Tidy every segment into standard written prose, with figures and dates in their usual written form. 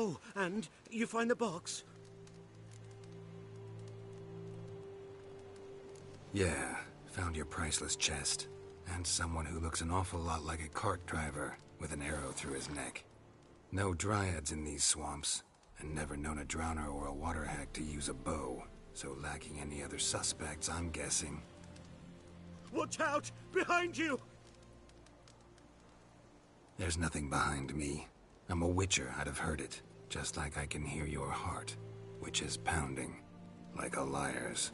Oh, and you find the box? Yeah, found your priceless chest. And someone who looks an awful lot like a cart driver with an arrow through his neck. No dryads in these swamps, and never known a drowner or a water hack to use a bow, so lacking any other suspects, I'm guessing. Watch out! Behind you! There's nothing behind me. I'm a witcher, I'd have heard it. Just like I can hear your heart, which is pounding, like a liar's.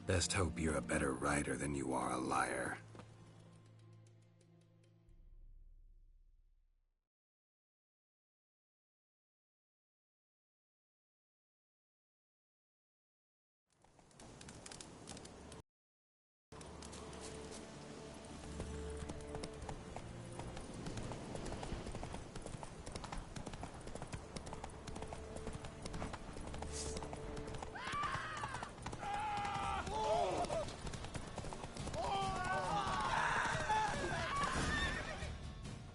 Best hope you're a better writer than you are a liar.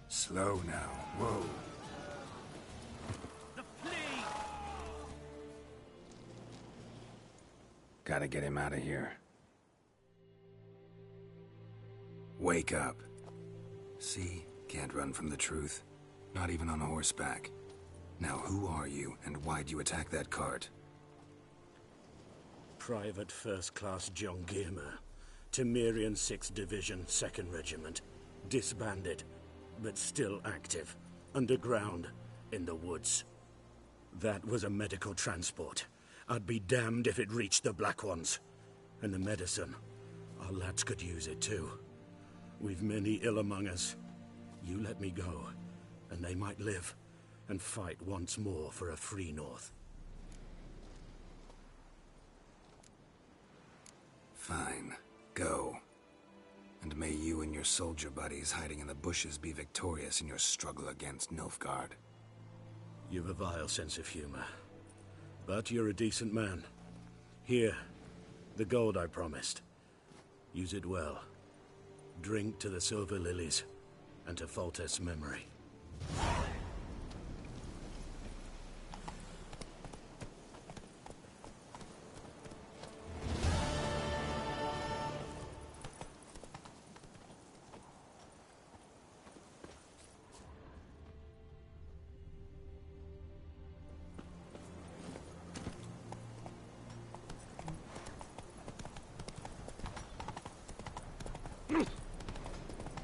Slow now, whoa. The flea! Gotta get him out of here. Wake up. See? Can't run from the truth. Not even on horseback. Now who are you, and why'd you attack that cart? Private First Class John Giermer. Temerian 6th Division, 2nd Regiment. Disbanded, but still active. Underground, in the woods. That was a medical transport. I'd be damned if it reached the Black Ones. And the medicine. Our lads could use it too. We've many ill among us. You let me go, and they might live, and fight once more for a free North. Fine. Go. And may you and your soldier buddies hiding in the bushes be victorious in your struggle against Nilfgaard. You've a vile sense of humor. But you're a decent man. Here, the gold I promised. Use it well. Drink to the Silver Lilies, and to Foltest's memory.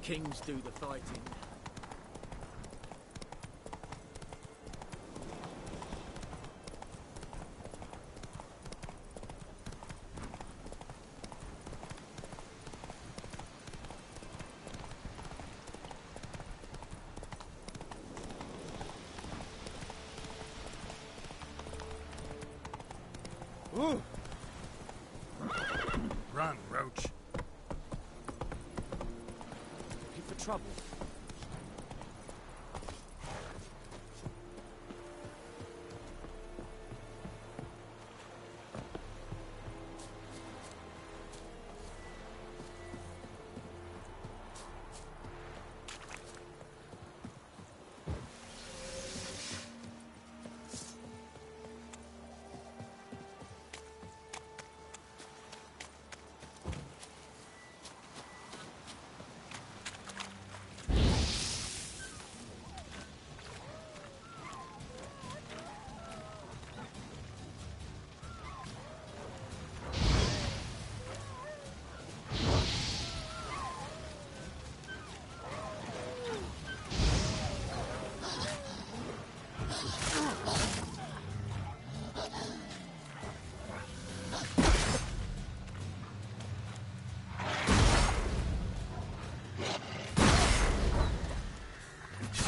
Kings do the fighting. Ooh. Run, Roach. For trouble.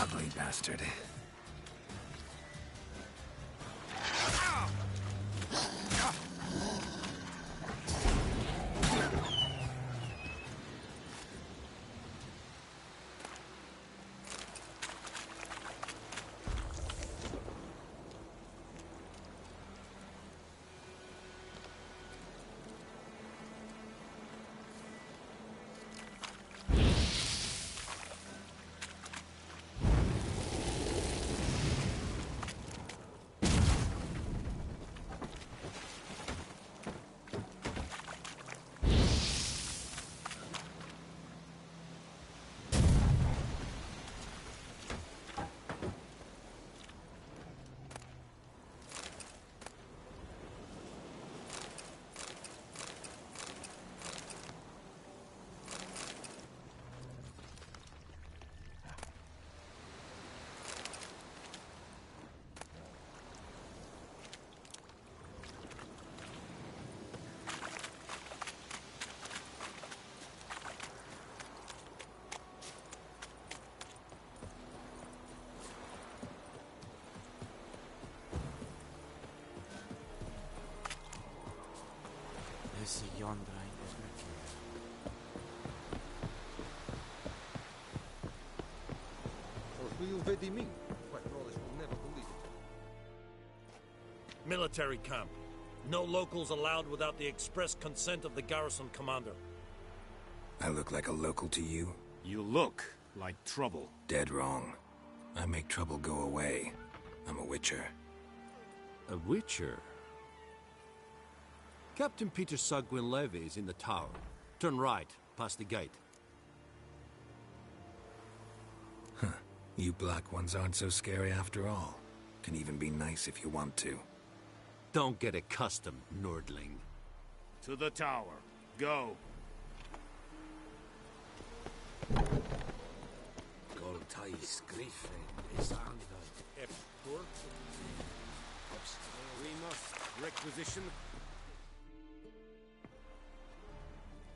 Ugly bastard. se yondra in Military camp. No locals allowed without the express consent of the garrison commander. I look like a local to you? You look like trouble. Dead wrong. I make trouble go away. I'm a witcher. A witcher? Captain Peter Sagwin Levy is in the tower. Turn right, past the gate. Huh. You black ones aren't so scary after all. Can even be nice if you want to. Don't get accustomed, Nordling. To the tower. Go. Goltais Griffin is under. We must requisition.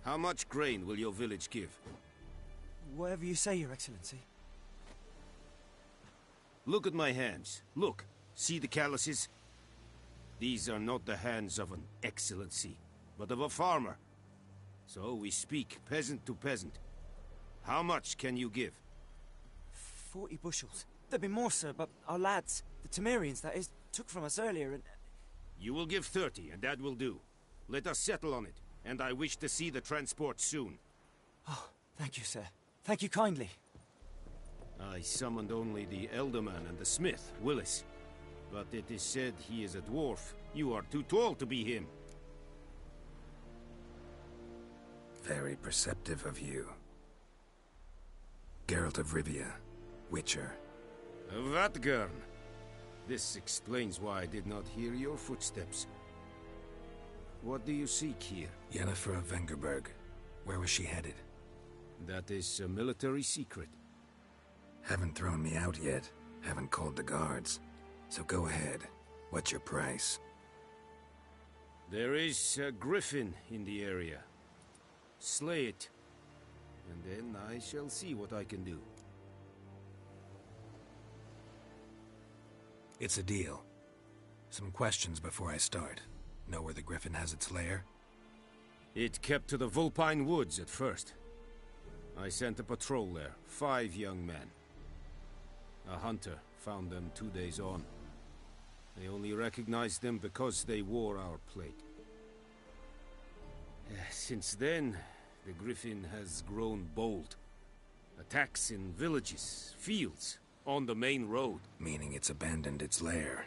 How much grain will your village give? Whatever you say, Your Excellency. Look at my hands. Look. See the calluses? These are not the hands of an excellency, but of a farmer. So we speak peasant to peasant. How much can you give? 40 bushels. There'd be more, sir, but our lads, the Temerians, that is, took from us earlier and... You will give 30, and that will do. Let us settle on it, and I wish to see the transport soon. Oh, thank you, sir. Thank you kindly. I summoned only the Elderman and the smith, Willis. But it is said he is a dwarf. You are too tall to be him. Very perceptive of you. Geralt of Rivia, Witcher. Vatgern. This explains why I did not hear your footsteps. What do you seek here? Yennefer of Vengerberg. Where was she headed? That is a military secret. Haven't thrown me out yet. Haven't called the guards. So go ahead. What's your price? There is a griffin in the area. Slay it, and then I shall see what I can do. It's a deal. Some questions before I start. Know where the griffin has its lair? It kept to the Vulpine Woods at first. I sent a patrol there, 5 young men. A hunter found them 2 days on. They only recognized them because they wore our plate. Since then, the griffin has grown bold. Attacks in villages, fields, on the main road. Meaning it's abandoned its lair.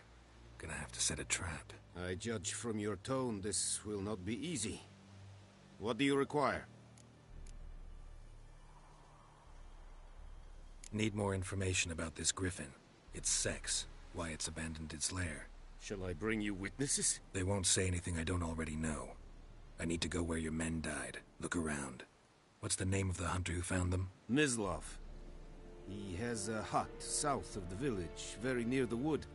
Gonna have to set a trap. I judge from your tone this will not be easy. What do you require? Need more information about this griffin. Its sex, why it's abandoned its lair. Shall I bring you witnesses? They won't say anything I don't already know. I need to go where your men died. Look around. What's the name of the hunter who found them? Mislav. He has a hut south of the village, very near the wood.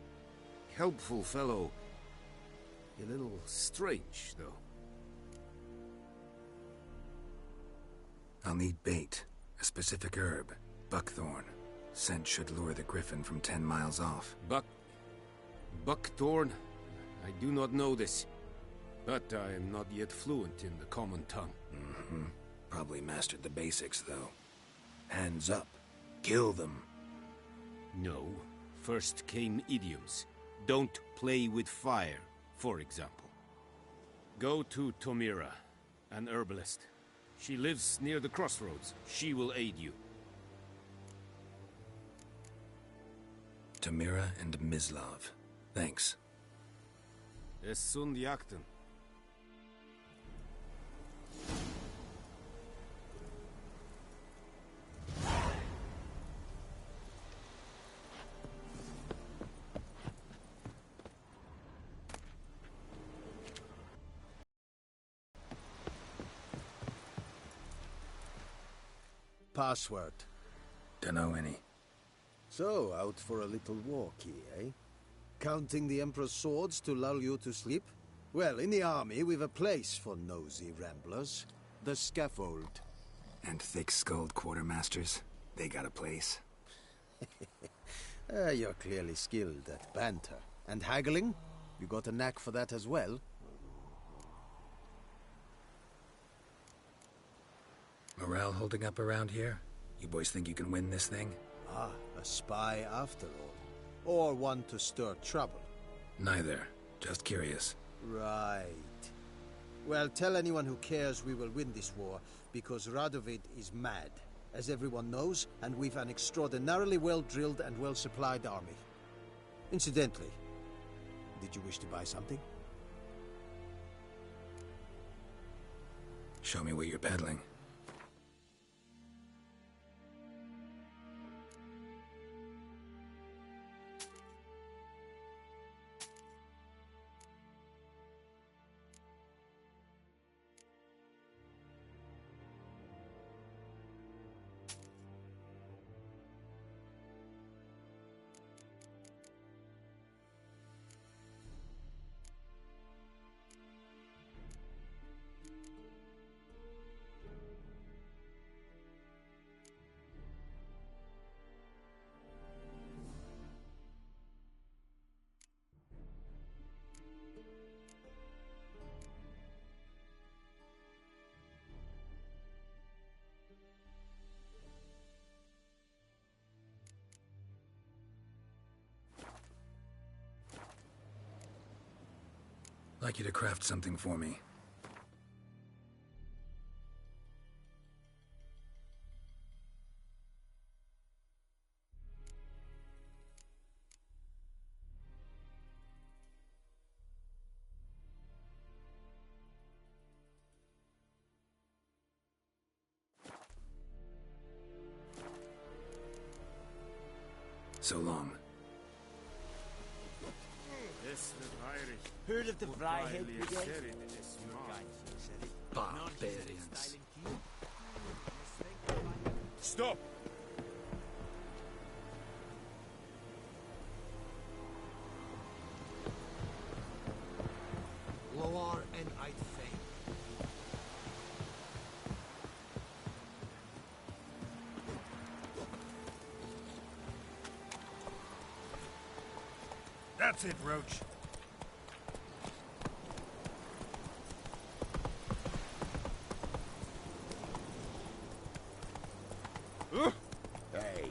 Helpful fellow. A little strange, though. I'll need bait. A specific herb. Buckthorn. Scent should lure the griffin from 10 miles off. Buckthorn? I do not know this. But I am not yet fluent in the common tongue. Mm-hmm. Probably mastered the basics, though. Hands up. Kill them. No. First came idioms. Don't play with fire, for example. Go to Tomira, an herbalist. She lives near the crossroads. She will aid you. Tomira and Mislav. Thanks. Es sunt jakten. Password. Dunno any. So, out for a little walkie, eh? Counting the Emperor's swords to lull you to sleep? Well, in the army, we've a place for nosy ramblers. The scaffold. And thick-skulled quartermasters. They got a place. You're clearly skilled at banter. And haggling? You got a knack for that as well? morale holding up around here? You boys think you can win this thing? Ah, a spy after all. Or one to stir trouble. Neither. Just curious. Right. Well, tell anyone who cares we will win this war, because Radovid is mad, as everyone knows, and we've an extraordinarily well-drilled and well-supplied army. Incidentally, did you wish to buy something? Show me what you're peddling. I'd like you to craft something for me. So long. Heard of the Freiheit Brigade? Barbarians. Stop! Loar and I'd think. That's it, Roach. Hey.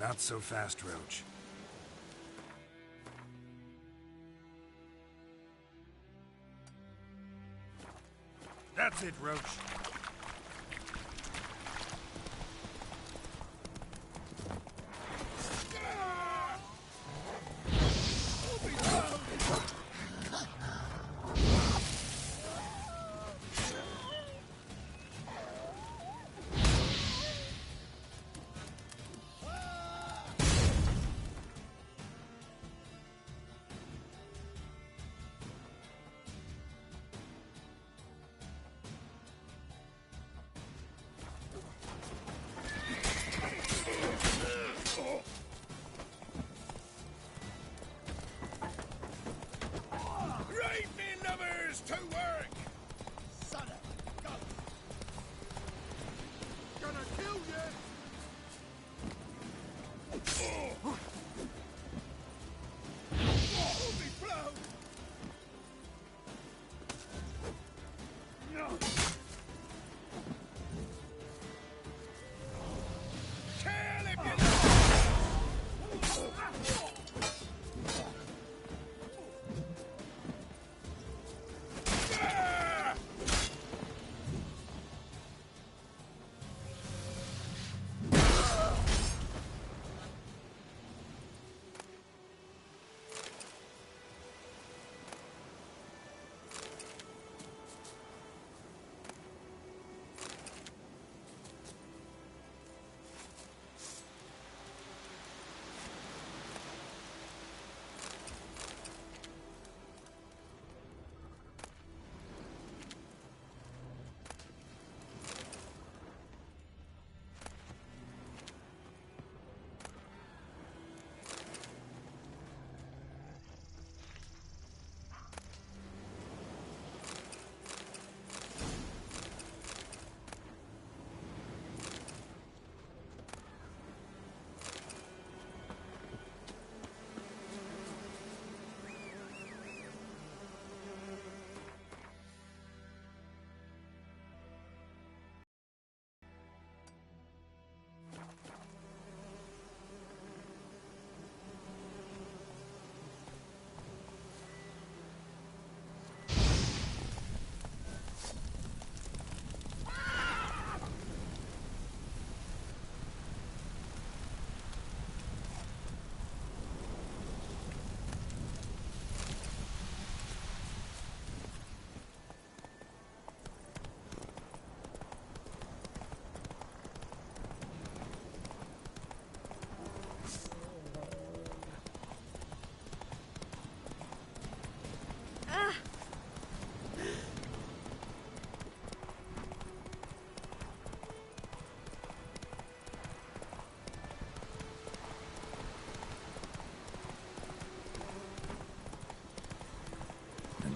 Not so fast, Roach. That's it, Roach.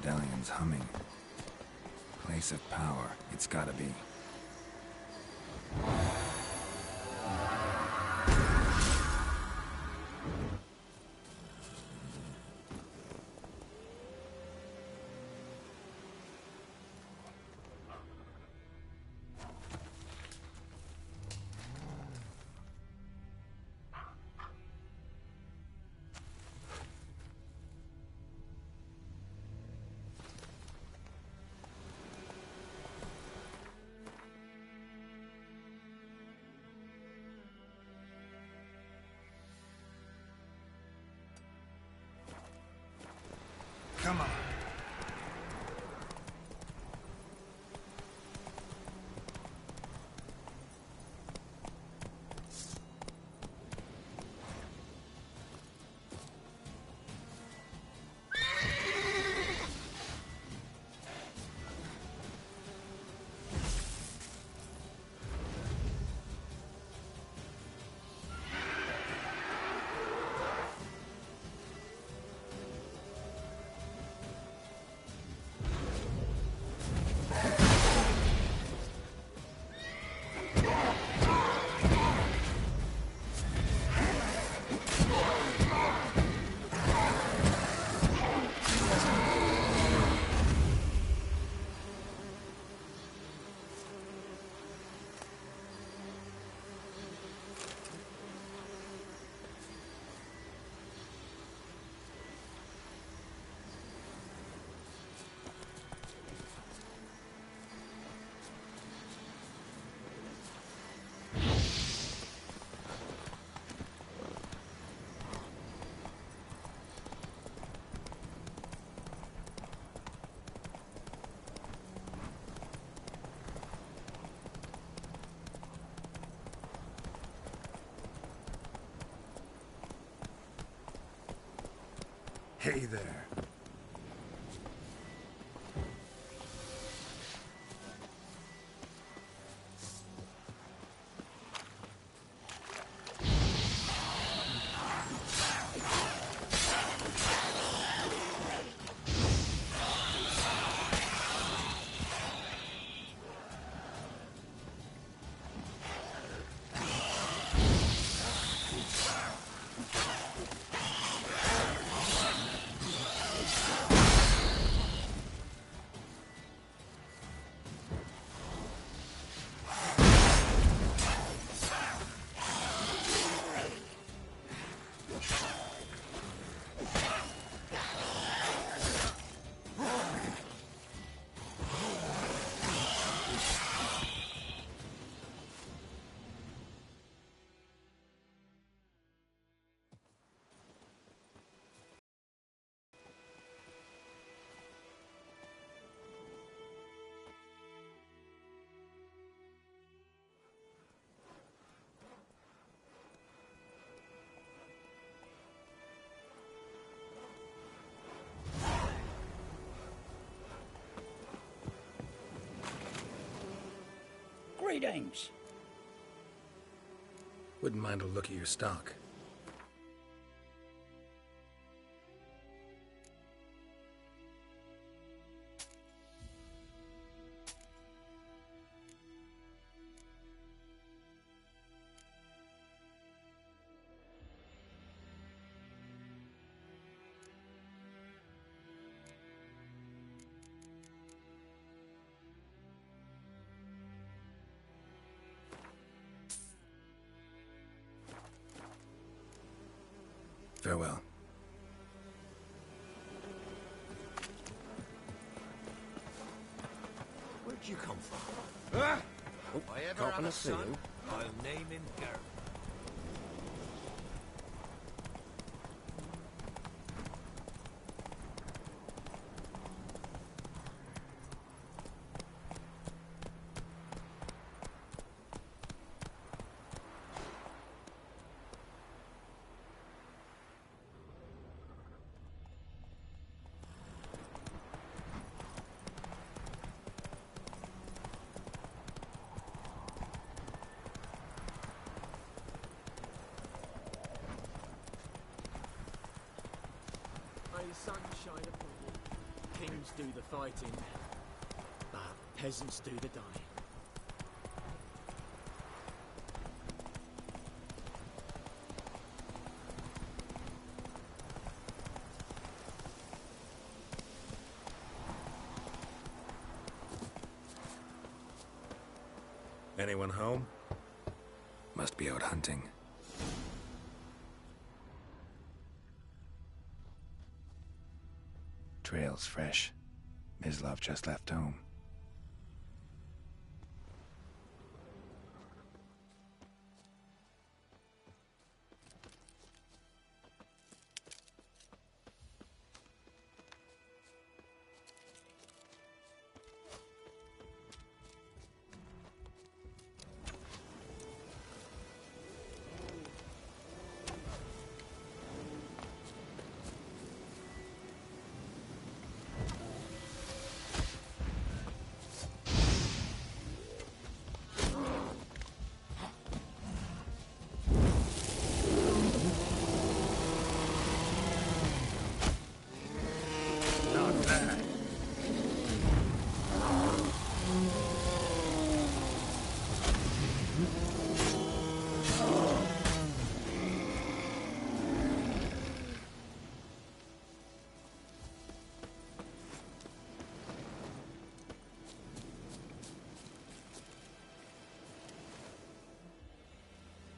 medallion's humming. Place of power, it's gotta be. Come on. Hey there. Greetings. Wouldn't mind a look at your stock. Farewell. Where'd you come from? If I ever have a son, I'll name him Garrett. May the sun shine upon you. Kings do the fighting, but peasants do the dying. Anyone home? Must be out hunting. Trail's fresh. Mislav just left home.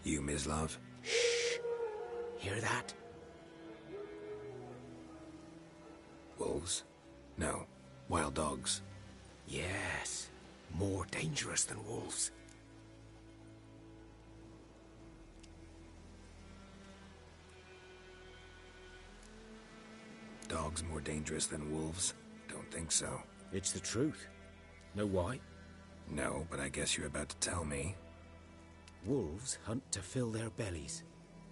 You, Mislav? Shh! Hear that? Wolves? No. Wild dogs. Yes. More dangerous than wolves. Dogs more dangerous than wolves? Don't think so. It's the truth. Know why? No, but I guess you're about to tell me. Wolves hunt to fill their bellies.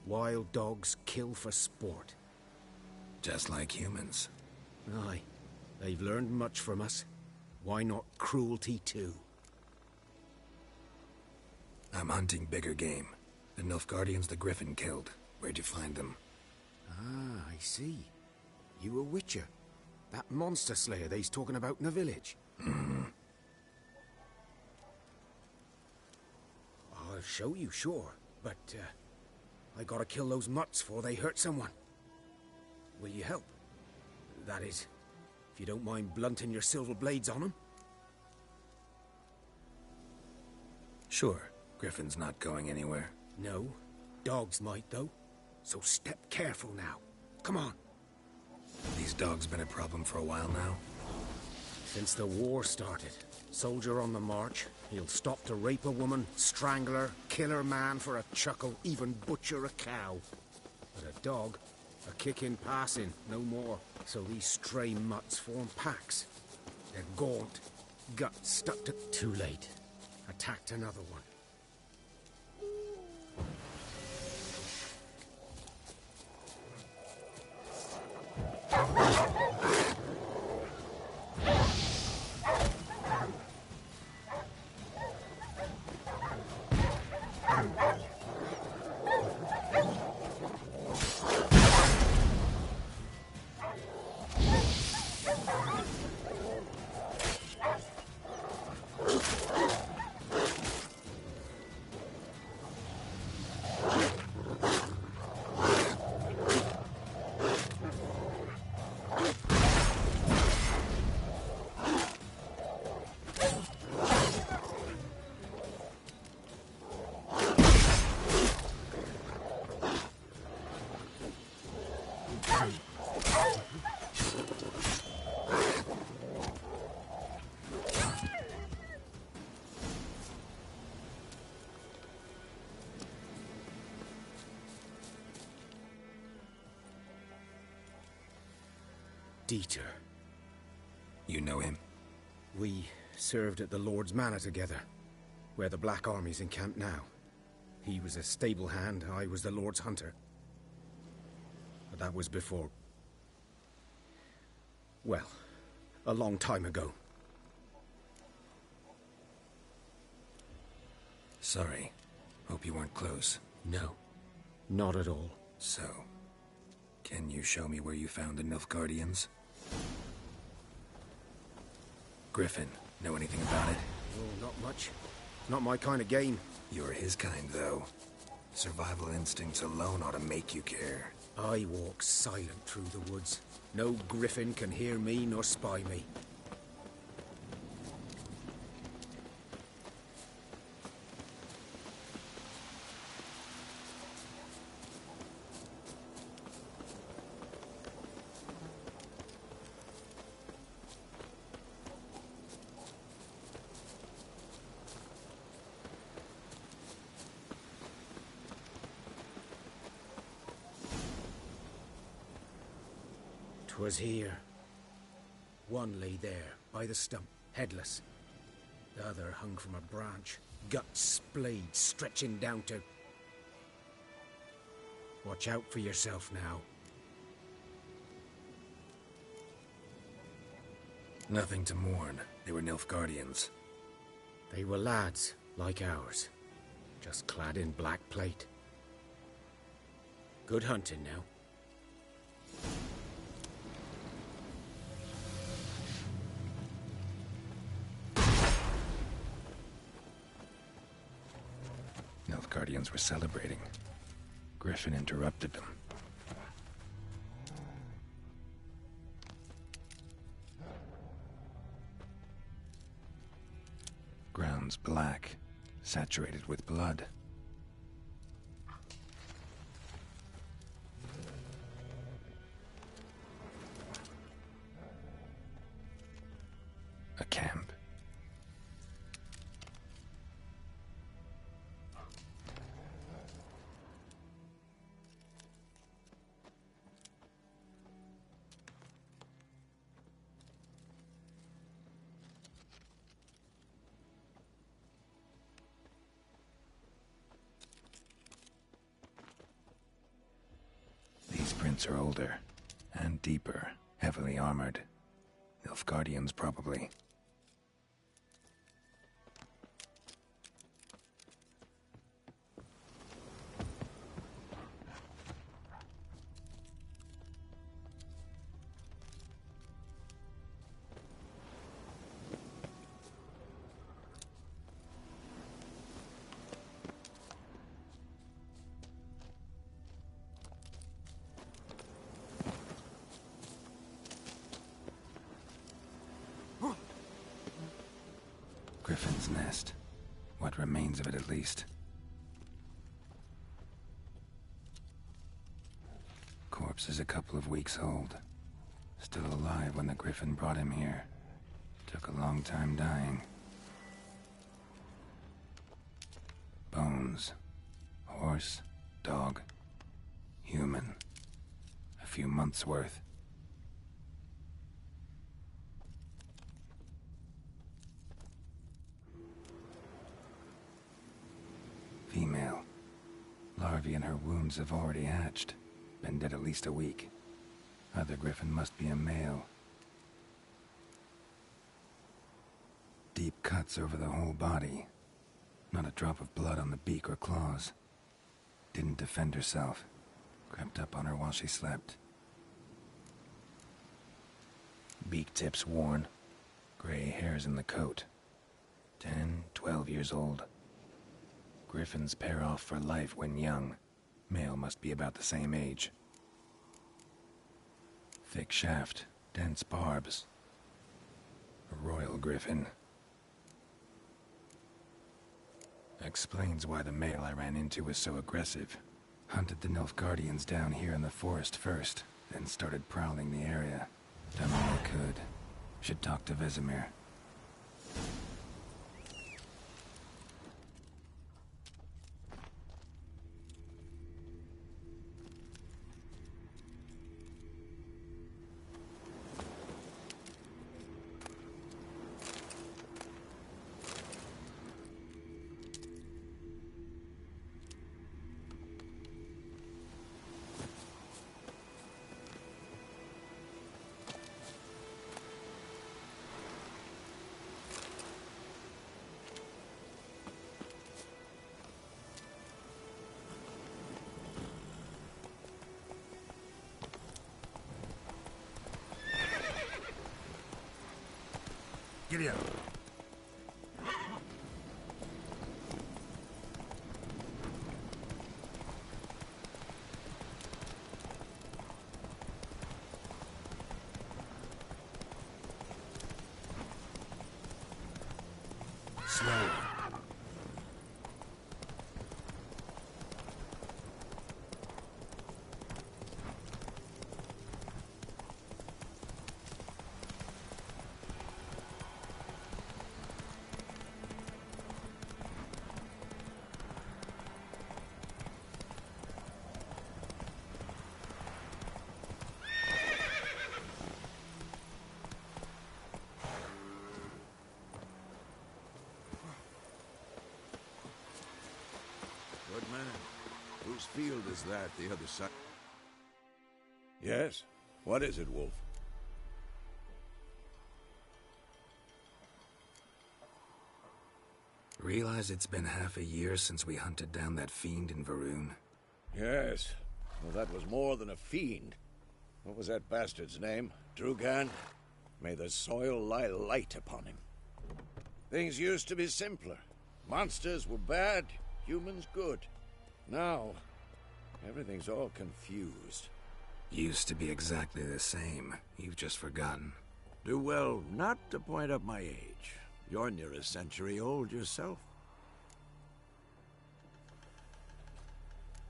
Wild dogs kill for sport. Just like humans. Aye. They've learned much from us. Why not cruelty too? I'm hunting bigger game. The Nilfgaardians the Griffin killed. Where'd you find them? Ah, I see. You a witcher. That monster slayer they's talking about in the village. Mm-hmm. I'll show you, sure. But, I gotta kill those mutts before they hurt someone. Will you help? That is, if you don't mind blunting your silver blades on them. Sure. Griffin's not going anywhere. No. Dogs might, though. So step careful now. Come on. These dogs been a problem for a while now? Since the war started. Soldier on the march. He'll stop to rape a woman, strangle her, kill her man for a chuckle, even butcher a cow. But a dog, a kick in passing, no more. So these stray mutts form packs. They're gaunt, guts stuck to... Too late. Attacked another one. Dieter. You know him? We served at the Lord's Manor together, where the Black Army's encamped now. He was a stable hand, I was the Lord's hunter. But that was before... well, a long time ago. Sorry. Hope you weren't close. No, not at all. So, can you show me where you found the Nilfgaardians? Griffin. Know anything about it? Oh, not much. Not my kind of game. You're his kind, though. Survival instincts alone ought to make you care. I walk silent through the woods. No griffin can hear me nor spy me. 'Twas here. One lay there, by the stump, headless. The other hung from a branch, guts splayed, stretching down to... Watch out for yourself now. Nothing to mourn. They were Nilfgaardians. They were lads, like ours, just clad in black plate. Good hunting now. Nilfgaardians were celebrating. Griffin interrupted them. Ground's black, saturated with blood. A camp. These prints are older and deeper, heavily armored. Nilfgaardians, probably. Griffin's nest. What remains of it, at least. Corpse is a couple of weeks old. Still alive when the Griffin brought him here. Took a long time dying. Bones. Horse, dog, human. A few months' worth. Female. Larvae in her wounds have already hatched. Been dead at least a week. Other Griffin must be a male. Deep cuts over the whole body. Not a drop of blood on the beak or claws. Didn't defend herself. Crept up on her while she slept. Beak tips worn. Gray hairs in the coat. 10, 12 years old. Griffins pair off for life when young. Male must be about the same age. Thick shaft, dense barbs. A royal griffin. Explains why the male I ran into was so aggressive. Hunted the Nilfgaardians down here in the forest first, then started prowling the area. Done all I could. Should talk to Vesemir. Giddy up. Slowly. Good man. Whose field is that, the other side? Yes? What is it, Wolf? Realize it's been half a year since we hunted down that fiend in Varun? Yes. Well, that was more than a fiend. What was that bastard's name? Drugan? May the soil lie light upon him. Things used to be simpler. Monsters were bad, humans good. Now, everything's all confused. Used to be exactly the same. You've just forgotten. Do well not to point up my age. You're near a century old yourself.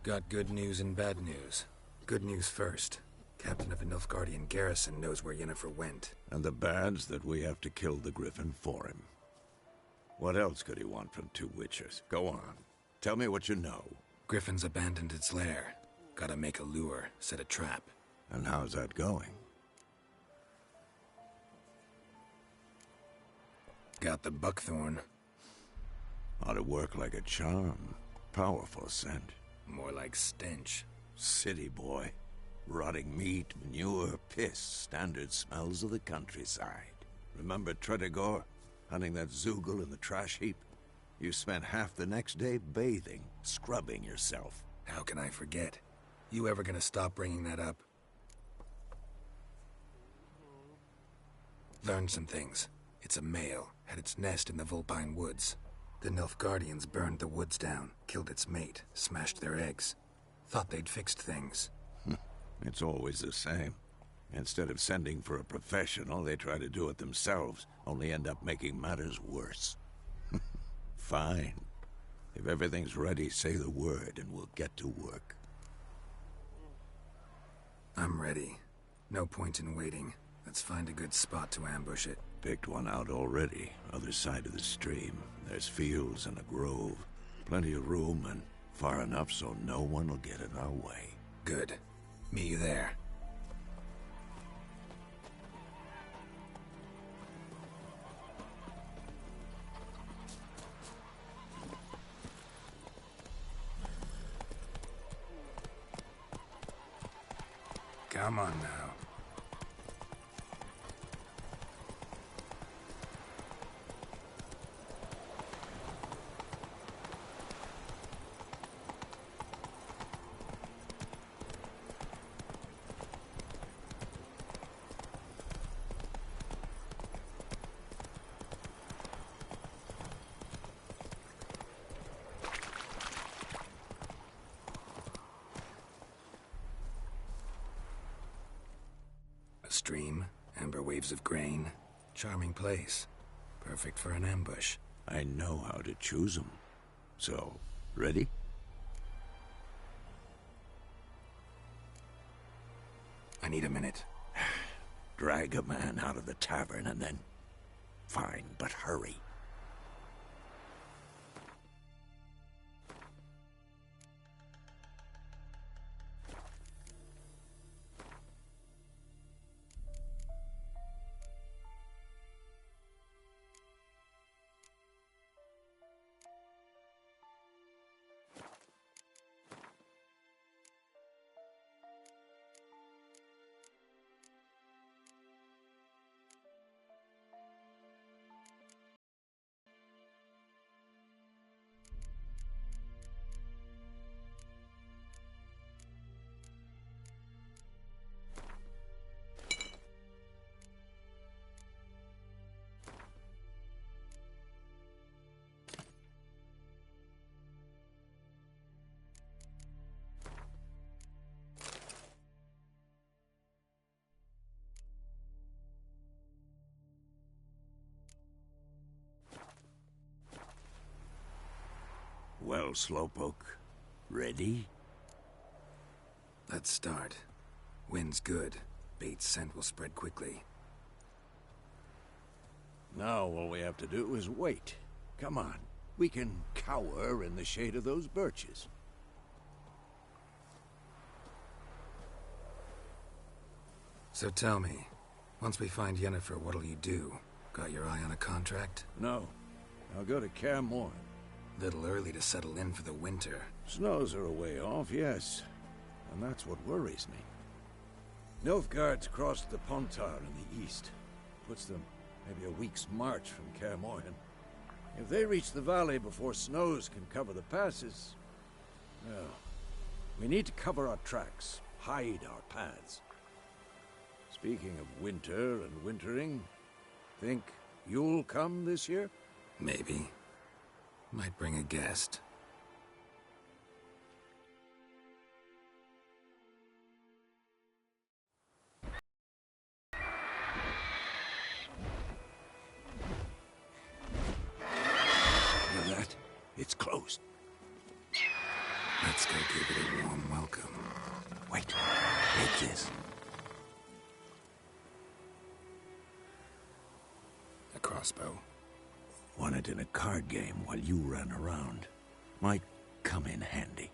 Got good news and bad news. Good news first. Captain of the Nilfgaardian garrison knows where Yennefer went. And the bad's that we have to kill the Griffin for him. What else could he want from two witches? Go on. Tell me what you know. Griffin's abandoned its lair. Gotta make a lure, set a trap. And how's that going? Got the buckthorn. Ought to work like a charm. Powerful scent. More like stench. City boy. Rotting meat, manure, piss. Standard smells of the countryside. Remember Tredegor? Hunting that Zoogle in the trash heap? You spent half the next day bathing, scrubbing yourself. How can I forget? You ever gonna stop bringing that up? Learned some things. It's a male, had its nest in the Vulpine Woods. The Nilfgaardians burned the woods down, killed its mate, smashed their eggs. Thought they'd fixed things. It's always the same. Instead of sending for a professional, they try to do it themselves, only end up making matters worse. Fine. If everything's ready, say the word and we'll get to work. I'm ready. No point in waiting. Let's find a good spot to ambush it. Picked one out already, other side of the stream. There's fields and a grove. Plenty of room and far enough so no one will get in our way. Good. Meet you there. Come on now. A stream, amber waves of grain. Charming place. Perfect for an ambush. I know how to choose them. So, ready? I need a minute. Drag a man out of the tavern and then... Fine, but hurry. Well, Slowpoke, ready? Let's start. Wind's good. Bait's scent will spread quickly. Now all we have to do is wait. Come on. We can cower in the shade of those birches. So tell me, once we find Yennefer, what'll you do? Got your eye on a contract? No. I'll go to Kaer Morhen. Little early to settle in for the winter. Snows are a way off, yes. And that's what worries me. Nilfgaard's crossed the Pontar in the east. Puts them maybe a week's march from Kaer Morhen. If they reach the valley before snows can cover the passes... well, we need to cover our tracks, hide our paths. Speaking of winter and wintering, think you'll come this year? Maybe. Might bring a guest. Hear that? It's closed. Let's go give it a warm welcome. Wait. Take this. A crossbow. Won it in a card game while you ran around. Might come in handy.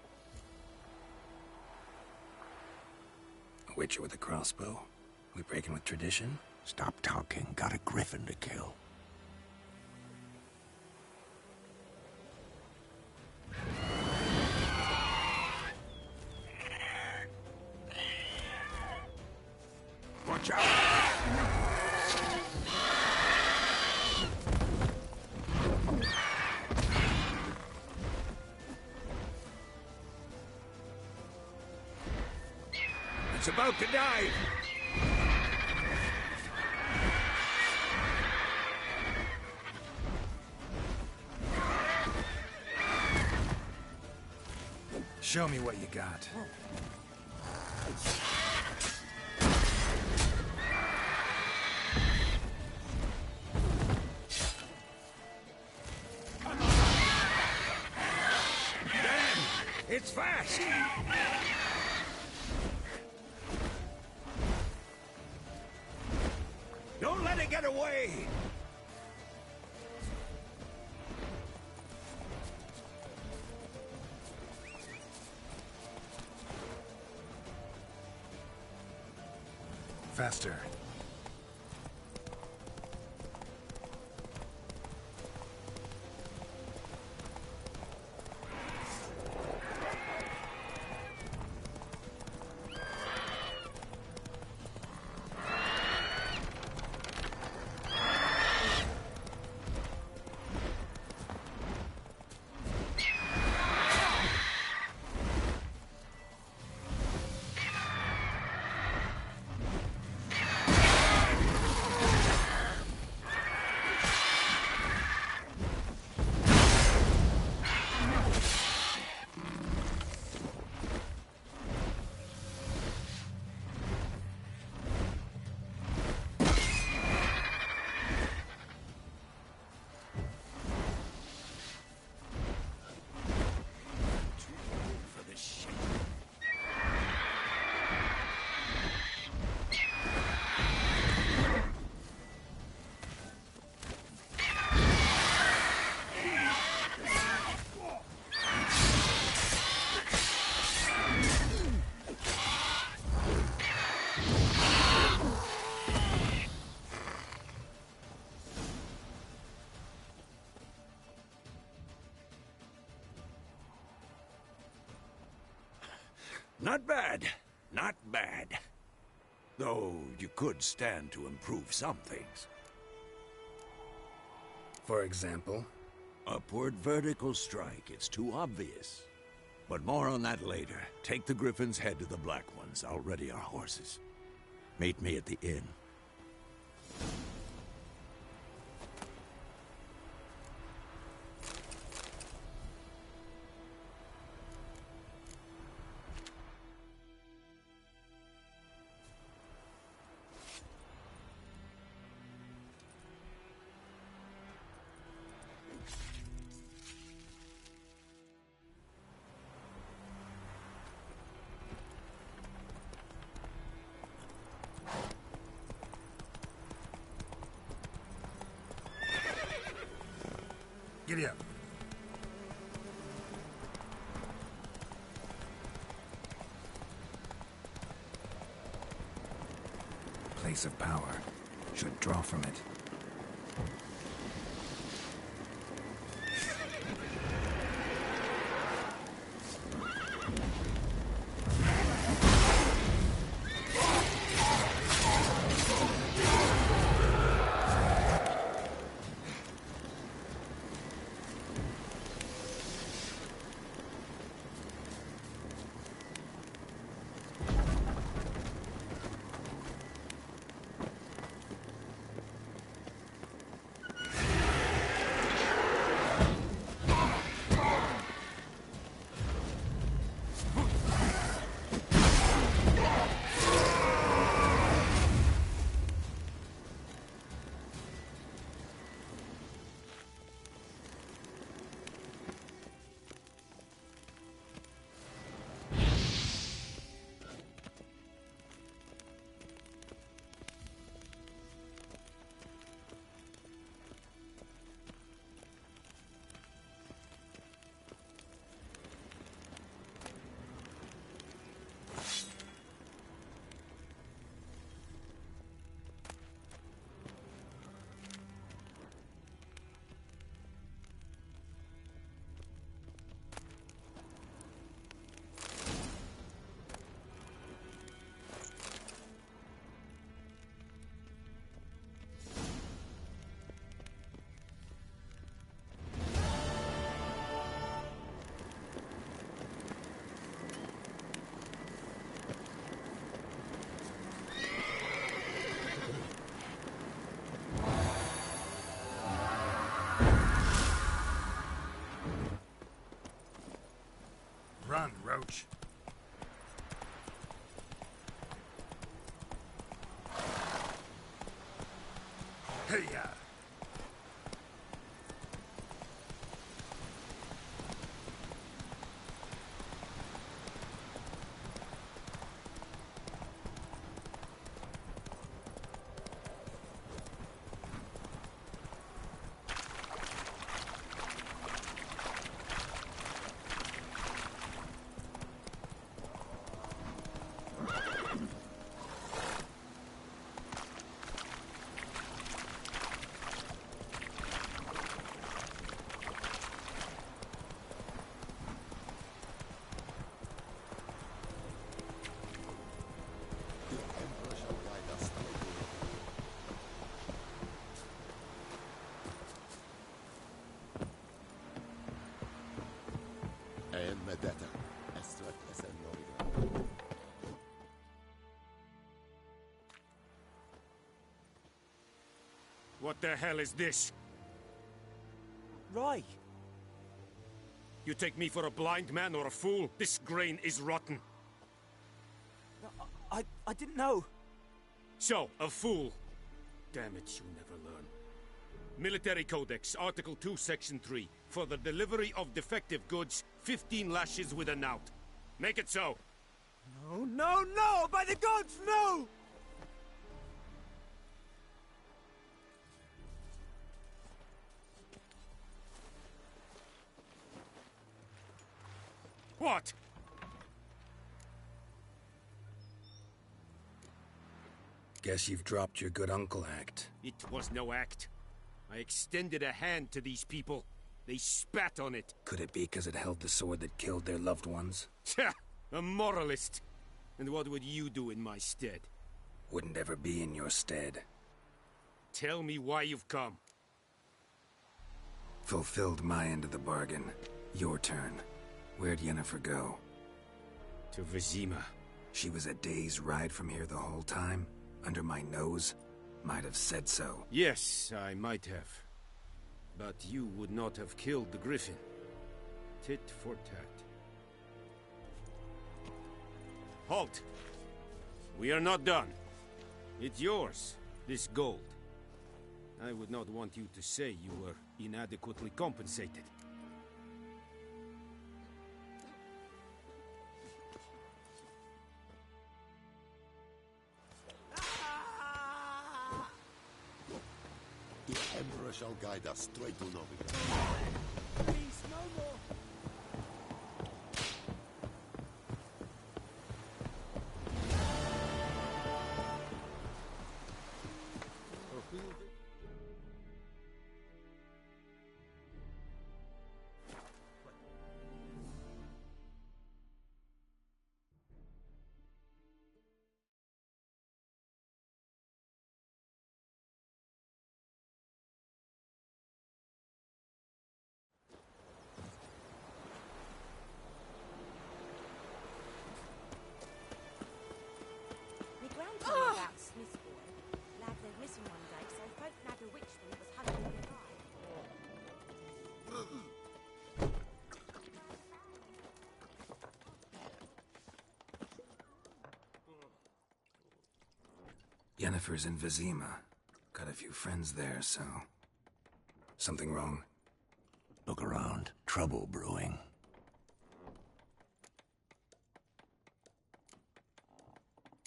A witcher with a crossbow? We breaking with tradition? Stop talking. Got a griffin to kill. Watch out! It's about to dive! Show me what you got. Damn! It's fast! Don't let it get away! Faster. Not bad. Not bad. Though you could stand to improve some things. For example? Upward vertical strike. It's too obvious. But more on that later. Take the Griffin's head to the Black Ones. I'll ready our horses. Meet me at the inn. Giddy up. Place of power. Should draw from it. Run, Roach. Hey-ya! What the hell is this? Rye! You take me for a blind man or a fool? This grain is rotten. I didn't know. So, a fool. Damn it, you never learn. Military Codex, Article 2, Section 3. For the delivery of defective goods, 15 lashes with a knout. Make it so. No, no, no! By the gods, no! What? Guess you've dropped your good uncle act. It was no act. I extended a hand to these people. They spat on it. Could it be because it held the sword that killed their loved ones? Tja! A moralist. And what would you do in my stead? Wouldn't ever be in your stead. Tell me why you've come. Fulfilled my end of the bargain. Your turn. Where'd Yennefer go? To Vizima. She was a day's ride from here the whole time? Under my nose? Might have said so. Yes, I might have. But you would not have killed the Griffin. Tit for tat. Halt! We are not done. It's yours, this gold. I would not want you to say you were inadequately compensated. The Emperor shall guide us straight to Novigrad. My gran told me about Smith's boy. Lads went missing one day, so folk nabbed a witch when it was hunting nearby. Yennefer's in Vizima. Got a few friends there, so... Something wrong? Look around. Trouble brewing.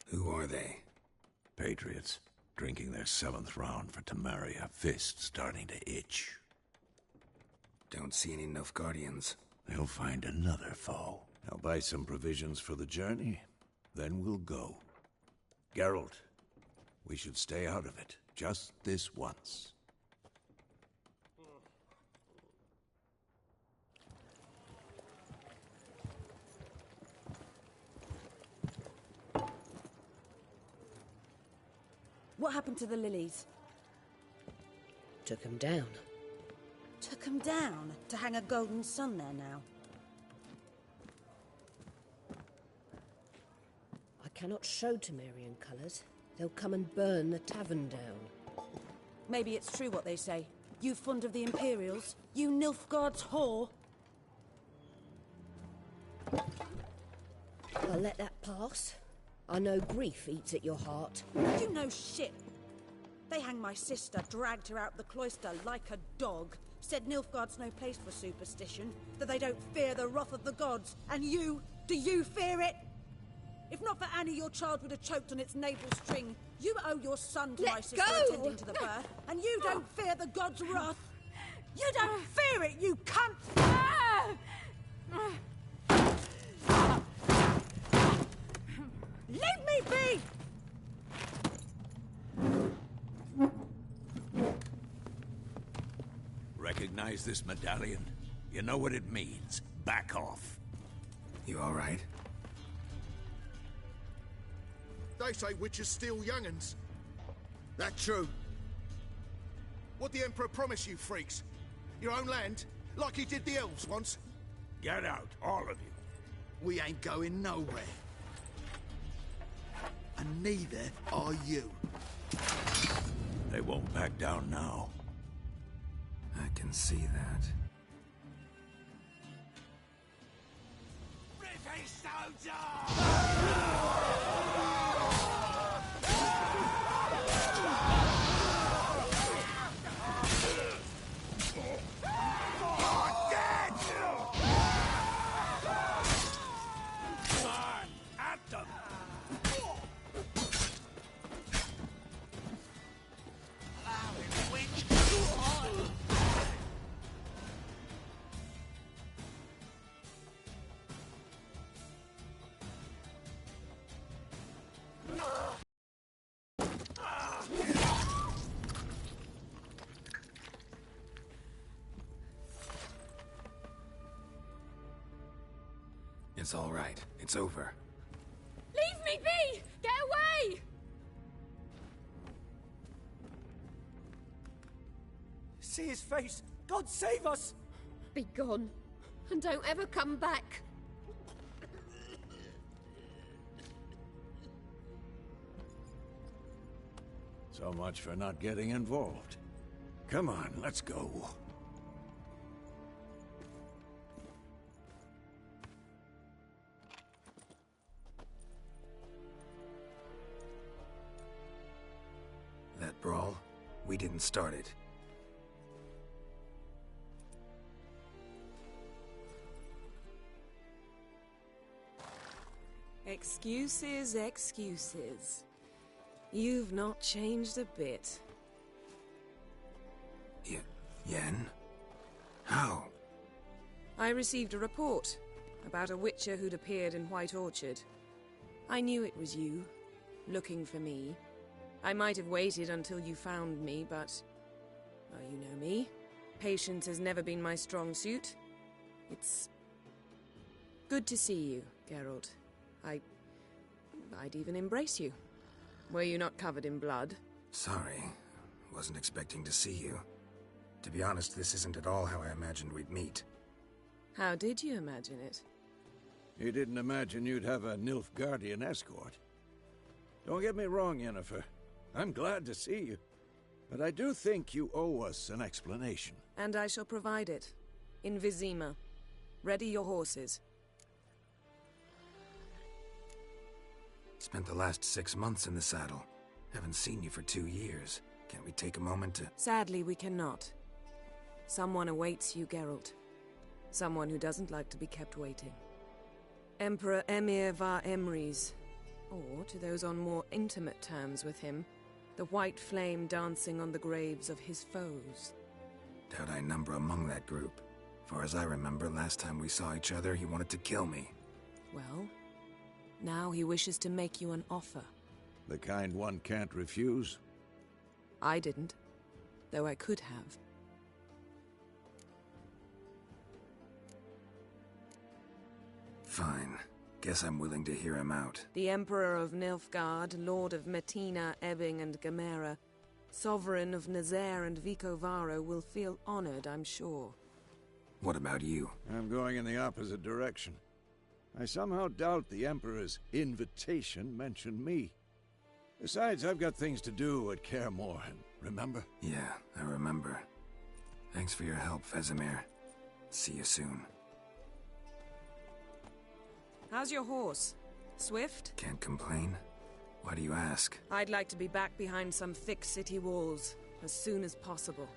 Who are they? Patriots. Drinking their 7th round for Temeria. Fist starting to itch. Don't see any Nilfgaardians. They'll find another foe. I'll buy some provisions for the journey. Then we'll go. Geralt, we should stay out of it. Just this once. What happened to the lilies? Took 'em down. Took 'em down to hang a golden sun there now. I cannot show Temerian colours. They'll come and burn the tavern down. Maybe it's true what they say. You fond of the Imperials? You Nilfgaard's whore? I'll let that pass. I know grief eats at your heart. You know shit. They hanged my sister, dragged her out the cloister like a dog. Said Nilfgaard's no place for superstition, that they don't fear the wrath of the gods. And you? Do you fear it? If not for Annie, your child would have choked on its navel string. You owe your son to my sister attending to the birth, and you don't fear the gods' wrath. You don't fear it, you cunt! Leave me be! Recognize this medallion? You know what it means. Back off. You all right? They say witches steal young'uns. That true? What the Emperor promise you, freaks? Your own land? Like he did the elves once? Get out, all of you. We ain't going nowhere. And neither are you. They won't back down now. I can see that. British soldier! It's all right. It's over. Leave me be! Get away! See his face! God save us! Be gone, and don't ever come back. So much for not getting involved. Come on, let's go. That brawl, we didn't start it. Excuses, excuses. You've not changed a bit. Yen? How? I received a report about a witcher who'd appeared in White Orchard. I knew it was you, looking for me. I might have waited until you found me, but... well, you know me. Patience has never been my strong suit. It's... good to see you, Geralt. I'd even embrace you. Were you not covered in blood? Sorry. Wasn't expecting to see you. To be honest, this isn't at all how I imagined we'd meet. How did you imagine it? You didn't imagine you'd have a Nilfgaardian escort. Don't get me wrong, Yennefer. I'm glad to see you. But I do think you owe us an explanation. And I shall provide it. In Vizima. Ready your horses. Spent the last 6 months in the saddle. Haven't seen you for 2 years. Can't we take a moment to... Sadly, we cannot. Someone awaits you, Geralt. Someone who doesn't like to be kept waiting. Emperor Emir var Emrys. Or, to those on more intimate terms with him, the white flame dancing on the graves of his foes. Doubt I number among that group. Far as I remember, last time we saw each other, he wanted to kill me. Well, now he wishes to make you an offer. The kind one can't refuse? I didn't, though I could have. Fine. Guess I'm willing to hear him out. The Emperor of Nilfgaard, Lord of Metina, Ebbing and Gamera, Sovereign of Nazaire and Vicovaro will feel honored, I'm sure. What about you? I'm going in the opposite direction. I somehow doubt the Emperor's invitation mentioned me. Besides, I've got things to do at Kaer Morhen, remember? Yeah, I remember. Thanks for your help, Vesemir. See you soon. How's your horse? Swift? Can't complain. Why do you ask? I'd like to be back behind some thick city walls as soon as possible.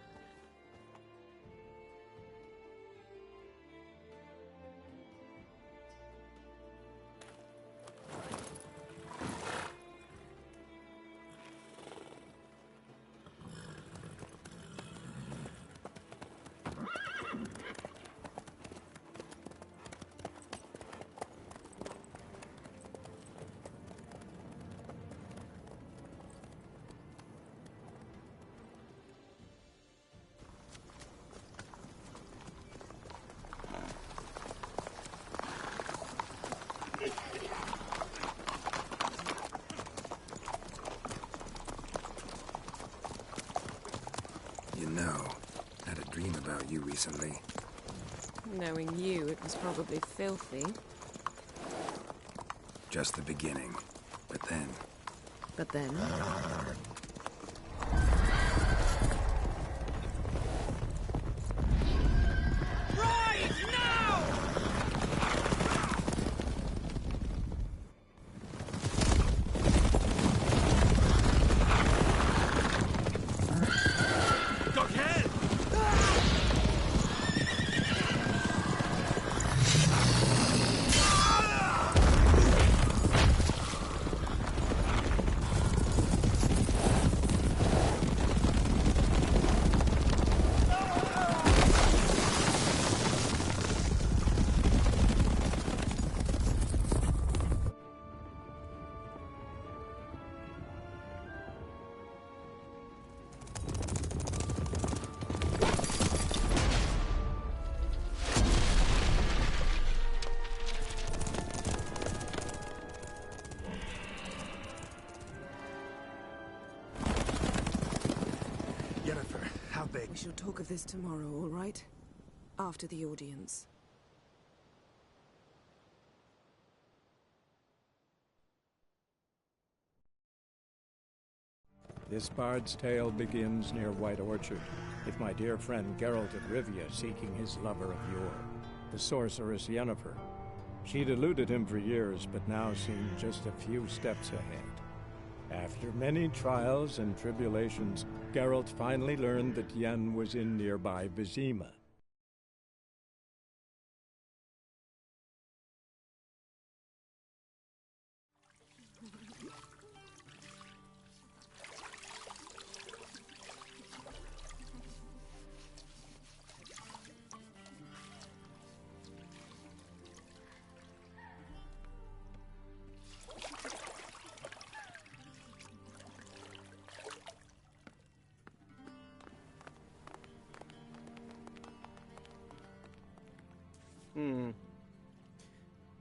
You know, had a dream about you recently. Knowing you, it was probably filthy. Just the beginning. But then... But then... Yennefer, how big? We shall talk of this tomorrow, all right? After the audience. This bard's tale begins near White Orchard, with my dear friend Geralt of Rivia seeking his lover of yore, the sorceress Yennefer. She'd eluded him for years, but now seemed just a few steps ahead. After many trials and tribulations, Geralt finally learned that Yen was in nearby Vizima.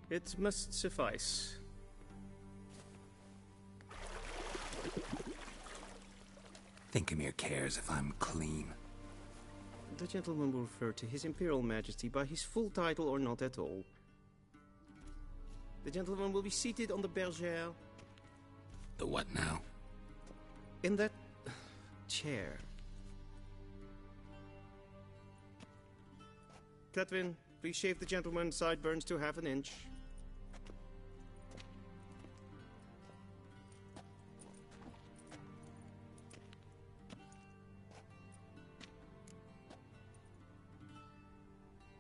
It must suffice. Thinkamere cares if I'm clean. The gentleman will refer to His Imperial Majesty by his full title or not at all. The gentleman will be seated on the bergère. The what now? In that chair. Cletwin, please shave the gentleman's sideburns to half an inch.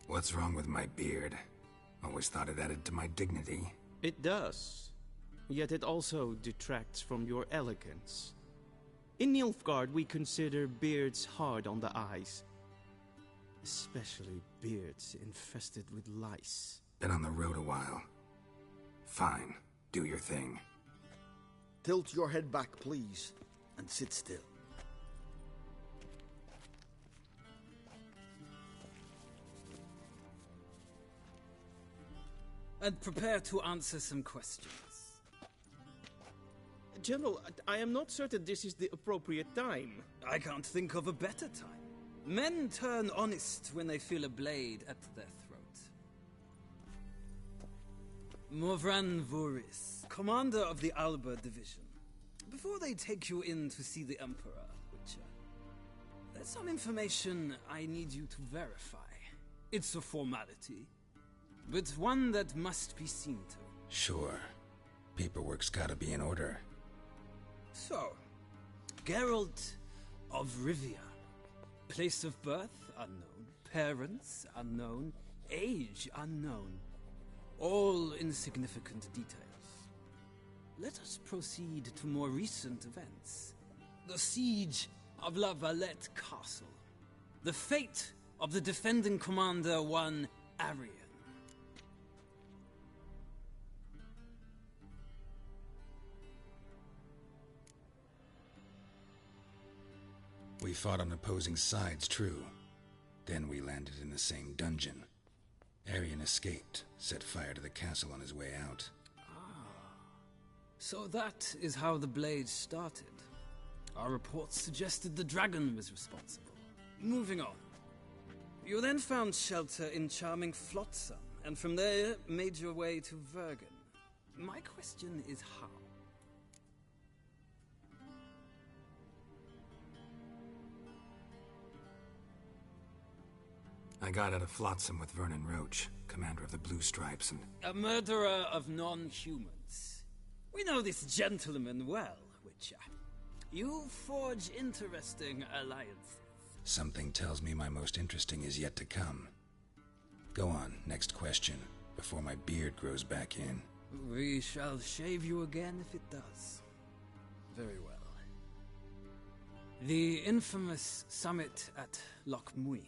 What's wrong with my beard? Always thought it added to my dignity. It does. Yet it also detracts from your elegance. In Nilfgaard, we consider beards hard on the eyes. Especially beards infested with lice. Been on the road a while. Fine, do your thing. Tilt your head back, please, and sit still. And prepare to answer some questions. General, I am not certain this is the appropriate time. I can't think of a better time. Men turn honest when they feel a blade at their throat. Morvran Voris, commander of the Alba Division. Before they take you in to see the Emperor, Witcher, there's some information I need you to verify. It's a formality, but one that must be seen to. Sure. Paperwork's gotta be in order. So, Geralt of Rivia. Place of birth, unknown. Parents, unknown. Age, unknown. All insignificant details. Let us proceed to more recent events. The siege of La Valette Castle. The fate of the defending commander, one Arian. We fought on opposing sides, true. Then we landed in the same dungeon. Arian escaped, set fire to the castle on his way out. So that is how the blade started. Our reports suggested the dragon was responsible. Moving on. You then found shelter in charming Flotsam, and from there made your way to Vergen. My question is how? I got out of Flotsam with Vernon Roach, commander of the Blue Stripes, and... A murderer of non-humans. We know this gentleman well, Witcher. You forge interesting alliances. Something tells me my most interesting is yet to come. Go on, next question, before my beard grows back in. We shall shave you again if it does. Very well. The infamous summit at Loch Muin.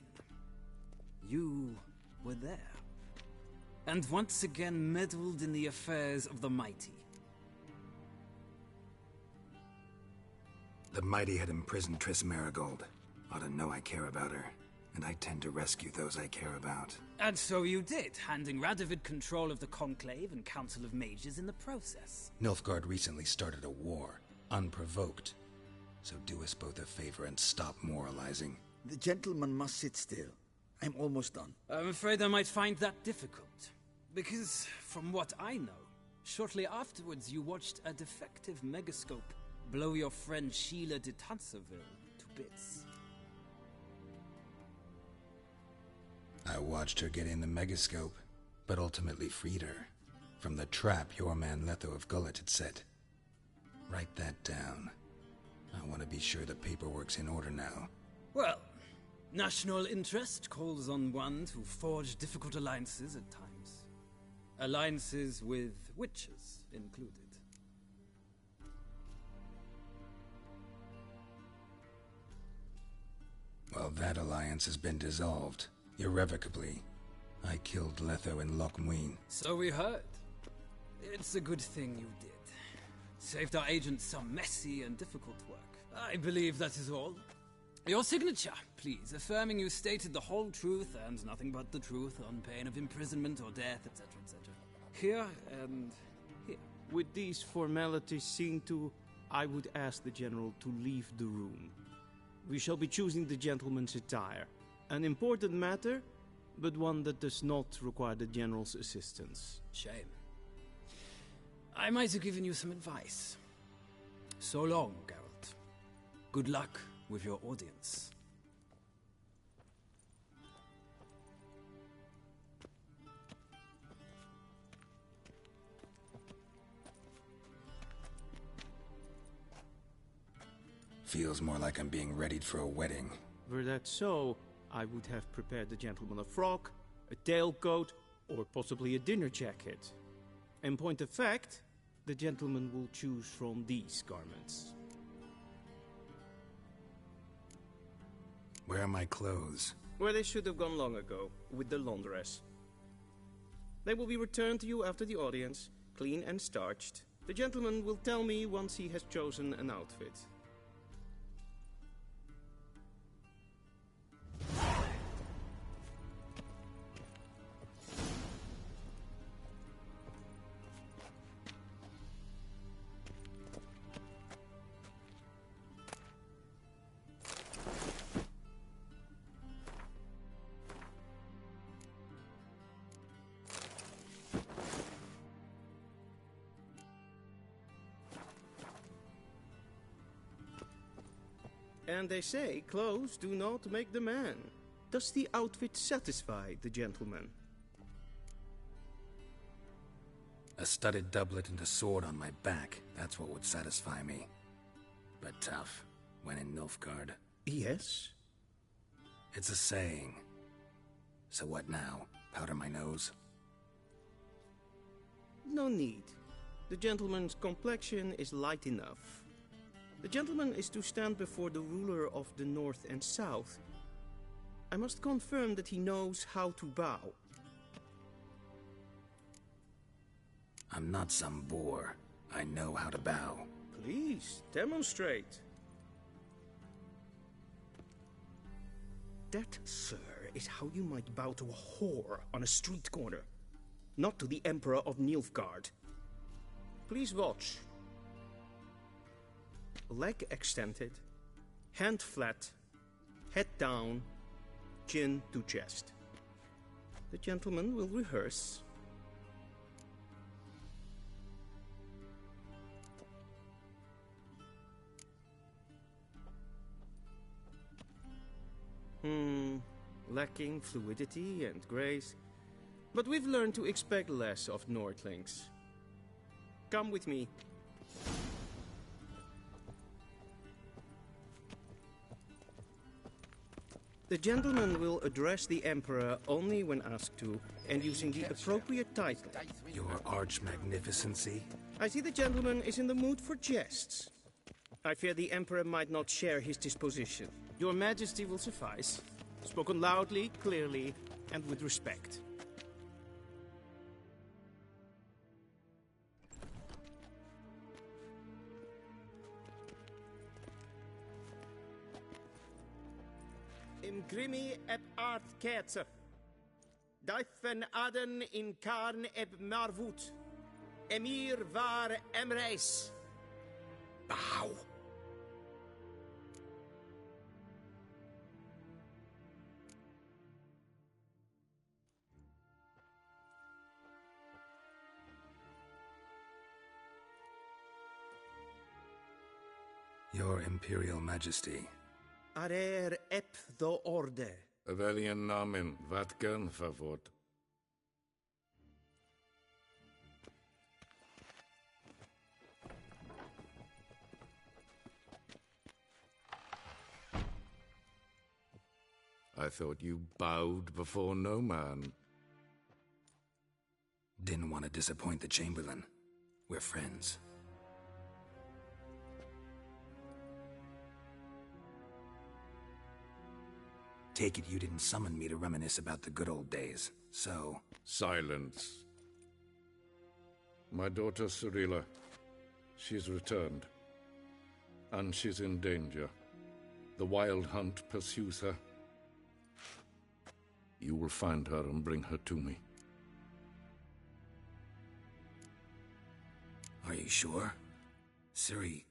You were there. And once again meddled in the affairs of the mighty. The mighty had imprisoned Triss Marigold. Ought to know I care about her, and I tend to rescue those I care about. And so you did, handing Radovid control of the Conclave and Council of Mages in the process. Nilfgaard recently started a war, unprovoked. So do us both a favor and stop moralizing. The gentleman must sit still. I'm almost done. I'm afraid I might find that difficult. Because, from what I know, shortly afterwards you watched a defective megascope blow your friend Sheila de Tanserville to bits. I watched her get in the megascope, but ultimately freed her from the trap your man Letho of Gullet had set. Write that down. I want to be sure the paperwork's in order now. Well, national interest calls on one to forge difficult alliances at times. Alliances with witches included. Well, that alliance has been dissolved, irrevocably. I killed Letho in Loch Muin. So we heard. It's a good thing you did. Saved our agents some messy and difficult work. I believe that is all. Your signature, please, affirming you stated the whole truth and nothing but the truth on pain of imprisonment or death, etc., etc. here and here. With these formalities seen to, I would ask the General to leave the room. We shall be choosing the gentleman's attire. An important matter, but one that does not require the General's assistance. Shame. I might have given you some advice. So long, Geralt. Good luck with your audience. Feels more like I'm being readied for a wedding. Were that so, I would have prepared the gentleman a frock, a tailcoat, or possibly a dinner jacket. In point of fact, the gentleman will choose from these garments. Where are my clothes? Where they should have gone long ago, with the laundress. They will be returned to you after the audience, clean and starched. The gentleman will tell me once he has chosen an outfit. And they say clothes do not make the man. Does the outfit satisfy the gentleman? A studded doublet and a sword on my back, that's what would satisfy me. But tough, when in Nilfgaard. Yes? It's a saying. So what now? Powder my nose? No need. The gentleman's complexion is light enough. The gentleman is to stand before the ruler of the North and South. I must confirm that he knows how to bow. I'm not some boor. I know how to bow. Please, demonstrate. That, sir, is how you might bow to a whore on a street corner. Not to the Emperor of Nilfgaard. Please watch. Leg extended, hand flat, head down, chin to chest. The gentleman will rehearse. Lacking fluidity and grace, but we've learned to expect less of Nordlings. Come with me. The gentleman will address the Emperor only when asked to, and using the appropriate title. Your Arch-Magnificency? I see the gentleman is in the mood for jests. I fear the Emperor might not share his disposition. Your Majesty will suffice. Spoken loudly, clearly, and with respect. Imgrimi eb art ketzer. Daifen aden in karn eb marvut. Emir var emreis. Bow. Your Imperial Majesty. Arer ep the orde. Velian namen, vatkan favort. I thought you bowed before no man. Didn't want to disappoint the Chamberlain. We're friends. Take it you didn't summon me to reminisce about the good old days, so... Silence. My daughter Cirilla, she's returned. And she's in danger. The Wild Hunt pursues her. You will find her and bring her to me. Are you sure? Ciri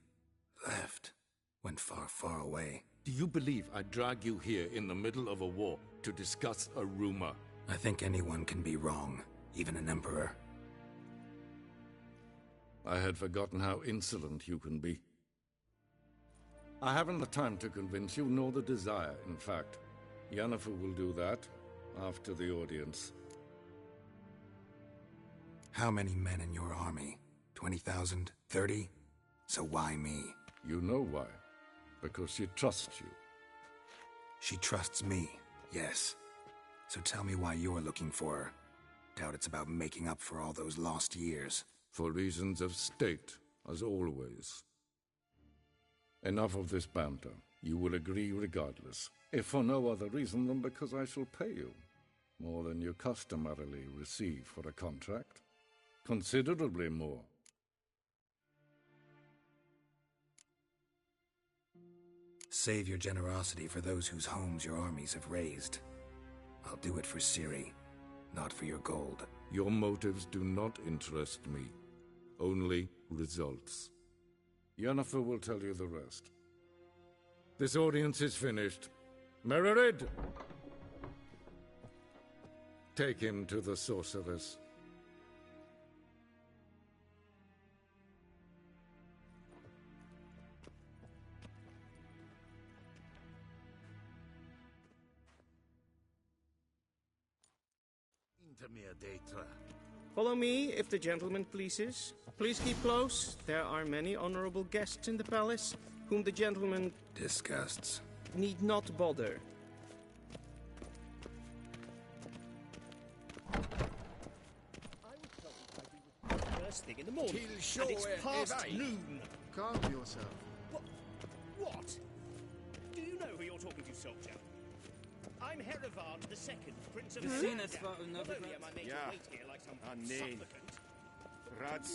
left. Went far, far away. Do you believe I'd drag you here in the middle of a war to discuss a rumor? I think anyone can be wrong, even an emperor. I had forgotten how insolent you can be. I haven't the time to convince you, nor the desire, in fact. Yennefer will do that after the audience. How many men in your army? 20,000? 30? So why me? You know why. Because she trusts you. She trusts me, yes. So tell me why you're looking for her. Doubt it's about making up for all those lost years. For reasons of state, as always. Enough of this banter. You will agree regardless, if for no other reason than because I shall pay you. More than you customarily receive for a contract. Considerably more. Save your generosity for those whose homes your armies have razed. I'll do it for Ciri, not for your gold. Your motives do not interest me. Only results. Yennefer will tell you the rest. This audience is finished. Mererid! Take him to the sorceress. Follow me, if the gentleman pleases. Please keep close. There are many honorable guests in the palace, whom the gentleman... disgusts. ...need not bother. First thing in the morning, and it's past noon. Calm yourself. What? Do you know who you're talking to, soldier? I'm Herivard II, Prince of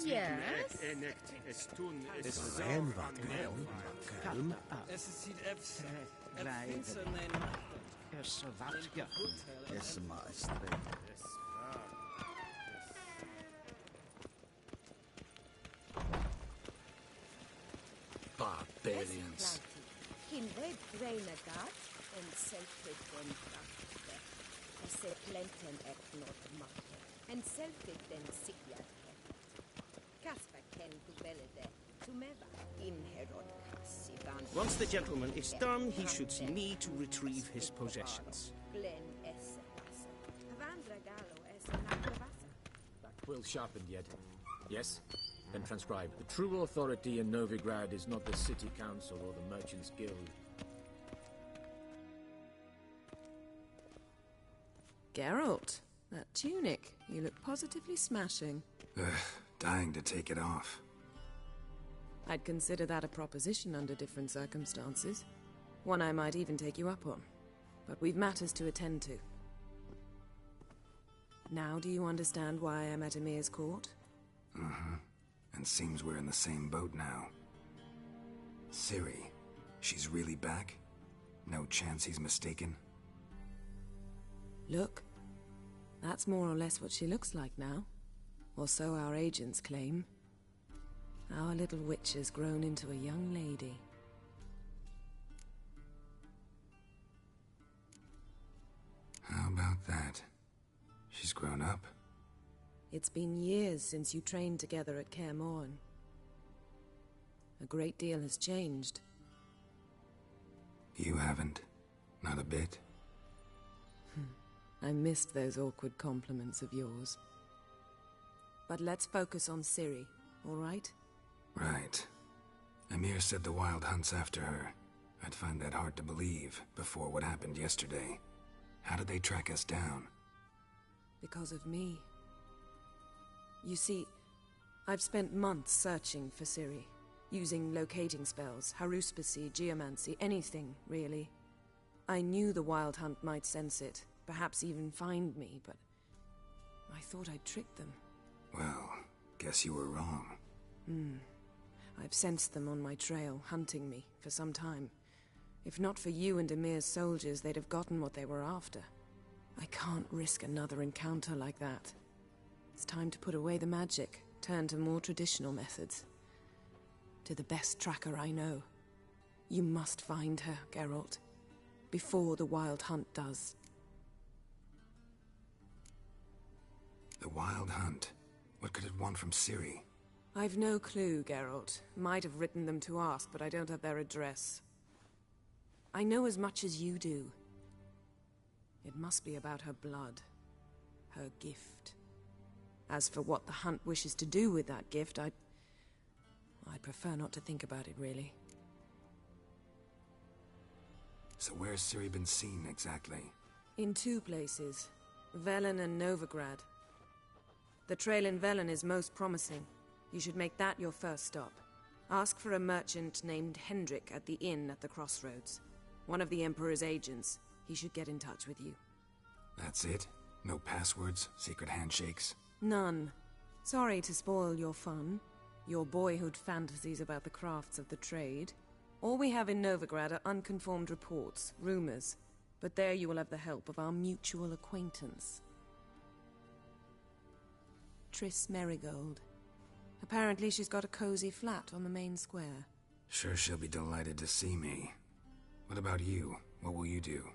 Yes. Es zijn wat kalm. Es maestre. Barbarians. In red renegat en selfig den kraftige. Se plenten et not makke. En selfig den sigjat Kasper ken du belede. Tumeva in herod kassivan. Once the gentleman is done, he should see me to retrieve his possessions. Glen esse vasse. Vandra gallo esse nagravasse. That quill sharpened yet? Yes? Then transcribe. The true authority in Novigrad is not the city council or the merchants' guild. Geralt, that tunic. You look positively smashing. Dying to take it off. I'd consider that a proposition under different circumstances. One I might even take you up on. But we've matters to attend to. Now do you understand why I'm at Emir's court? Mm-hmm. And seems we're in the same boat now. Ciri, she's really back? No chance he's mistaken? Look, that's more or less what she looks like now. Or so our agents claim. Our little witch has grown into a young lady. How about that? She's grown up? It's been years since you trained together at Kaer Morhen. A great deal has changed. You haven't. Not a bit. I missed those awkward compliments of yours. But let's focus on Ciri, all right? Right. Emir said the Wild Hunt's after her. I'd find that hard to believe before what happened yesterday. How did they track us down? Because of me. You see, I've spent months searching for Ciri, using locating spells, haruspicy, geomancy, anything, really. I knew the Wild Hunt might sense it, perhaps even find me, but I thought I'd tricked them. Well, guess you were wrong. I've sensed them on my trail, hunting me, for some time. If not for you and Emir's soldiers, they'd have gotten what they were after. I can't risk another encounter like that. It's time to put away the magic, turn to more traditional methods. To the best tracker I know. You must find her, Geralt. Before the Wild Hunt does. The Wild Hunt? What could it want from Ciri? I've no clue, Geralt. Might have written them to ask, but I don't have their address. I know as much as you do. It must be about her blood. Her gift. As for what the Hunt wishes to do with that gift, I'd prefer not to think about it, really. So where's Ciri been seen, exactly? In two places. Velen and Novigrad. The trail in Velen is most promising. You should make that your first stop. Ask for a merchant named Hendrik at the inn at the crossroads. One of the Emperor's agents. He should get in touch with you. That's it? No passwords? Secret handshakes? None. Sorry to spoil your fun. Your boyhood fantasies about the crafts of the trade. All we have in Novigrad are unconfirmed reports, rumors. But there you will have the help of our mutual acquaintance. Triss Merigold. Apparently she's got a cozy flat on the main square. Sure she'll be delighted to see me. What about you? What will you do?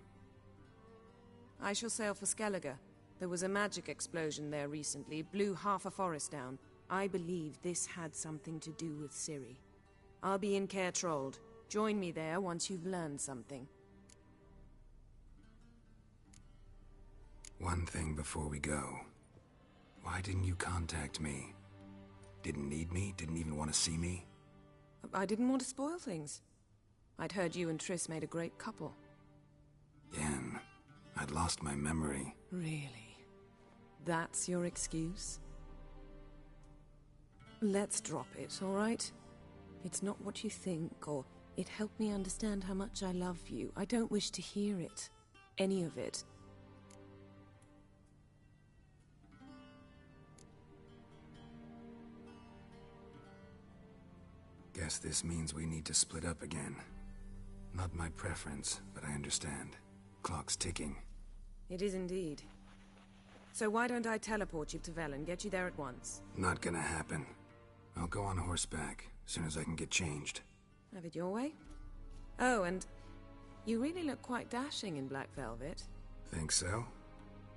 I shall sail for Skellige. There was a magic explosion there recently, blew half a forest down. I believe this had something to do with Ciri. I'll be in Caer Trold. Join me there once you've learned something. One thing before we go. Why didn't you contact me? Didn't need me? Didn't even want to see me? I didn't want to spoil things. I'd heard you and Triss made a great couple. Yen, I'd lost my memory. Really? That's your excuse? Let's drop it, all right? It's not what you think, or it helped me understand how much I love you. I don't wish to hear it. Any of it. Guess this means we need to split up again. Not my preference, but I understand. Clock's ticking. It is indeed. So why don't I teleport you to Velen, get you there at once? Not gonna happen. I'll go on horseback, as soon as I can get changed. Have it your way? Oh, and you really look quite dashing in black velvet. Think so?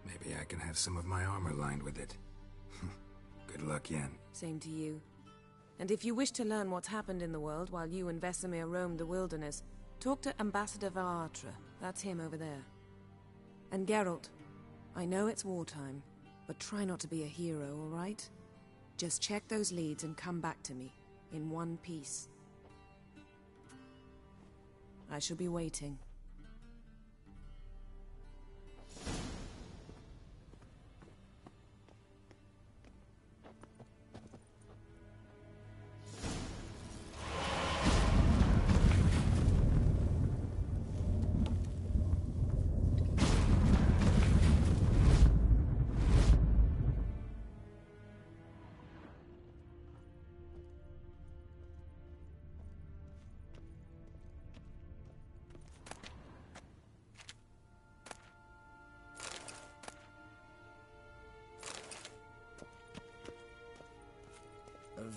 Maybe I can have some of my armor lined with it. Good luck, Yen. Same to you. And if you wish to learn what's happened in the world while you and Vesemir roamed the wilderness, talk to Ambassador Varatra. That's him over there. And Geralt, I know it's wartime, but try not to be a hero, all right? Just check those leads and come back to me, in one piece. I shall be waiting.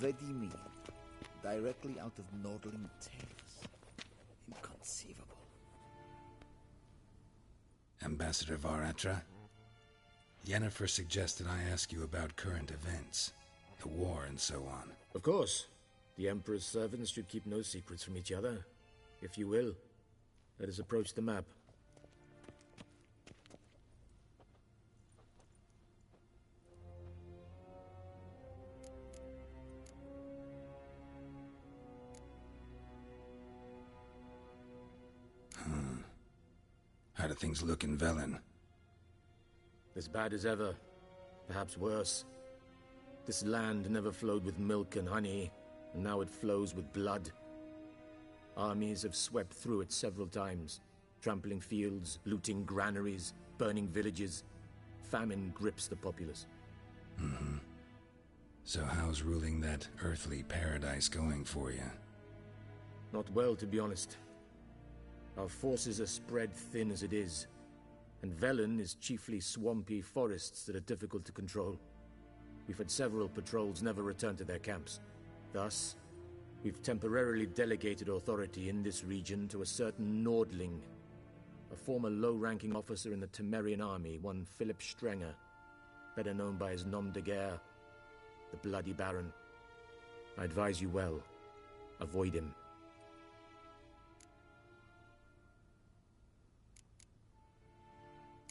Vedimi, directly out of Nordling tales. Inconceivable. Ambassador Varatra? Yennefer suggested I ask you about current events, the war and so on. Of course. The Emperor's servants should keep no secrets from each other. If you will, let us approach the map. How do things look in Velen? As bad as ever. Perhaps worse. This land never flowed with milk and honey, and now it flows with blood. Armies have swept through it several times, trampling fields, looting granaries, burning villages. Famine grips the populace. Mm-hmm. So how's ruling that earthly paradise going for you? Not well, to be honest. Our forces are spread thin as it is, and Velen is chiefly swampy forests that are difficult to control. We've had several patrols never return to their camps. Thus, we've temporarily delegated authority in this region to a certain Nordling, a former low-ranking officer in the Temerian army, one Philip Strenger, better known by his nom de guerre, the Bloody Baron. I advise you well. Avoid him.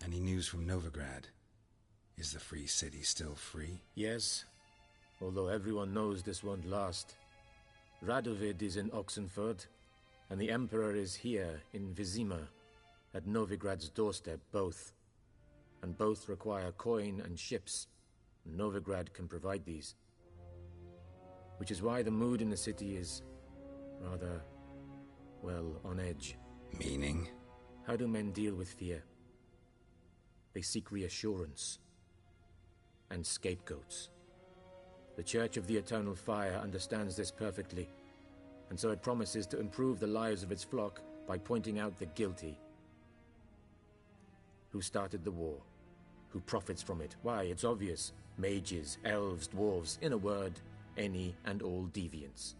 Any news from Novigrad? Is the free city still free? Yes, although everyone knows this won't last. Radovid is in Oxenford, and the Emperor is here in Vizima, at Novigrad's doorstep, both. And both require coin and ships. Novigrad can provide these. Which is why the mood in the city is rather, well, on edge. Meaning? How do men deal with fear? They seek reassurance and scapegoats. The Church of the Eternal Fire understands this perfectly, and so it promises to improve the lives of its flock by pointing out the guilty. Who started the war? Who profits from it? Why, it's obvious. Mages, elves, dwarves, in a word, any and all deviants.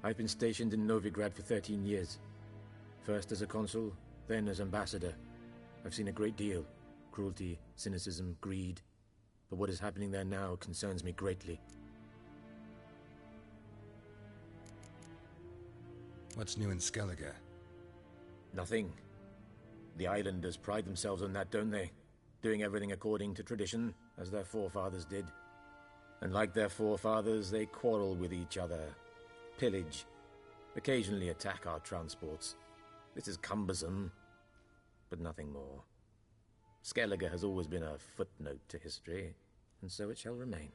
I've been stationed in Novigrad for 13 years. First as a consul, then as ambassador. I've seen a great deal. Cruelty, cynicism, greed. But what is happening there now concerns me greatly. What's new in Skellige? Nothing. The islanders pride themselves on that, don't they? Doing everything according to tradition, as their forefathers did. And like their forefathers, they quarrel with each other, pillage, occasionally attack our transports. This is cumbersome, but nothing more. Skellige has always been a footnote to history, and so it shall remain.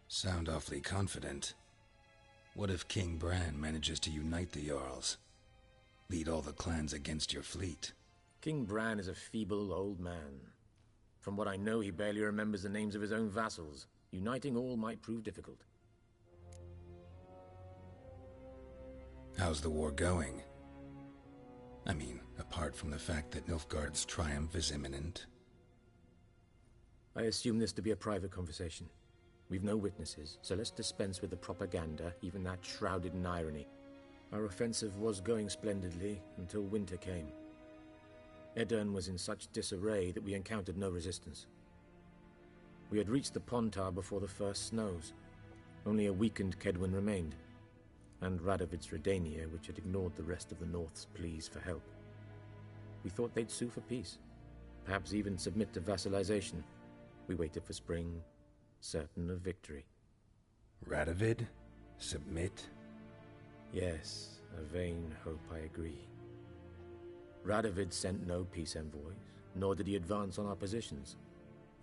Sound awfully confident. What if King Bran manages to unite the Jarls? Lead all the clans against your fleet? King Bran is a feeble old man. From what I know, he barely remembers the names of his own vassals. Uniting all might prove difficult. How's the war going? I mean, apart from the fact that Nilfgaard's triumph is imminent. I assume this to be a private conversation. We've no witnesses, so let's dispense with the propaganda, even that shrouded in irony. Our offensive was going splendidly until winter came. Edirn was in such disarray that we encountered no resistance. We had reached the Pontar before the first snows. Only a weakened Kedwin remained, and Radovid's Redania, which had ignored the rest of the North's pleas for help. We thought they'd sue for peace, perhaps even submit to vassalization. We waited for spring, certain of victory. Radovid? Submit? Yes, a vain hope, I agree. Radovid sent no peace envoys, nor did he advance on our positions.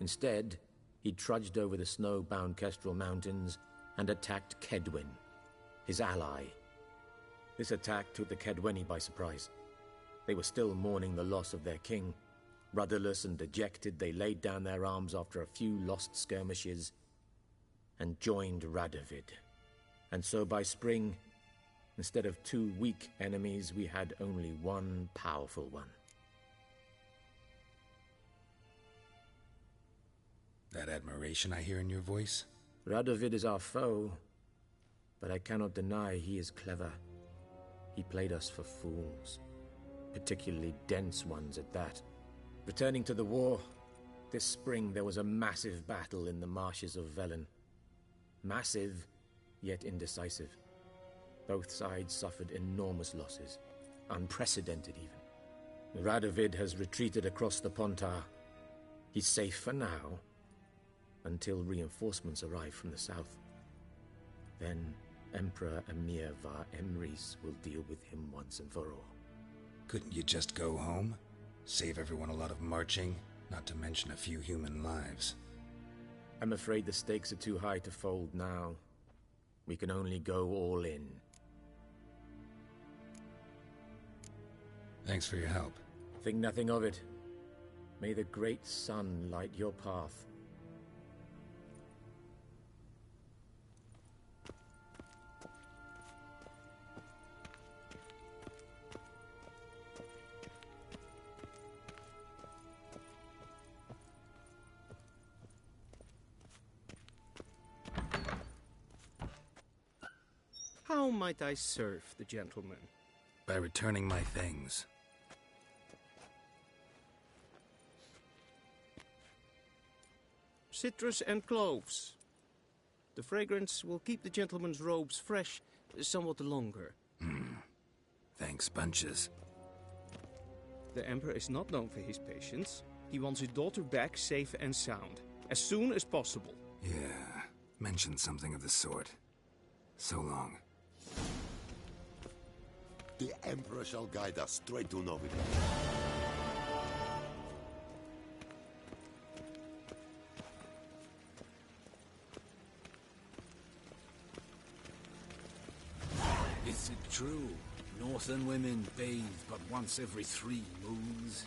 Instead, he trudged over the snow-bound Kestrel Mountains and attacked Kedwin, his ally. This attack took the Kedweni by surprise. They were still mourning the loss of their king. Rudderless and dejected, they laid down their arms after a few lost skirmishes and joined Radovid. And so by spring, instead of 2 weak enemies, we had only one powerful one. That admiration I hear in your voice? Radovid is our foe, but I cannot deny he is clever. He played us for fools, particularly dense ones at that. Returning to the war, this spring there was a massive battle in the marshes of Velen. Massive, yet indecisive. Both sides suffered enormous losses, unprecedented even. Radovid has retreated across the Pontar. He's safe for now, until reinforcements arrive from the south. Then Emperor Emir var Emrys will deal with him once and for all. Couldn't you just go home? Save everyone a lot of marching, not to mention a few human lives. I'm afraid the stakes are too high to fold now. We can only go all in. Thanks for your help. Think nothing of it. May the great sun light your path. How might I serve the gentleman? By returning my things. Citrus and cloves. The fragrance will keep the gentleman's robes fresh somewhat longer. Thanks, bunches. The Emperor is not known for his patience. He wants his daughter back safe and sound, as soon as possible. Yeah, mentioned something of the sort. So long. The Emperor shall guide us straight to Novi. Is it true? Northern women bathe but once every 3 moons?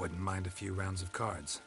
Wouldn't mind a few rounds of cards.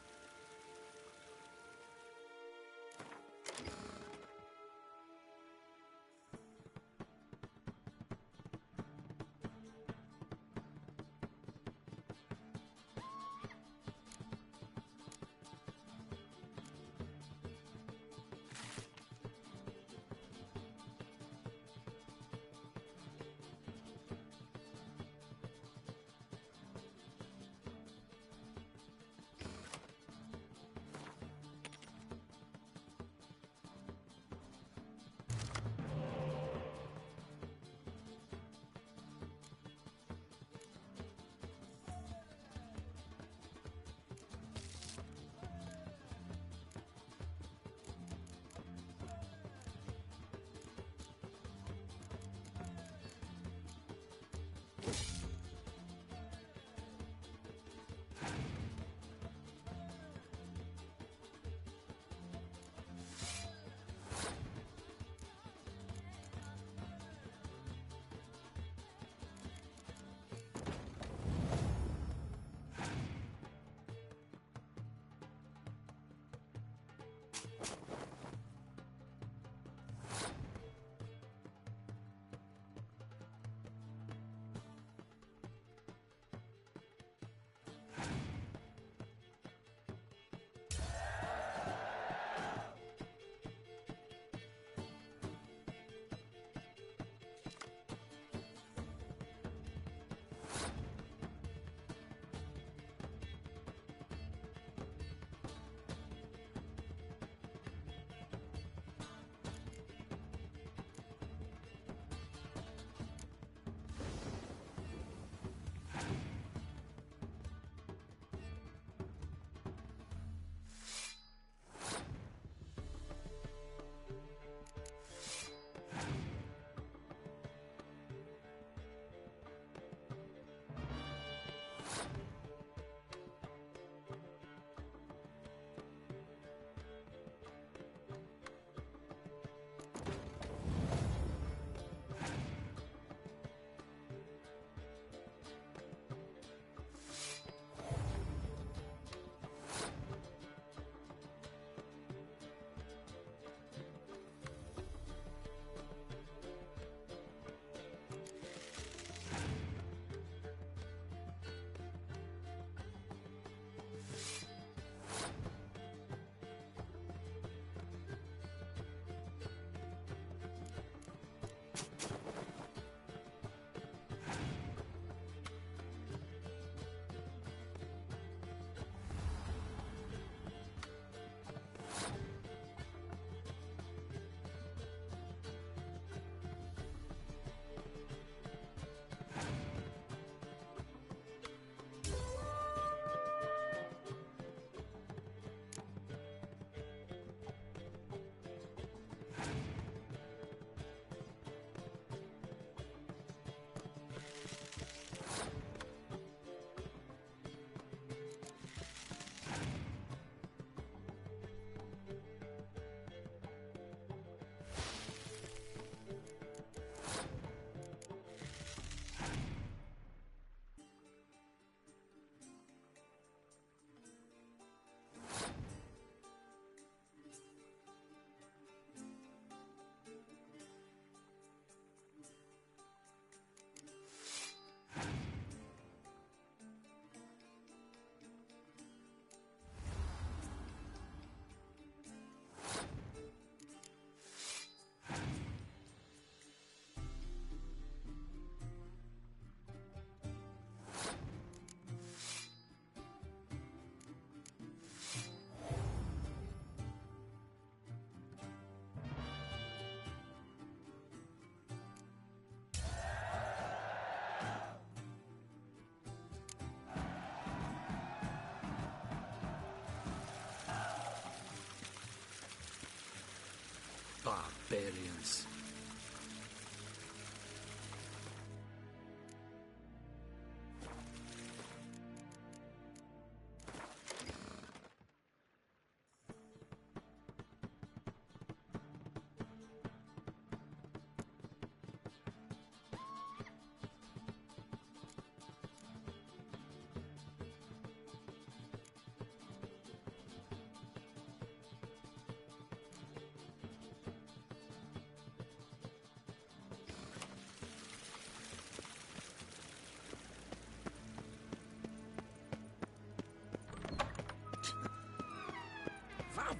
Barbarians.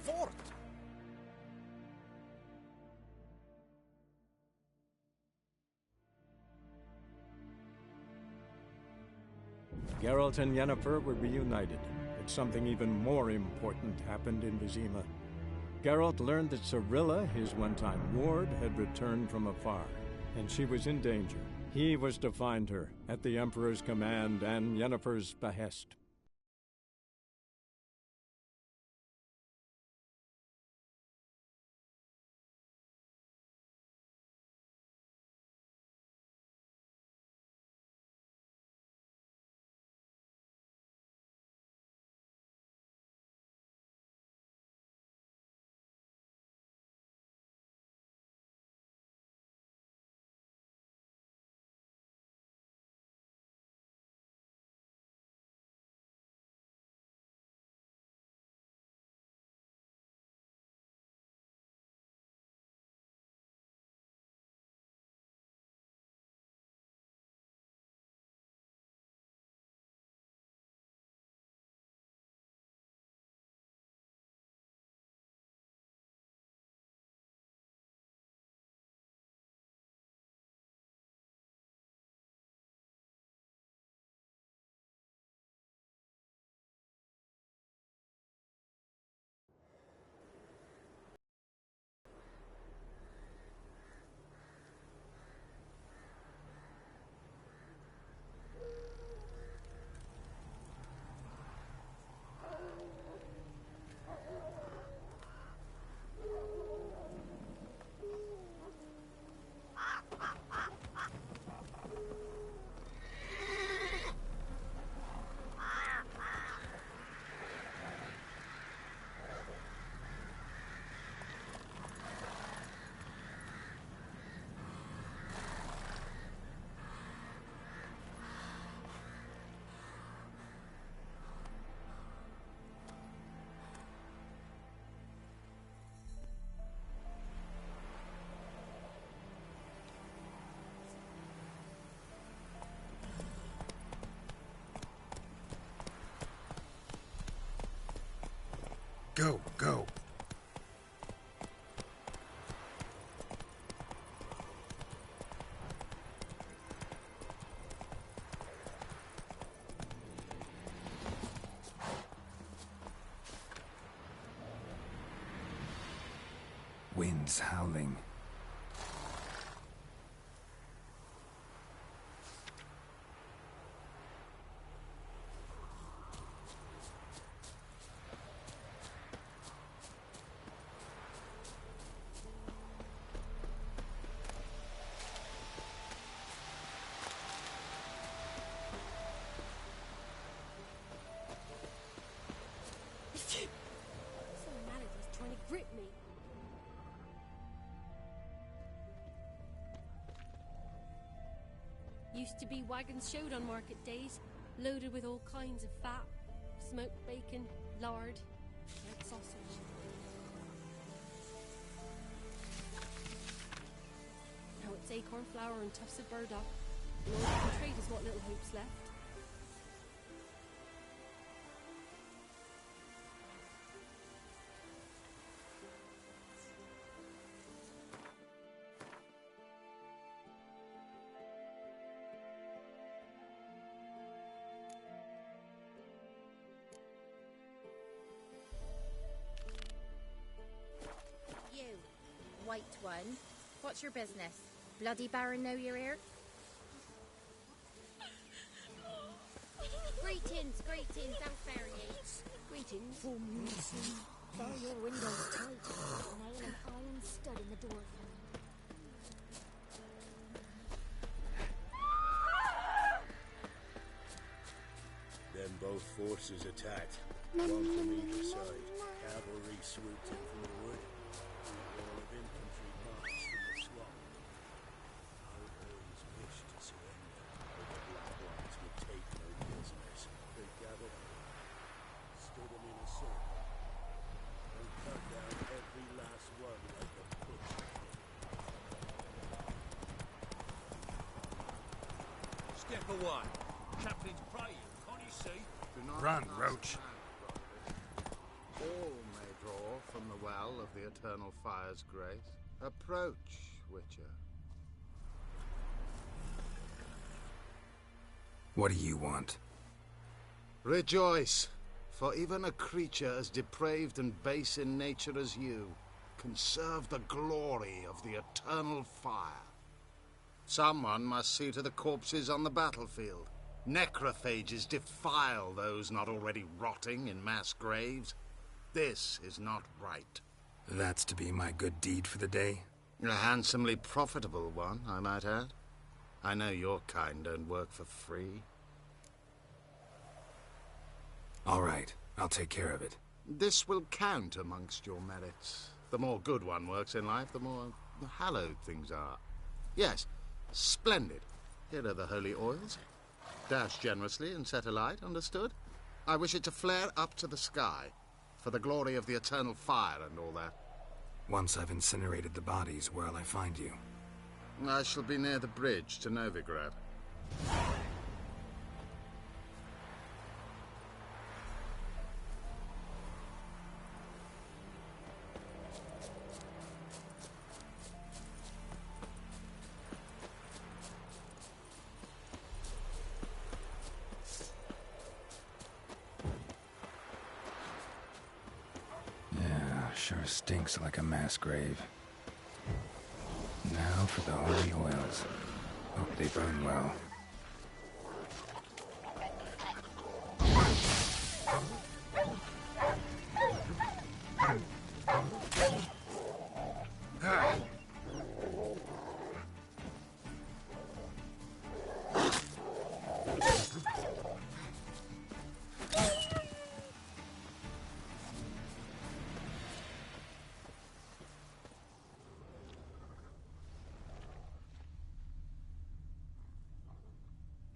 fort. Geralt and Yennefer were reunited, but something even more important happened in Vizima. Geralt learned that Cirilla, his one-time ward, had returned from afar, and she was in danger. He was to find her, at the Emperor's command and Yennefer's behest. Go, go. Wind's howling. Used to be wagons showed on market days, loaded with all kinds of fat, smoked bacon, lard, red sausage. Now it's acorn flour and tufts of burdock, and all you can trade is what little hope's left. White one. What's your business? Bloody Baron know you're here? Greetings, don't fair ye. Greetings. Bar your windows tight. Nail an iron stud in the door. Then both forces attacked, one from either side. Cavalry swooped in from the wood. A wall of infantry marched from the swamp. Our boys wished to surrender, but the Black Ones would take no prisoners. They gathered, stood them in a circle, and cut down every last one like a butcher. Step away. Captain's praying, can't you see? Run, Roach. All may draw from the well of the Eternal Fire's grace. Approach, Witcher. What do you want? Rejoice, for even a creature as depraved and base in nature as you can serve the glory of the Eternal Fire. Someone must see to the corpses on the battlefield. Necrophages defile those not already rotting in mass graves. This is not right. That's to be my good deed for the day? A handsomely profitable one, I might add. I know your kind don't work for free. All right, I'll take care of it. This will count amongst your merits. The more good one works in life, the more hallowed things are. Yes, splendid. Here are the holy oils. Dash generously and set alight, understood? I wish it to flare up to the sky, for the glory of the Eternal Fire and all that. Once I've incinerated the bodies, where'll I find you? I shall be near the bridge to Novigrad. Sure stinks like a mass grave. Now for the holy oils. Hope they burn well.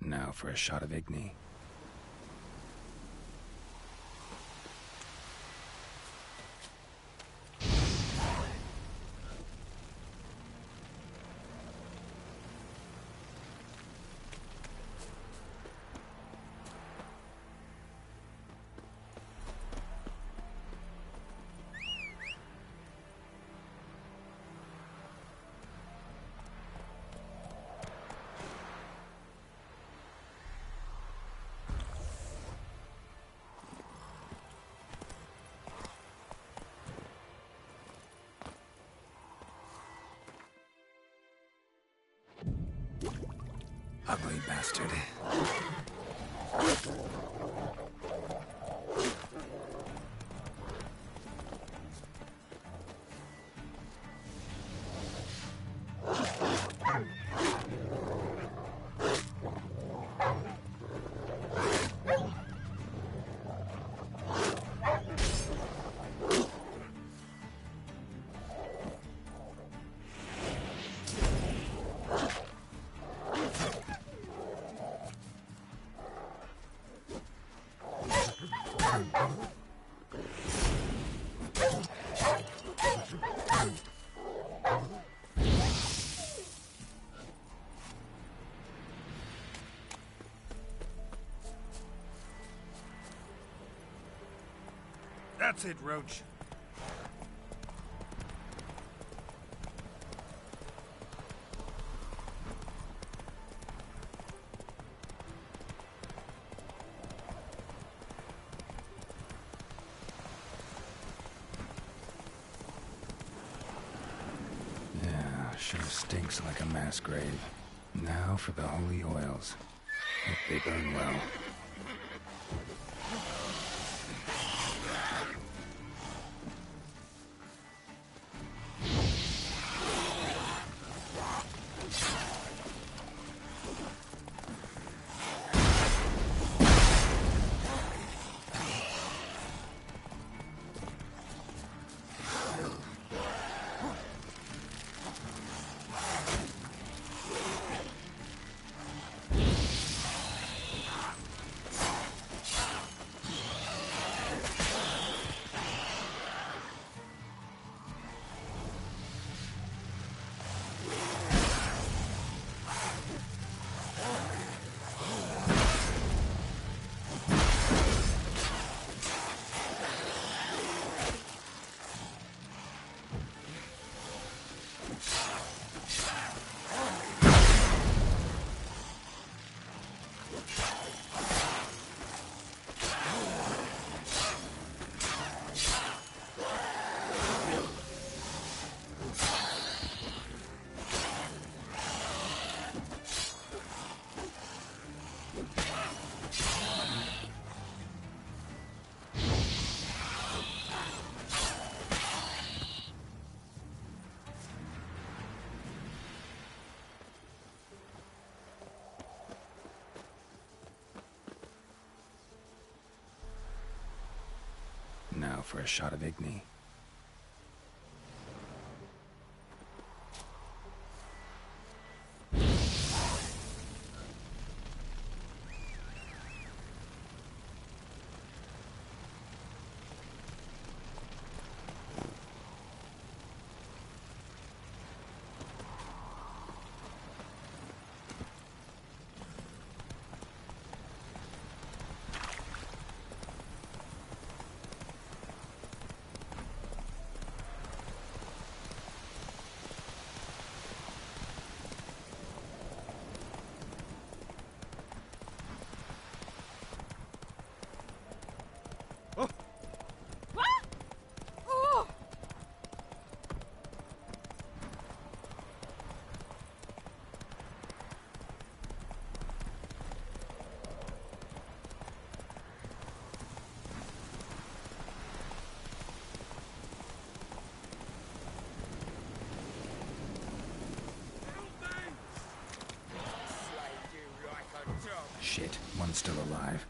Now for a shot of Igni. Ugly bastard. That's it, Roach. Yeah, sure stinks like a mass grave. Now for the holy oils. Hope they burn well. Now for a shot of Igni. Shit, one's still alive.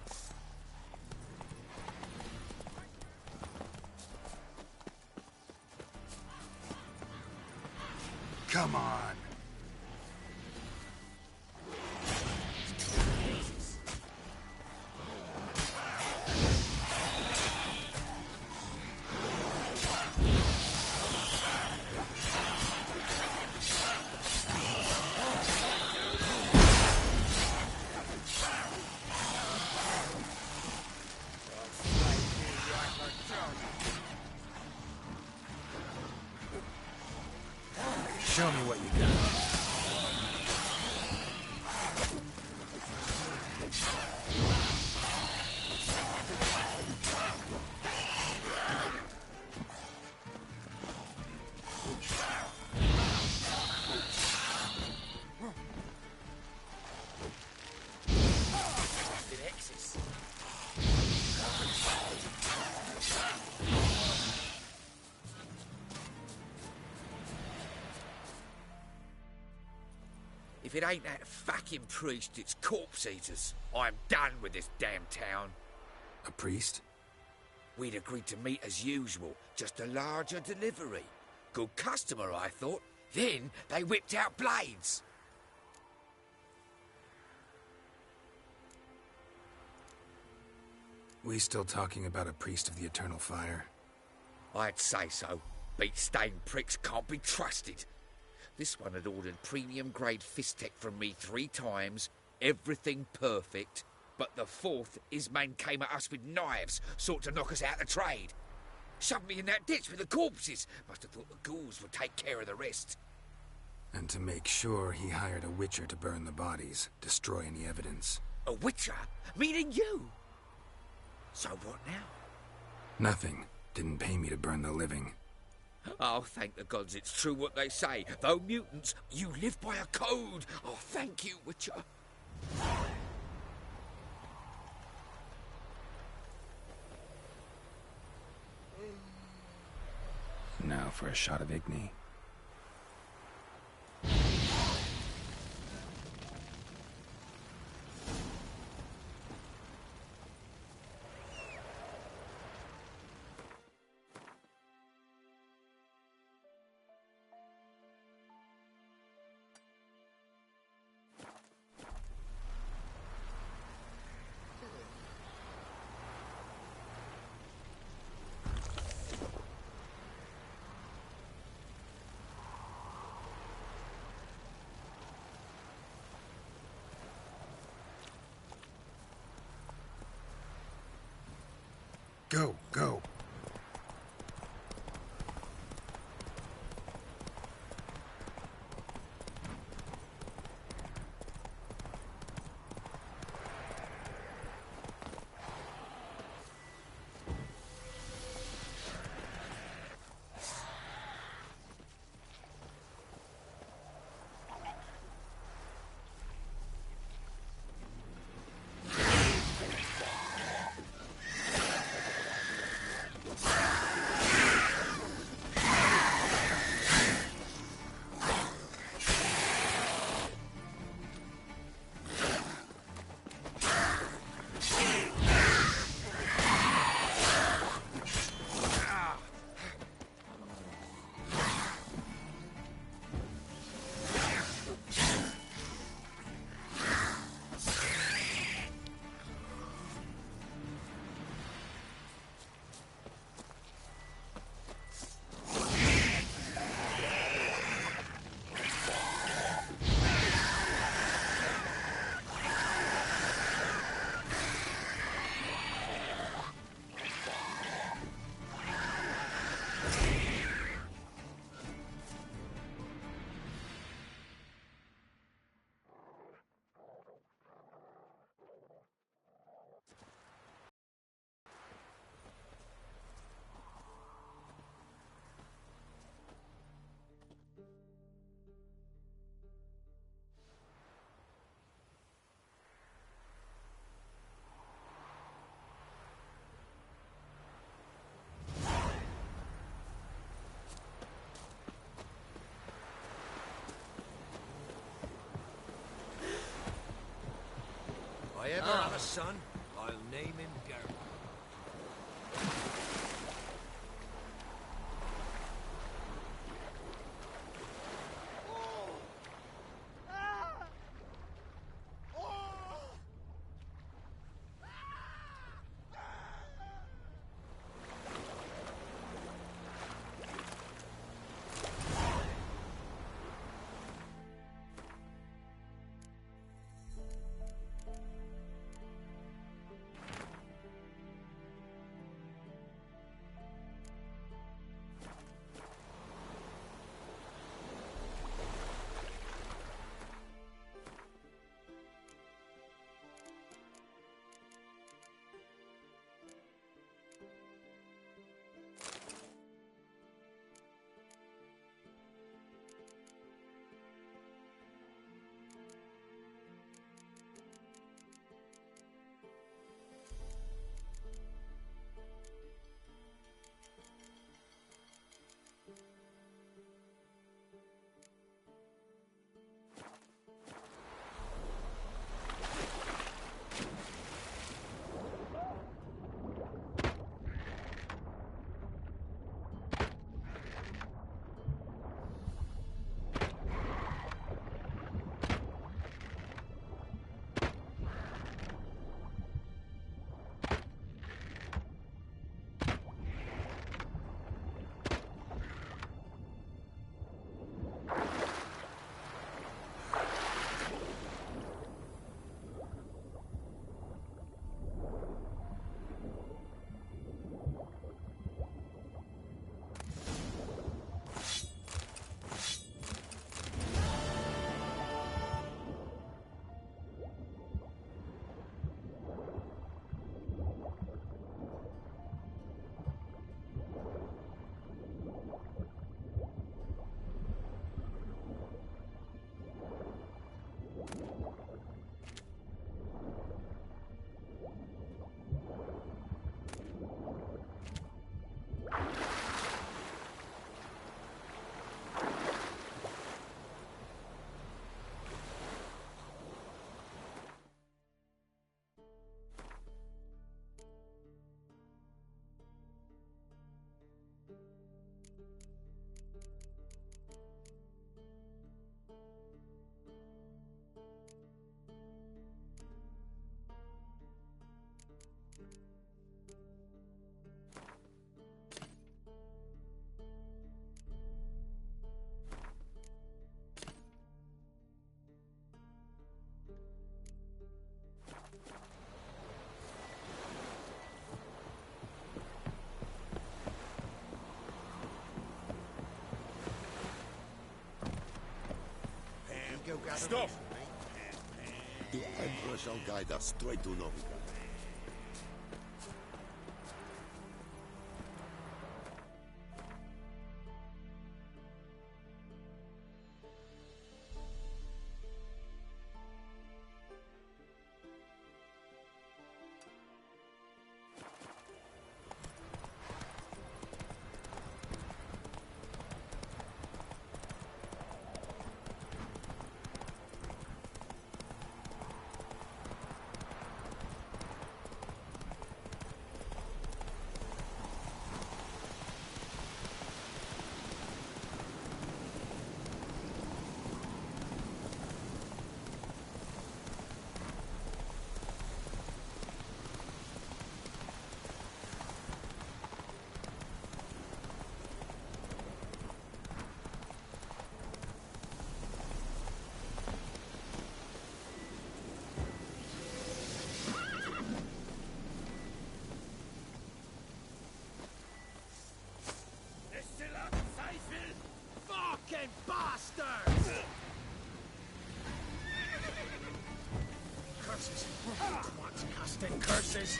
Come on! Show me what you got. If it ain't that fucking priest, it's corpse eaters. I'm done with this damn town. A priest? We'd agreed to meet as usual, just a larger delivery. Good customer, I thought. Then they whipped out blades. We still talking about a priest of the Eternal Fire? I'd say so. Beat-stained pricks can't be trusted. This one had ordered premium-grade fist tech from me 3 times, everything perfect, but the 4th, his man came at us with knives, sought to knock us out of trade. Shoved me in that ditch with the corpses. Must have thought the ghouls would take care of the rest. And to make sure, he hired a witcher to burn the bodies, destroy any evidence. A witcher? Meaning you? So what now? Nothing. Didn't pay me to burn the living. Oh, thank the gods it's true what they say. Though mutants, you live by a code. Oh, thank you, Witcher. Now for a shot of Igni. Go, go. ever have a son, I'll name him Geralt. Stop! The Emperor shall guide us straight to Novigrad. Fucking bastards! Curses! Twats casting curses!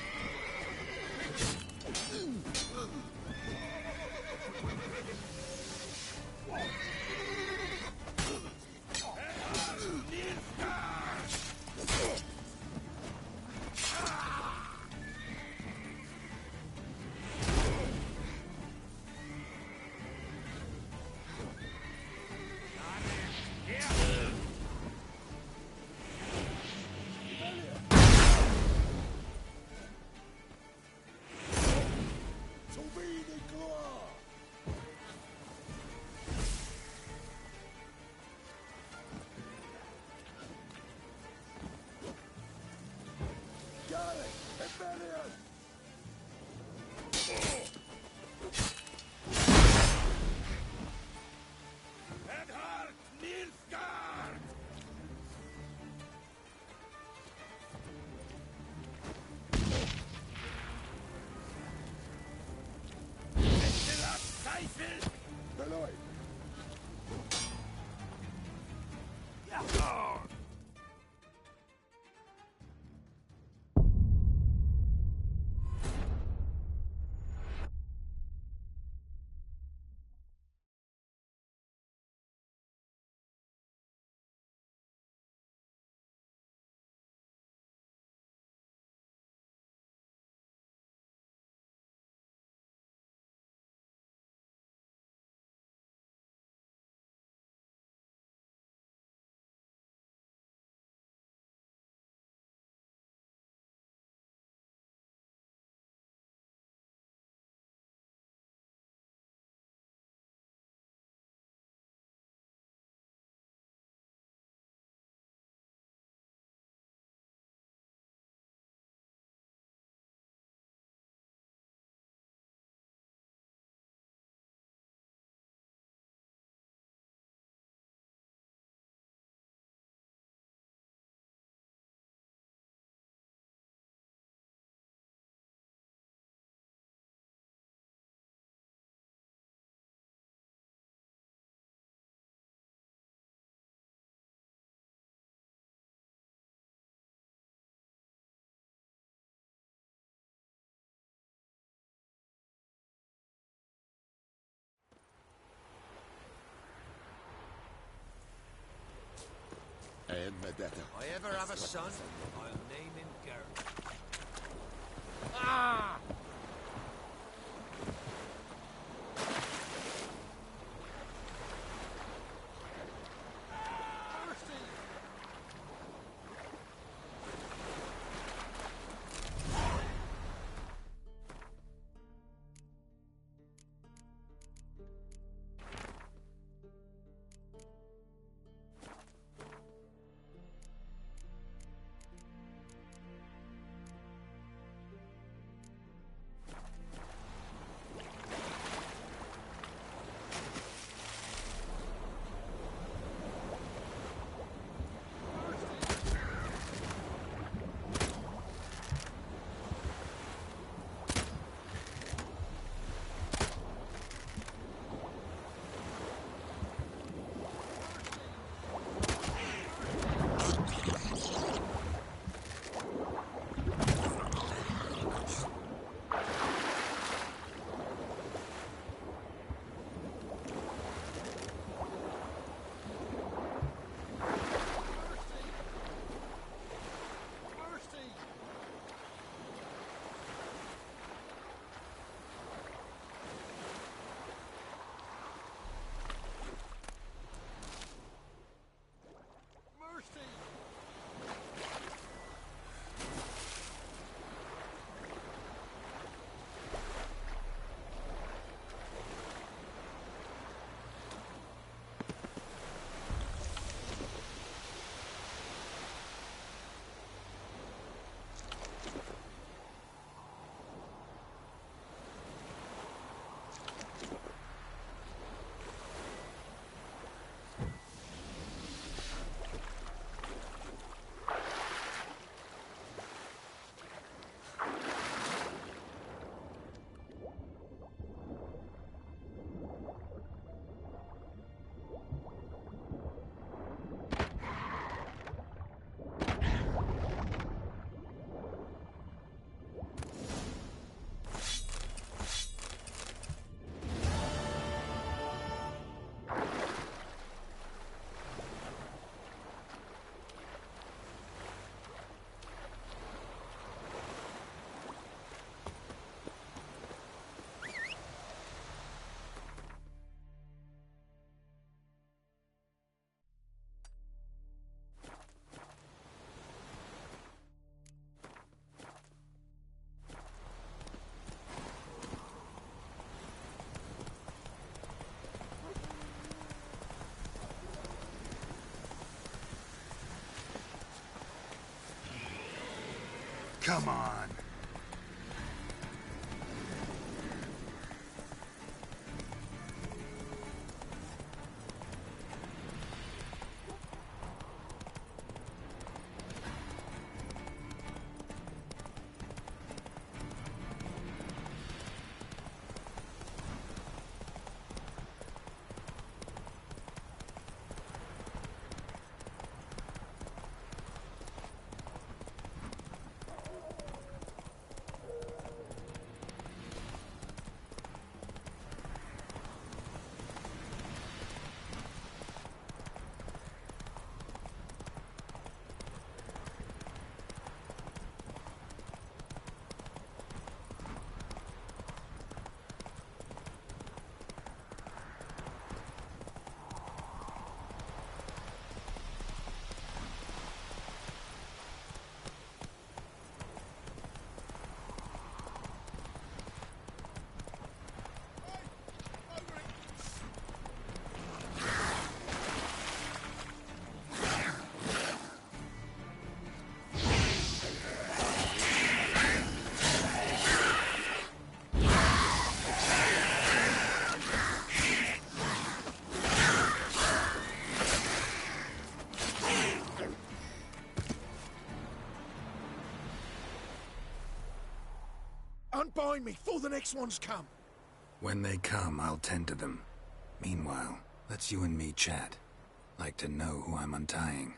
and Vendetta. I ever have a son, I'll name him Garrett. Ah! Come on. Unbind me before the next ones come. When they come, I'll tend to them. Meanwhile, let's you and me chat. Like to know who I'm untying.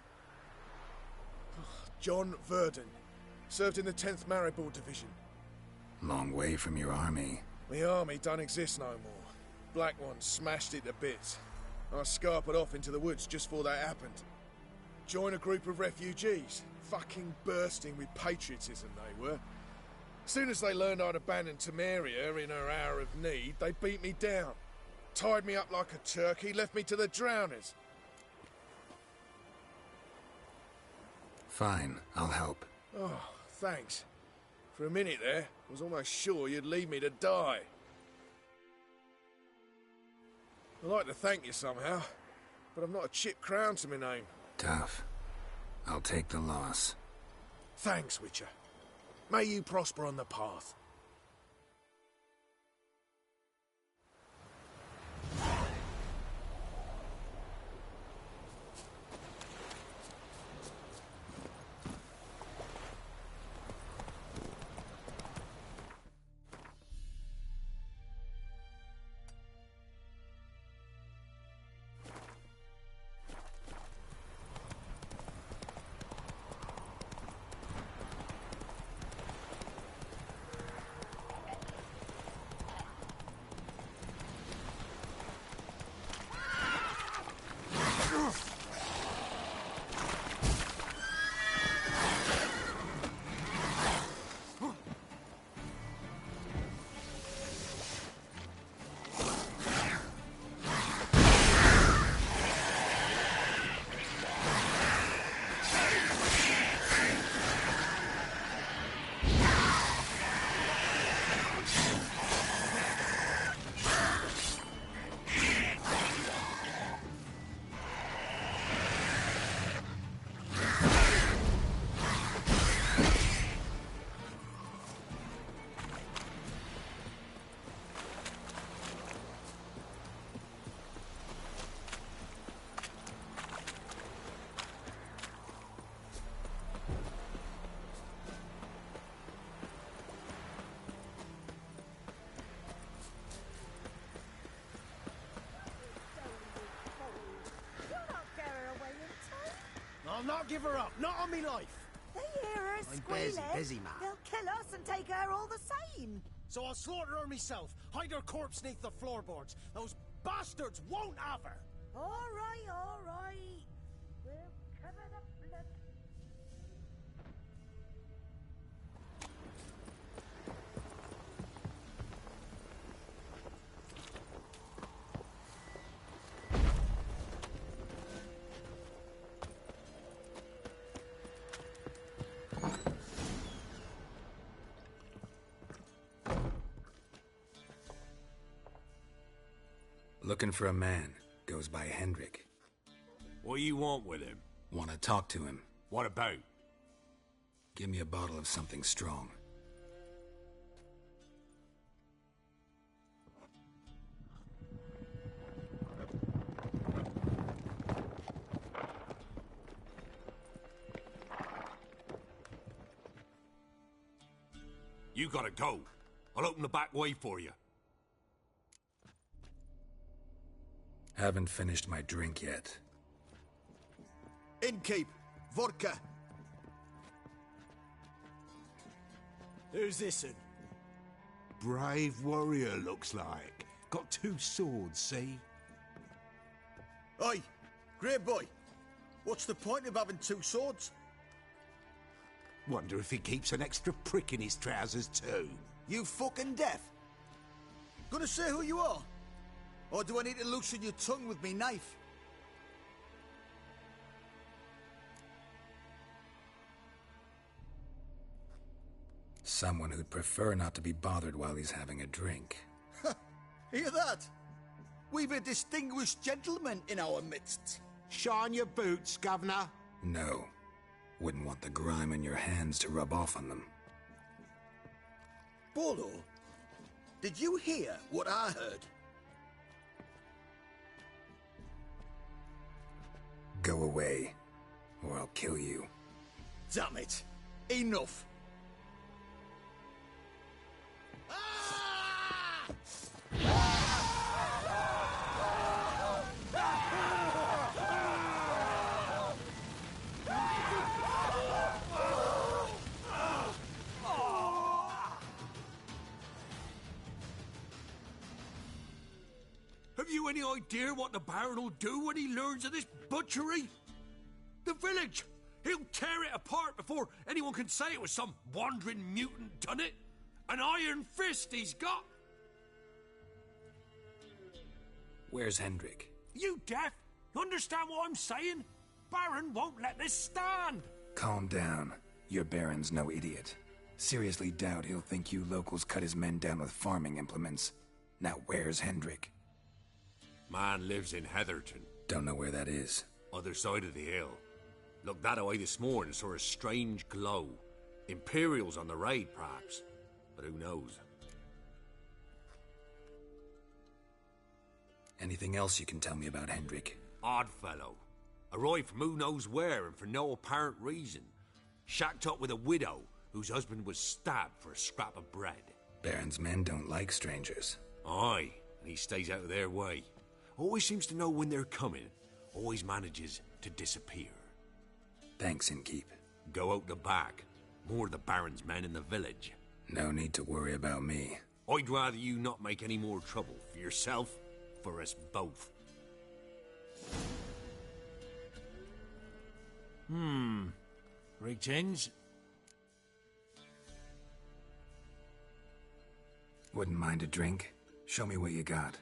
John Verdon. Served in the 10th Maribor Division. Long way from your army. The army don't exist no more. Black Ones smashed it to bits. I scarpered off into the woods just before that happened. Join a group of refugees. Fucking bursting with patriotism, they were. Soon as they learned I'd abandoned Temeria in her hour of need, they beat me down. Tied me up like a turkey, left me to the drowners. Fine, I'll help. Oh, thanks. For a minute there, I was almost sure you'd leave me to die. I'd like to thank you somehow, but I've not a chip crown to my name. Tough. I'll take the loss. Thanks, Witcher. May you prosper on the path. I'll not give her up, not on me life. They hear her I'm squealing. busy, man. They'll kill us and take her all the same. So I'll slaughter her myself, hide her corpse neath the floorboards. Those bastards won't have her. All right, all right. We'll cover the blood. Looking for a man. Goes by Hendrik. What do you want with him? Want to talk to him. What about? Give me a bottle of something strong. You gotta go. I'll open the back way for you. Haven't finished my drink yet. Innkeep, vodka. Who's this in? Brave warrior, looks like. Got 2 swords, see? Oi, great boy. What's the point of having 2 swords? Wonder if he keeps an extra prick in his trousers too. You fucking deaf? Gonna say who you are? Or do I need to loosen your tongue with me knife? Someone who'd prefer not to be bothered while he's having a drink. Hear that? We've a distinguished gentleman in our midst. Shine your boots, Governor. No. Wouldn't want the grime in your hands to rub off on them. Bolo, did you hear what I heard? Go away, or I'll kill you. Damn it. Enough. Have you any idea what the Baron will do when he learns of this butchery? The village! He'll tear it apart before anyone can say it was some wandering mutant done it. An iron fist he's got. Where's Hendrik? You deaf? You understand what I'm saying? Baron won't let this stand. Calm down. Your Baron's no idiot. Seriously doubt he'll think you locals cut his men down with farming implements. Now where's Hendrik? Man lives in Heatherton. Don't know where that is. Other side of the hill. Looked that away this morning, saw a strange glow. Imperials on the raid, perhaps. But who knows? Anything else you can tell me about Hendrik? Odd fellow. Arrived from who knows where and for no apparent reason. Shacked up with a widow whose husband was stabbed for a scrap of bread. Baron's men don't like strangers. Aye, and he stays out of their way. Always seems to know when they're coming. Always manages to disappear. Thanks, Innkeep. Go out the back. More of the Baron's men in the village. No need to worry about me. I'd rather you not make any more trouble for yourself, for us both. Greetings. Wouldn't mind a drink? Show me what you got.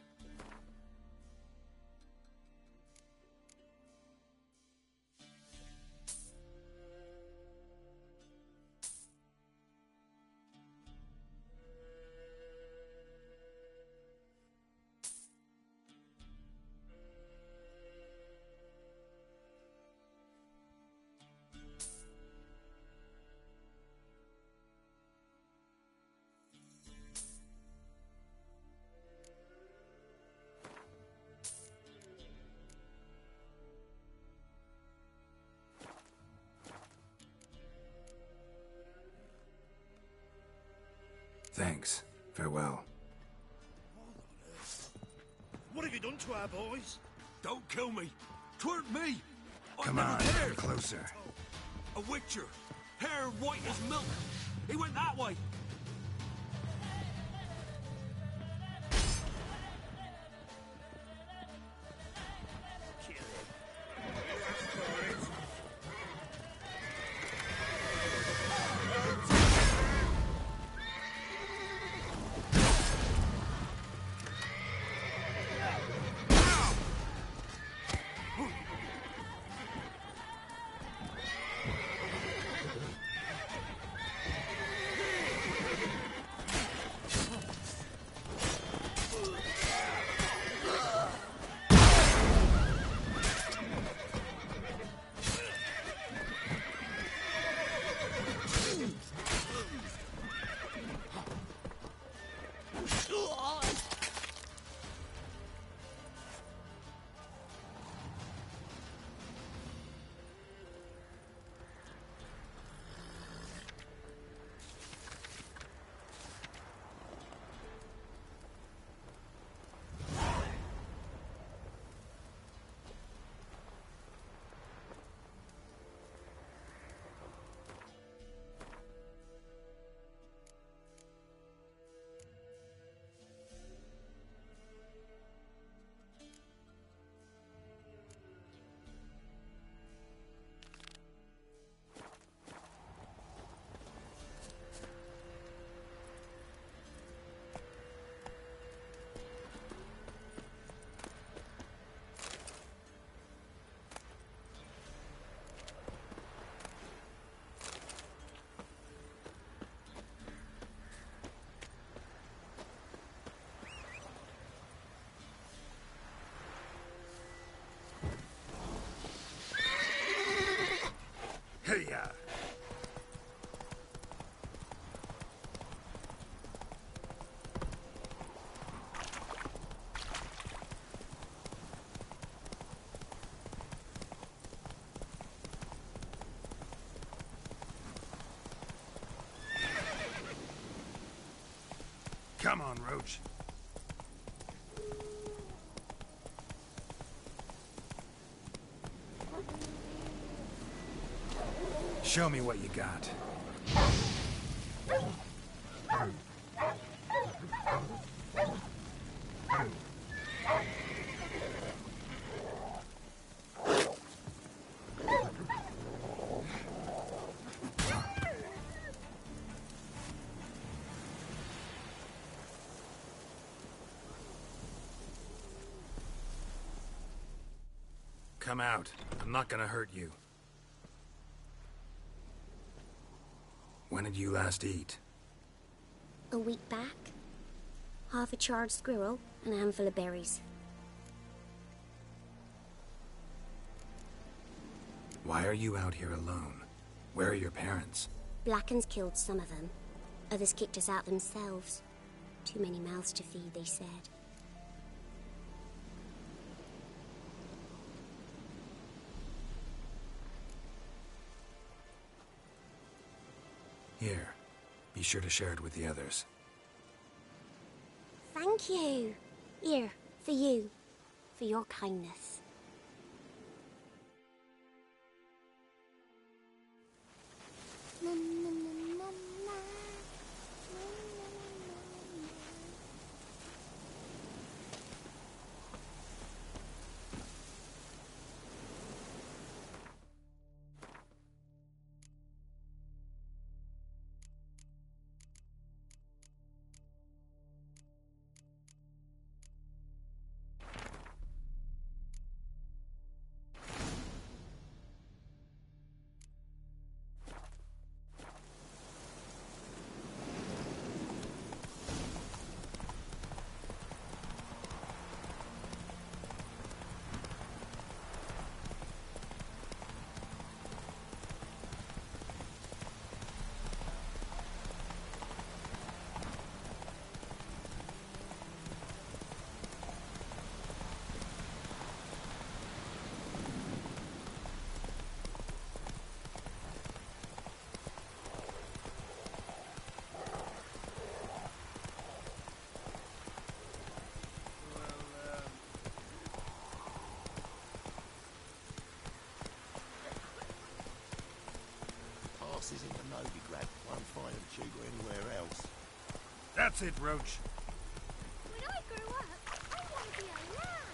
Thanks. Farewell. What have you done to our boys? Don't kill me. 'Tweren't me. Come on, come closer. A witcher. Hair white as milk. He went that way. Hey-ya! Come on, Roach. Show me what you got. come out. I'm not gonna hurt you. When did you last eat? A week back. Half a charred squirrel and a handful of berries. Why are you out here alone? Where are your parents? Blackens killed some of them. Others kicked us out themselves. Too many mouths to feed, they said. Here, be sure to share it with the others. Thank you. Here, for you. For your kindness. Passes in the Novigrad won't find them cheaper anywhere else. That's it, Roach. When I grow up, I want to be a lad.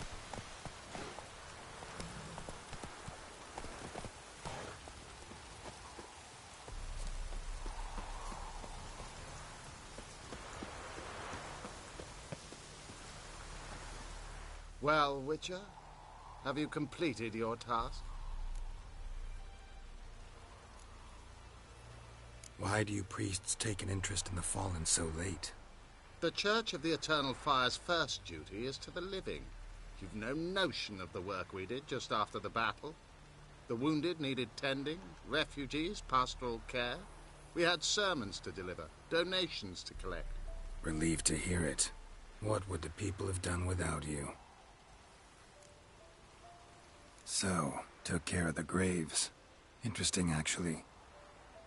Well, Witcher, have you completed your task? Why do you priests take an interest in the fallen so late? The Church of the Eternal Fire's first duty is to the living. You've no notion of the work we did just after the battle. The wounded needed tending, refugees, pastoral care. We had sermons to deliver, donations to collect. Relieved to hear it. What would the people have done without you? So, took care of the graves. Interesting, actually.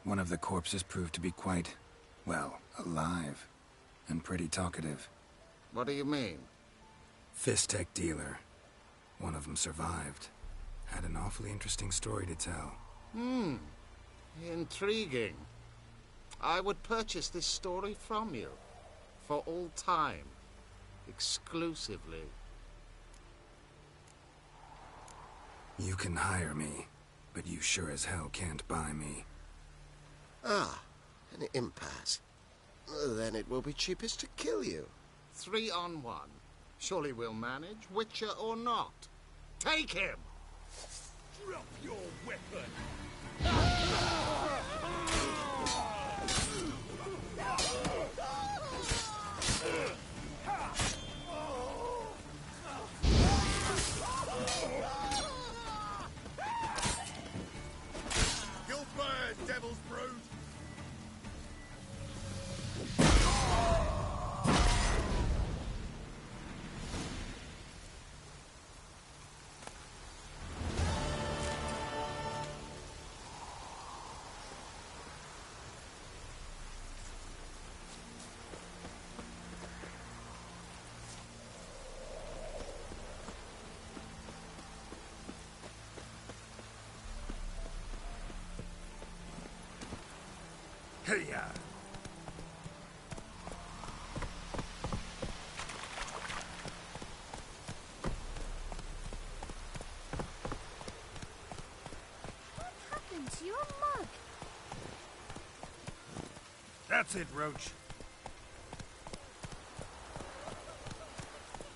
One of the corpses proved to be quite, well, alive. And pretty talkative. What do you mean? Fistech dealer. One of them survived. Had an awfully interesting story to tell. Intriguing. I would purchase this story from you. For all time. Exclusively. You can hire me, but you sure as hell can't buy me. Ah, an impasse. Then it will be cheapest to kill you. 3 on 1. Surely we'll manage, Witcher or not. Take him! Drop your weapon! You'll burn, devil's brood! Hey-ya! What happened to your mug? That's it, Roach.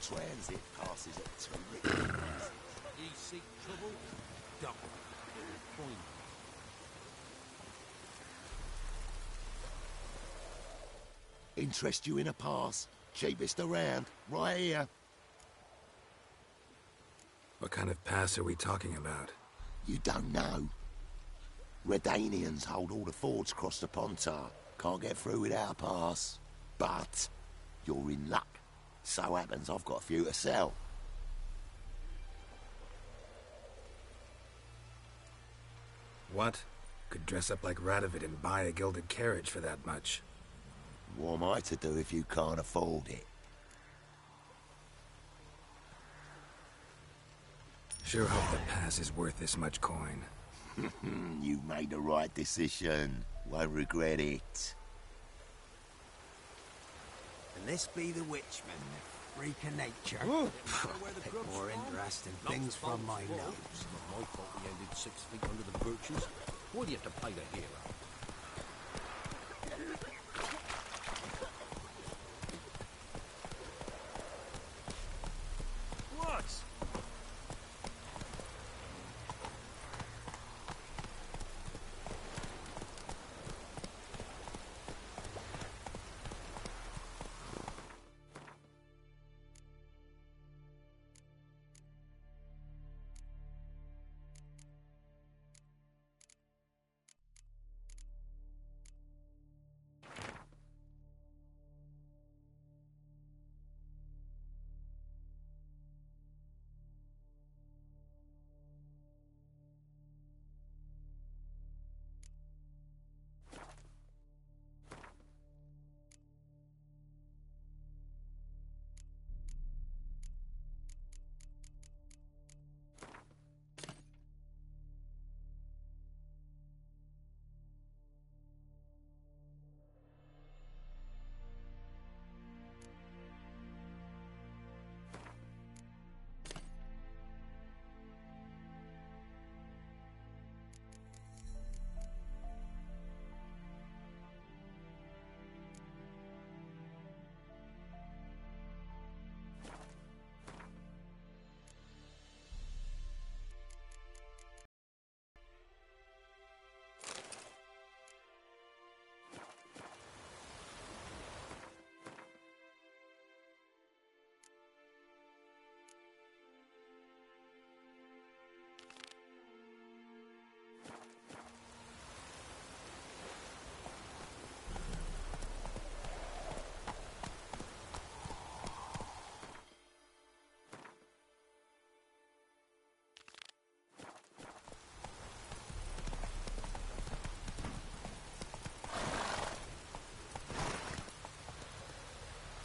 Transit passes at terrific prices. ye seek trouble, double. Point. Interest you in a pass? Cheapest around, right here. What kind of pass are we talking about? You don't know. Redanians hold all the fords across the Pontar. Can't get through without a pass. But you're in luck. So happens I've got a few to sell. What? Could dress up like Radovid and buy a gilded carriage for that much. What am I to do if you can't afford it? Sure hope the pass is worth this much coin. You made the right decision. Won't regret it. And this be the Witchman, the freak of nature. Bit more interesting things from my nose. My fault we ended 6 feet under the birches. Why do you have to play the hero? What?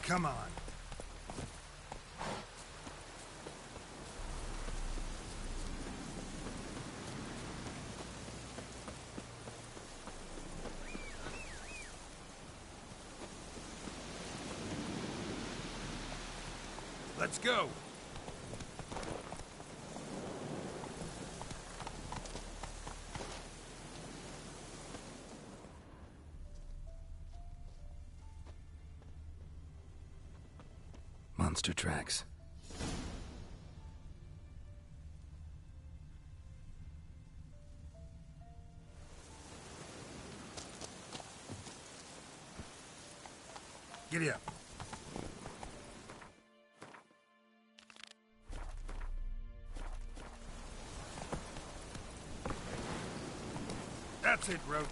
Come on. Let's go! Monster tracks. Giddy up. That's it, Roach.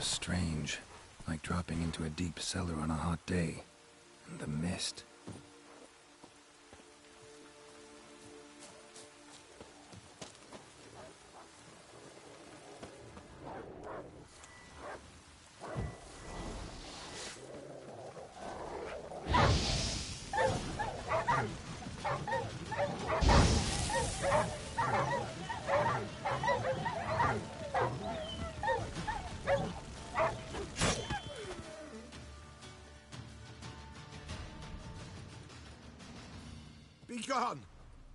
was strange, like dropping into a deep cellar on a hot day. And the mist. Be gone!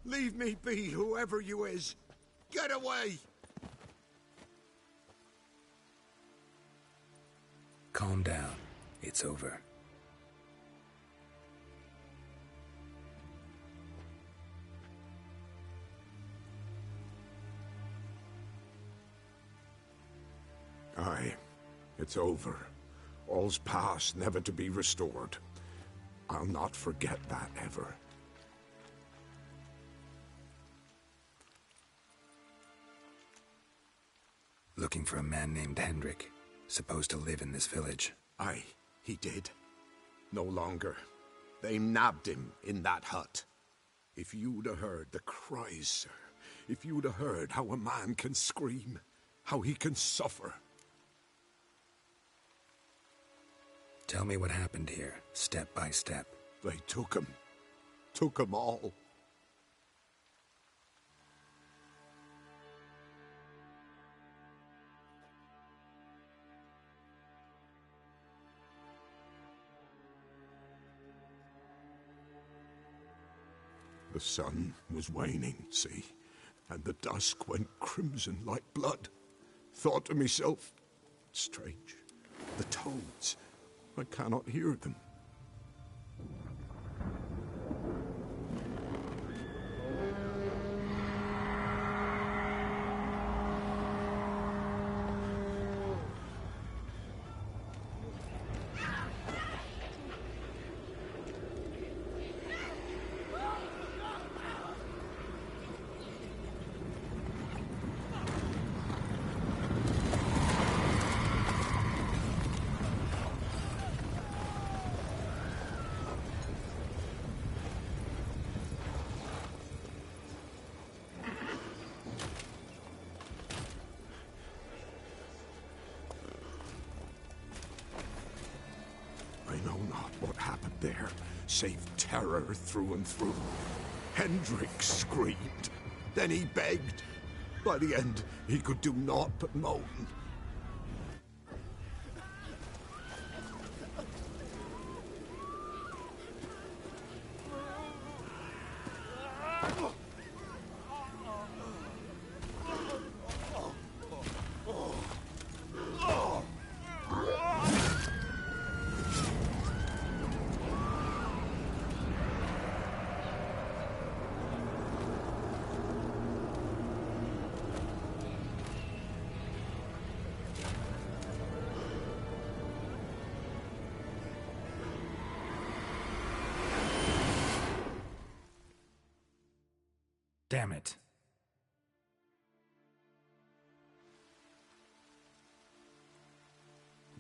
Leave me be, whoever you is! Get away! Calm down. It's over. Aye, it's over. All's past, never to be restored. I'll not forget that ever. Looking for a man named Hendrik, supposed to live in this village. Aye, he did. No longer. They nabbed him in that hut. If you'd have heard the cries, sir, if you'd have heard how a man can scream, how he can suffer. Tell me what happened here, step by step. They took him. Took him all. The sun was waning, see, and the dusk went crimson like blood. Thought to myself, strange, the toads, I cannot hear them. There, save terror through and through. Hendrik screamed. Then he begged. By the end, he could do naught but moan. Damn it.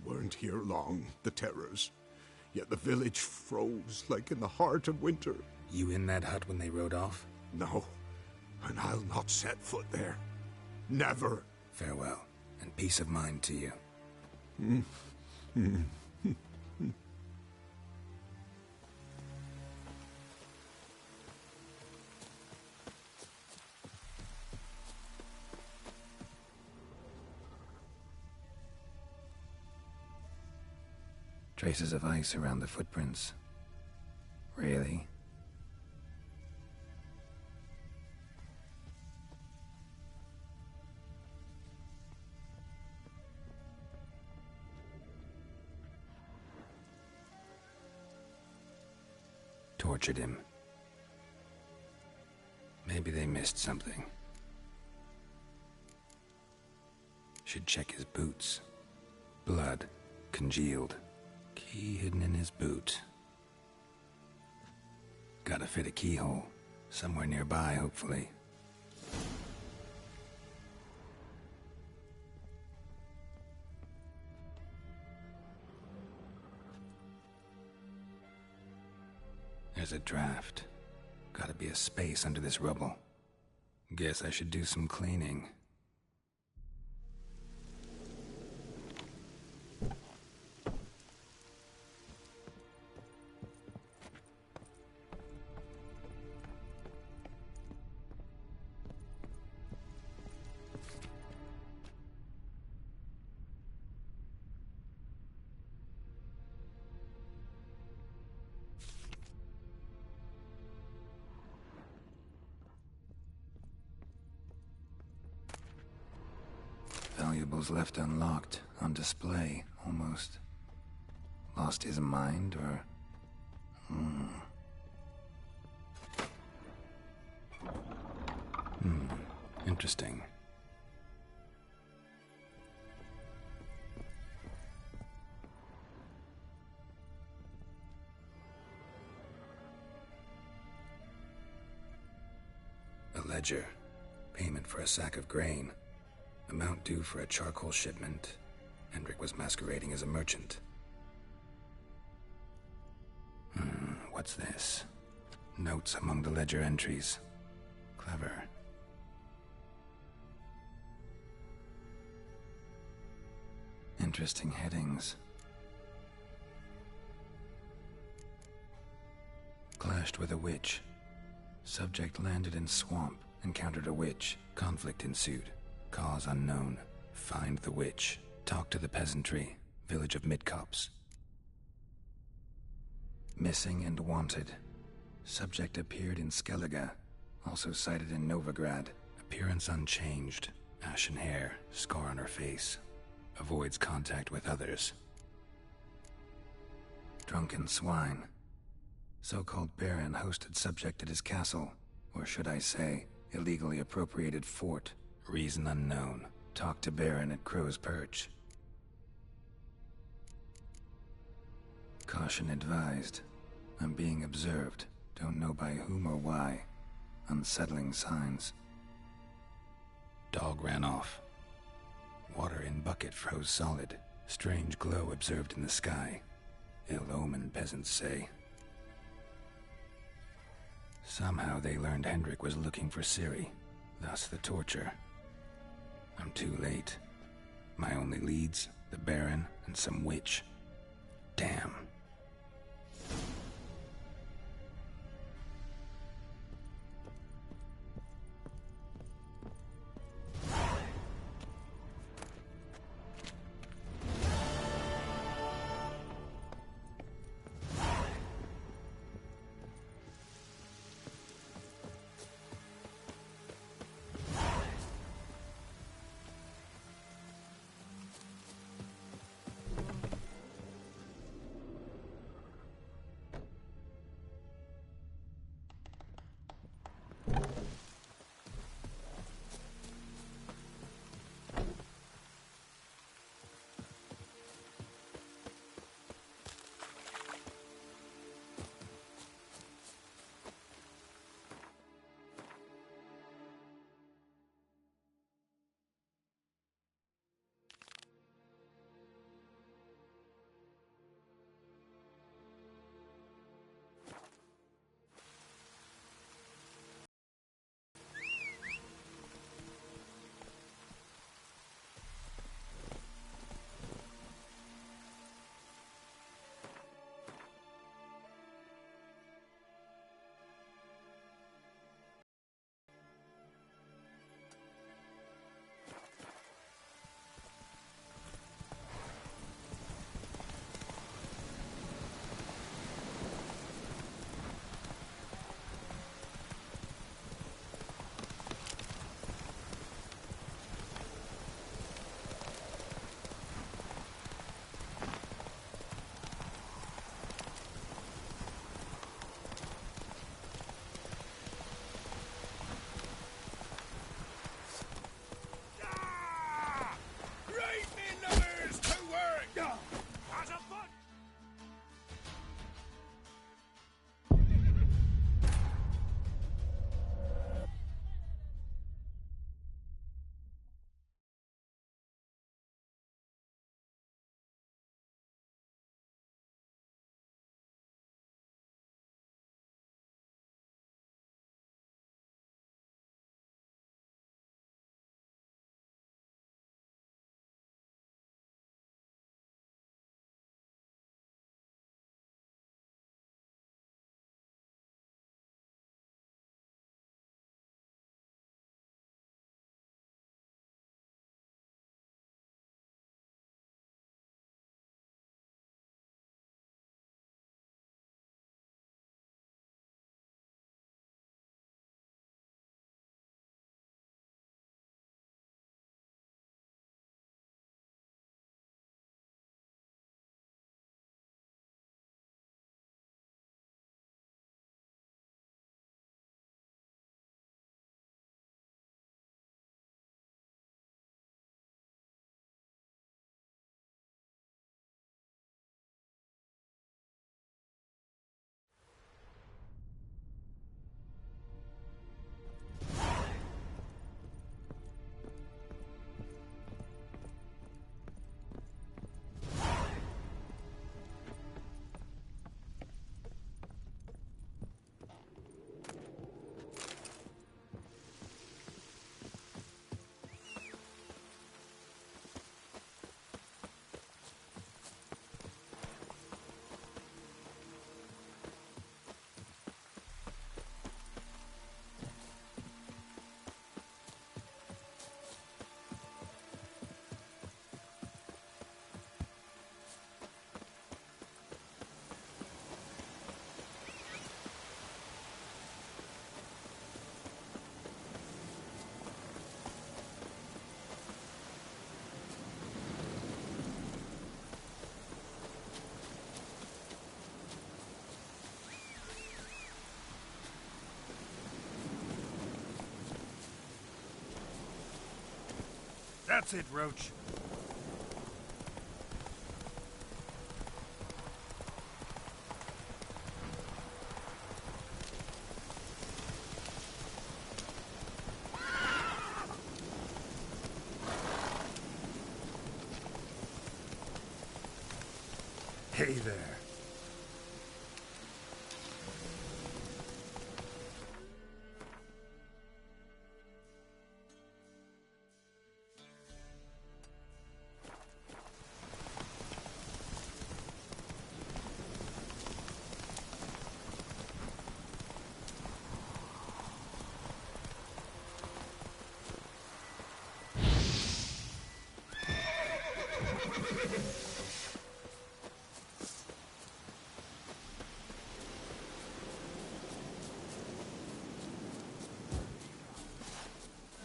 Weren't here long, the terrors. Yet the village froze like in the heart of winter. You in that hut when they rode off? No, and I'll not set foot there. Never. Farewell, and peace of mind to you. Traces of ice around the footprints. Really? Tortured him. Maybe they missed something. Should check his boots. Blood, congealed. Key hidden in his boot. Gotta fit a keyhole. Somewhere nearby, hopefully. There's a draft. Gotta be a space under this rubble. Guess I should do some cleaning. Valuables left unlocked, on display, almost. Lost his mind, or... Interesting. A ledger. Payment for a sack of grain. Amount due for a charcoal shipment. Hendrik was masquerading as a merchant. What's this? Notes among the ledger entries. Clever. Interesting headings. Clashed with a witch. Subject landed in swamp, encountered a witch. Conflict ensued. Cause unknown. Find the witch. Talk to the peasantry. Village of Midcopse. Missing and wanted. Subject appeared in Skellige. Also sighted in Novigrad. Appearance unchanged. Ashen hair. Scar on her face. Avoids contact with others. Drunken swine. So-called Baron hosted subject at his castle. Or should I say, illegally appropriated fort. Reason unknown. Talk to Baron at Crow's Perch. Caution advised. I'm being observed. Don't know by whom or why. Unsettling signs. Dog ran off. Water in bucket froze solid. Strange glow observed in the sky. Ill omen, peasants say. Somehow they learned Hendrik was looking for Ciri. Thus the torture. I'm too late. My only leads, the Baron and some witch. Damn. That's it, Roach. Hey there.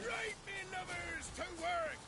Right, me lovers, to work!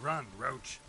Run, Roach.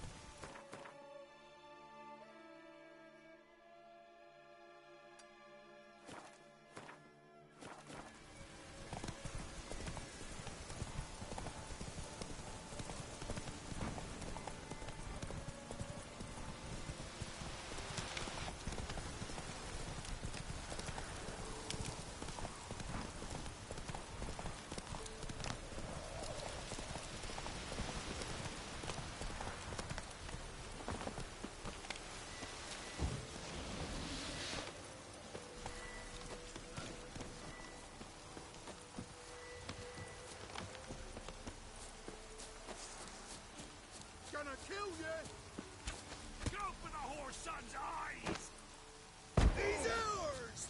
Gonna kill you! Go for the horse son's eyes! He's ours!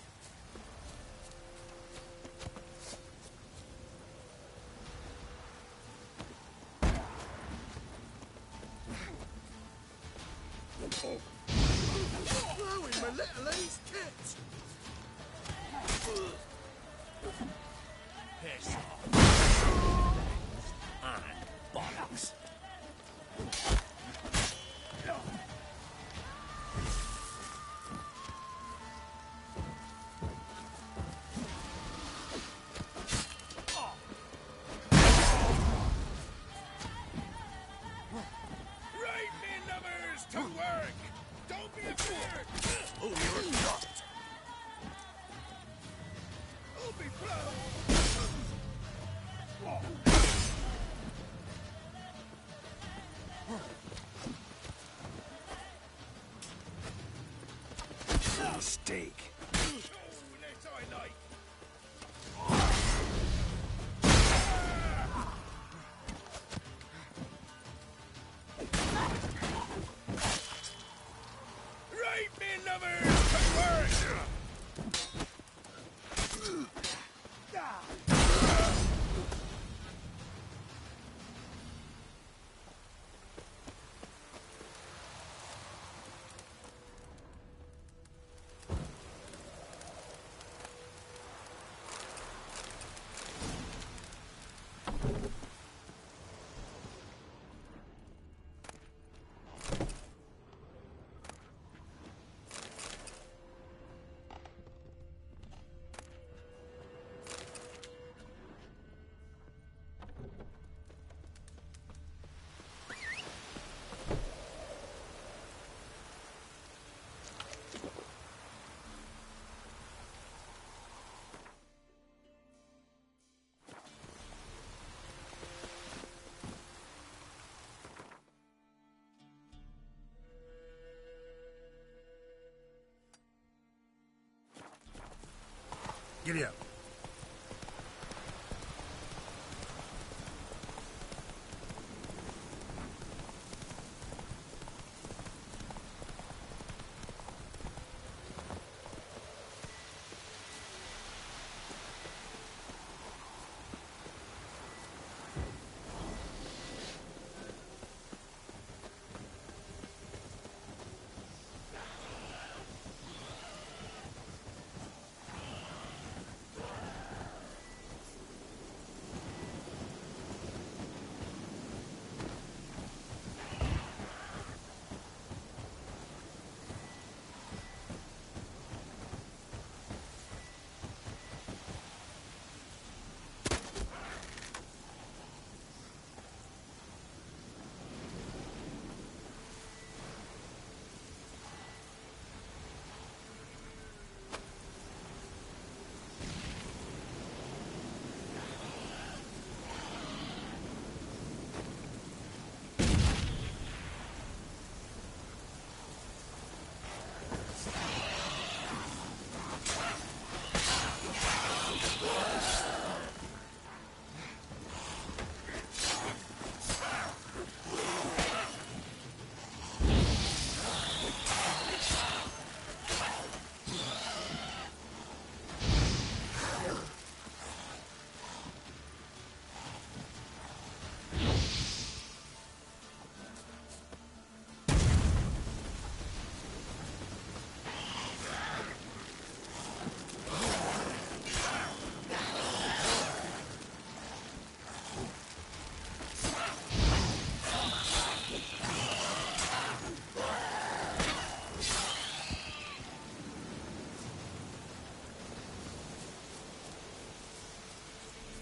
Throwing my little ace tits! Piss off. And bollocks. Right, me lovers, to work! Don't be afraid! Oh, you're not. I'll be proud! Mistake. Oh, that I like! Giddy up.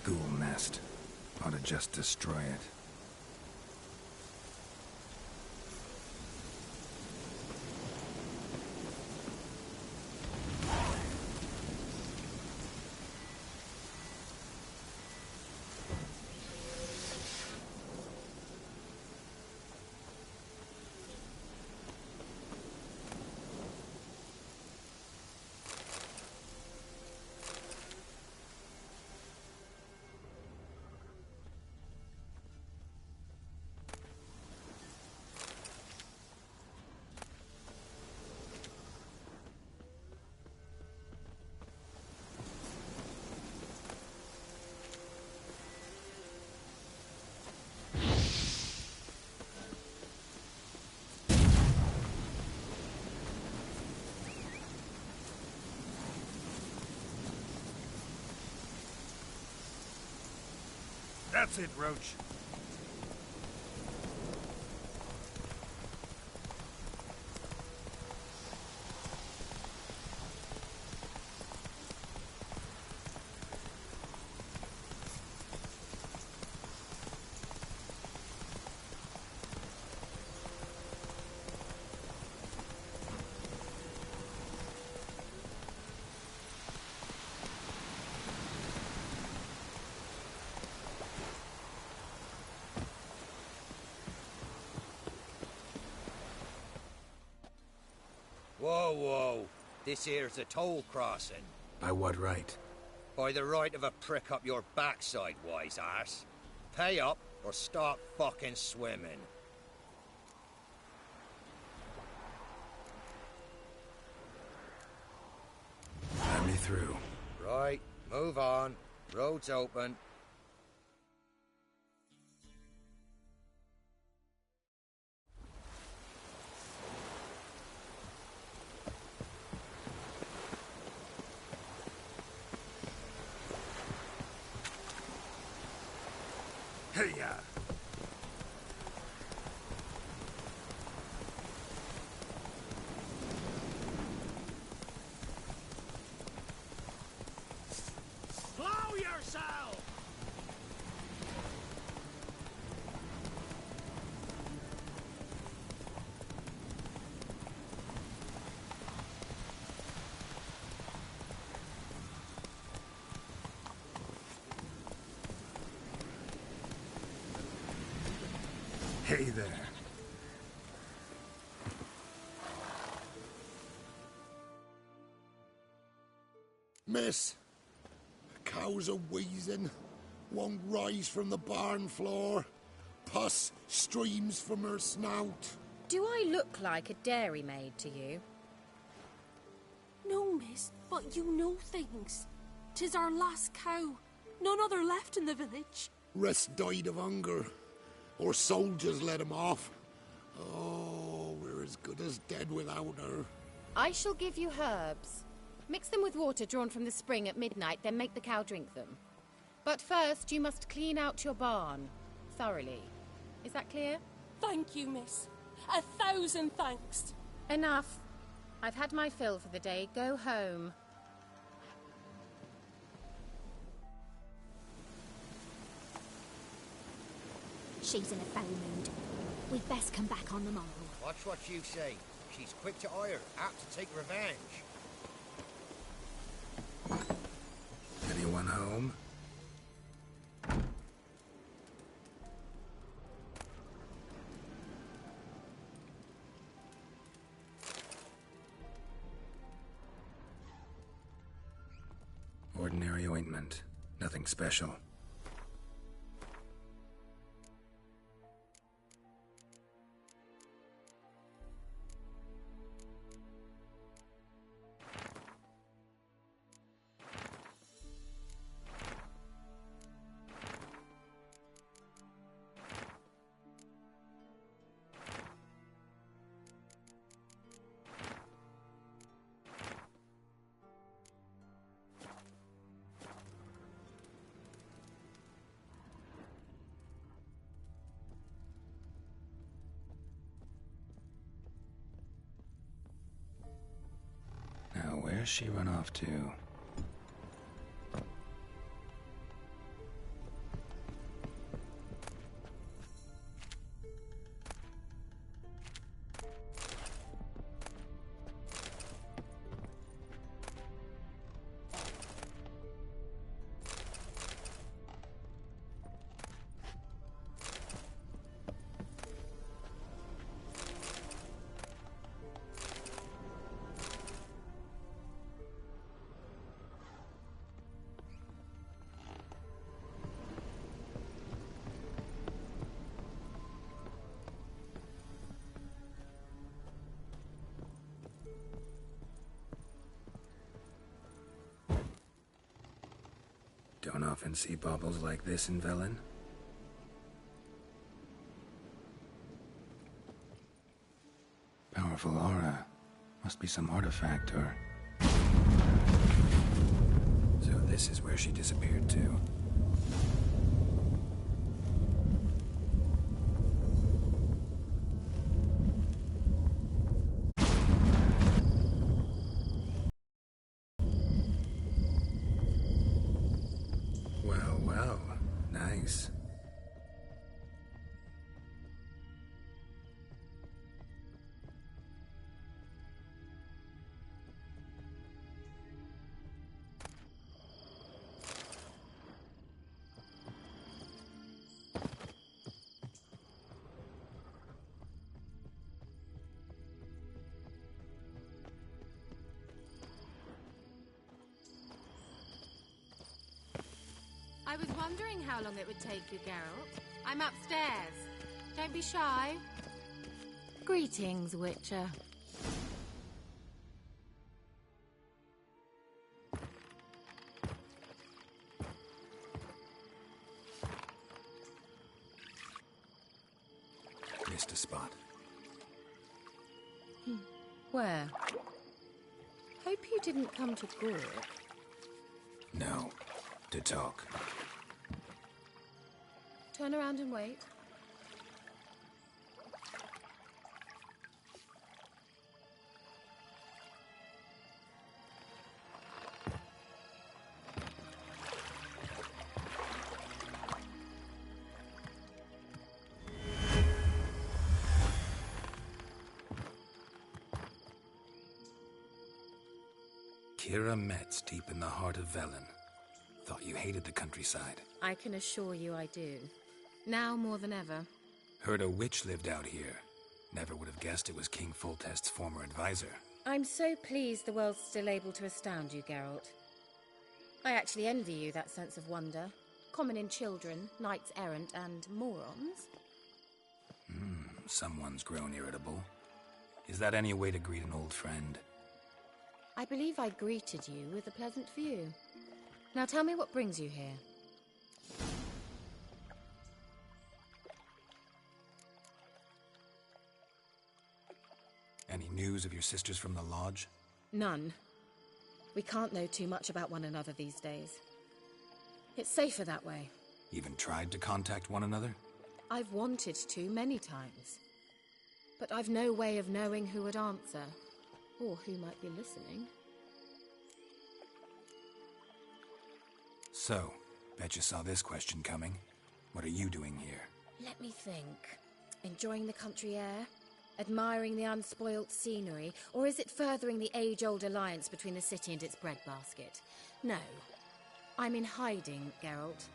Ghoul nest. Ought to just destroy it. That's it, Roach. Whoa, whoa. This here's a toll crossing. By what right? By the right of a prick up your backside, wise ass. Pay up or stop fucking swimming. Let me through. Right, move on. Road's open. Hey, ya! Blow yourself! Hey there. Miss, cows are wheezing, won't rise from the barn floor. Pus streams from her snout. Do I look like a dairymaid to you? No, miss, but you know things. 'Tis our last cow. None other left in the village. Rest died of hunger, or soldiers let him off. Oh, we're as good as dead without her. I shall give you herbs. Mix them with water drawn from the spring at midnight, then make the cow drink them. But first, you must clean out your barn. Thoroughly. Is that clear? Thank you, miss. 1,000 thanks. Enough. I've had my fill for the day. Go home. She's in a foul mood. We'd best come back on the morrow. Watch what you say. She's quick to ire, apt to take revenge. Anyone home? Ordinary ointment. Nothing special. Now, where's she run off to? Don't often see baubles like this in Velen. Powerful aura. Must be some artifact or... So this is where she disappeared to. Well, nice. I was wondering how long it would take you, Geralt. I'm upstairs. Don't be shy. Greetings, Witcher. Missed a spot. Where? Hope you didn't come to Gork. No. To talk. Turn around and wait. Kira Metz, deep in the heart of Velen. Thought you hated the countryside. I can assure you I do. Now more than ever. Heard a witch lived out here. Never would have guessed it was King Foltest's former advisor. I'm so pleased the world's still able to astound you, Geralt. I actually envy you that sense of wonder. Common in children, knights errant, and morons. Someone's grown irritable. Is that any way to greet an old friend? I believe I greeted you with a pleasant view. Now tell me what brings you here. Any news of your sisters from the lodge? None. We can't know too much about one another these days. It's safer that way. Even tried to contact one another? I've wanted to many times. But I've no way of knowing who would answer, or who might be listening. So, bet you saw this question coming. What are you doing here? Let me think. Enjoying the country air? Admiring the unspoilt scenery? Or is it furthering the age-old alliance between the city and its breadbasket? No. I'm in hiding, Geralt.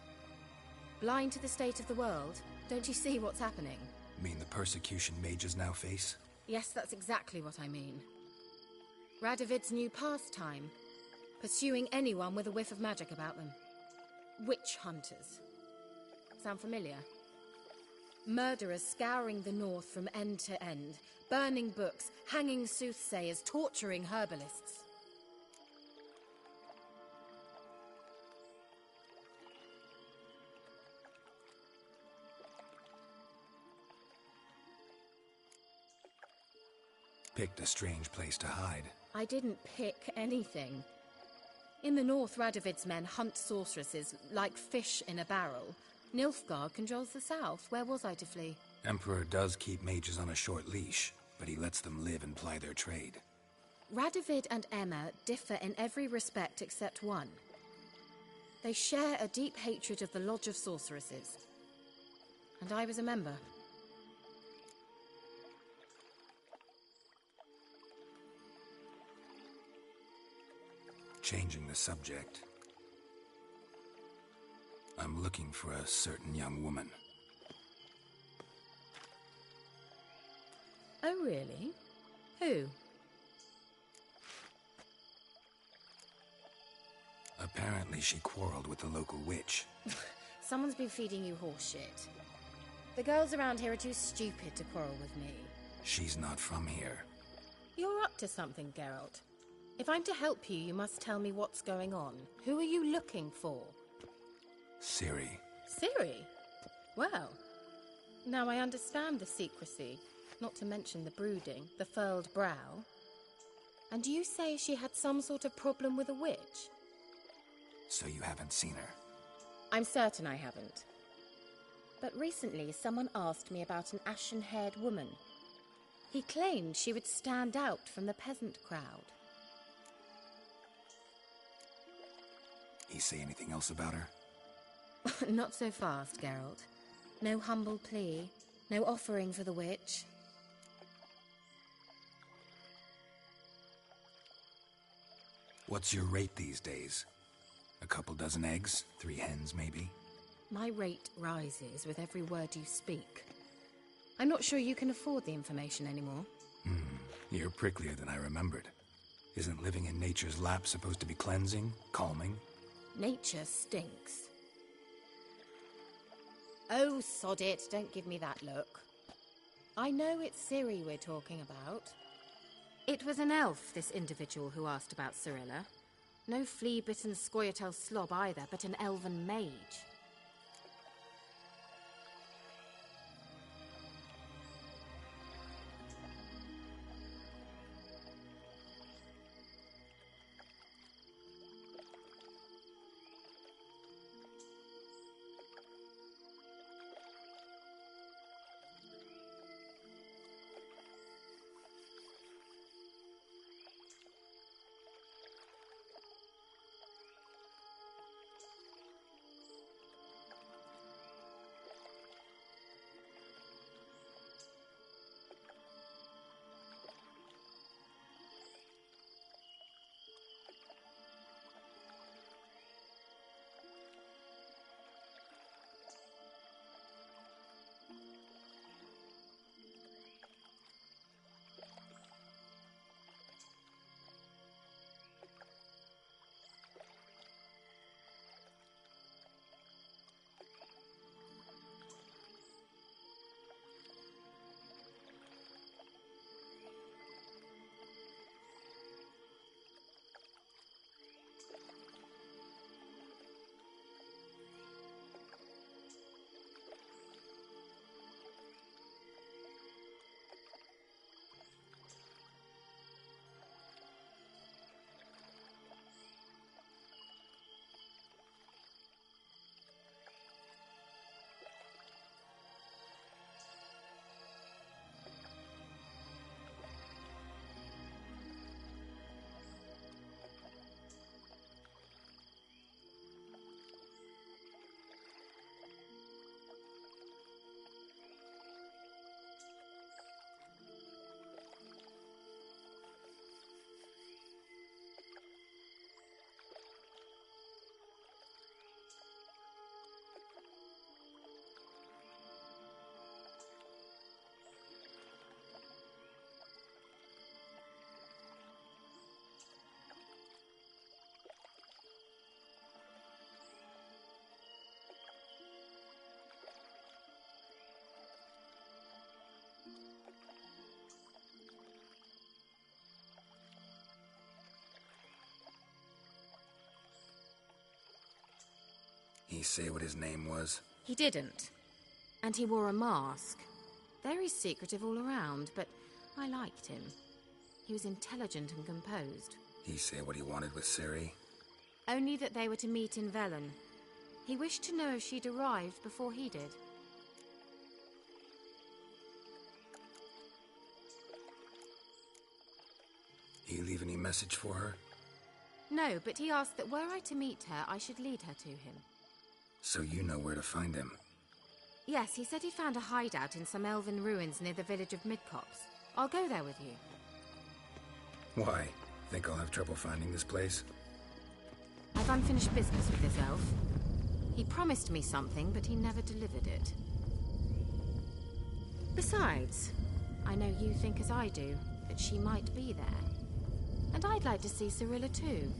Blind to the state of the world? Don't you see what's happening? Mean the persecution mages now face? Yes, that's exactly what I mean. Radovid's new pastime. Pursuing anyone with a whiff of magic about them. Witch hunters. Sound familiar? Murderers scouring the north from end to end, burning books, hanging soothsayers, torturing herbalists. Picked a strange place to hide. I didn't pick anything. In the north, Radovid's men hunt sorceresses like fish in a barrel. Nilfgaard controls the south. Where was I to flee? Emperor does keep mages on a short leash, but he lets them live and ply their trade. Radovid and Emma differ in every respect except one. They share a deep hatred of the Lodge of Sorceresses. And I was a member. Changing the subject. I'm looking for a certain young woman. Oh, really? Who? Apparently she quarreled with the local witch. Someone's been feeding you horse shit. The girls around here are too stupid to quarrel with me. She's not from here. You're up to something, Geralt. If I'm to help you, you must tell me what's going on. Who are you looking for? Ciri. Ciri? Well, now I understand the secrecy, not to mention the brooding, the furled brow. And you say she had some sort of problem with a witch? So you haven't seen her? I'm certain I haven't. But recently someone asked me about an ashen-haired woman. He claimed she would stand out from the peasant crowd. He say anything else about her? Not so fast, Geralt. No humble plea, no offering for the witch. What's your rate these days? A couple dozen eggs? 3 hens, maybe? My rate rises with every word you speak. I'm not sure you can afford the information anymore. You're pricklier than I remembered. Isn't living in nature's lap supposed to be cleansing, calming? Nature stinks. Oh, sod it, don't give me that look. I know it's Ciri we're talking about. It was an elf, this individual who asked about Cirilla. No flea-bitten Scoia'tael slob either, but an elven mage. He say what his name was? He didn't. And he wore a mask. Very secretive all around, but I liked him. He was intelligent and composed. He say what he wanted with Ciri? Only that they were to meet in Velen. He wished to know if she'd arrived before he did. He leave any message for her? No, but he asked that were I to meet her, I should lead her to him. So you know where to find him? Yes, he said he found a hideout in some elven ruins near the village of Midcopse. I'll go there with you. Why? Think I'll have trouble finding this place? I've unfinished business with this elf. He promised me something, but he never delivered it. Besides, I know you think as I do, that she might be there. And I'd like to see Cirilla too.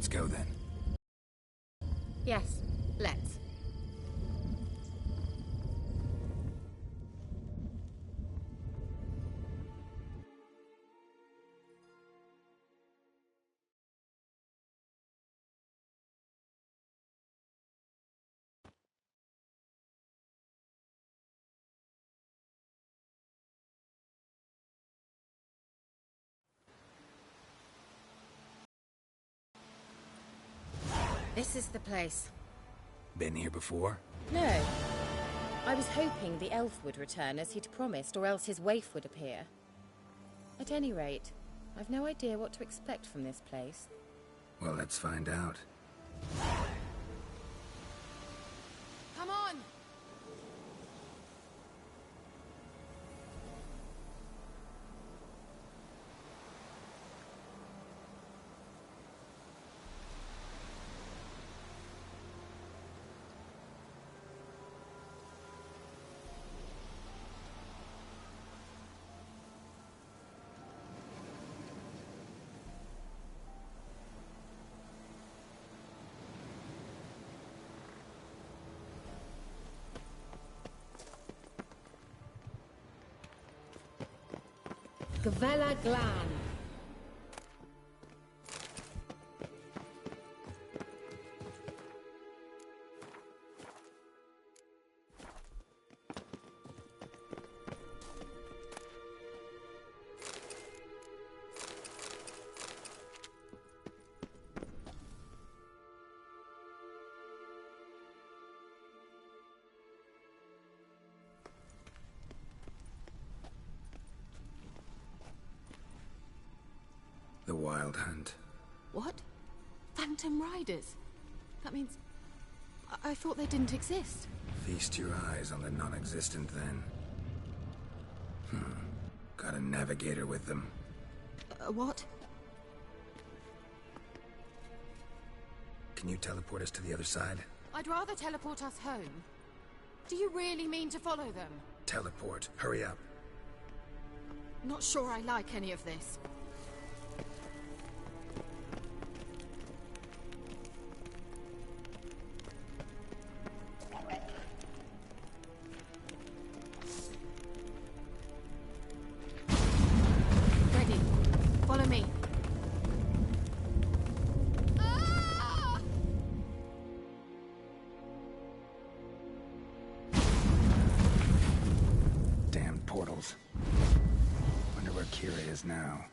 Let's go then. Yes, let's. This is the place. Been here before? No. I was hoping the elf would return as he'd promised, or else his waif would appear. At any rate, I've no idea what to expect from this place. Well, let's find out. Come on! Gvella Glan. The Wild Hunt. What? Phantom Riders? That means... I thought they didn't exist. Feast your eyes on the non-existent then. Got a navigator with them. What? Can you teleport us to the other side? I'd rather teleport us home. Do you really mean to follow them? Teleport. Hurry up. Not sure I like any of this. Ready. Follow me. Damned portals. Wonder where Kira is now.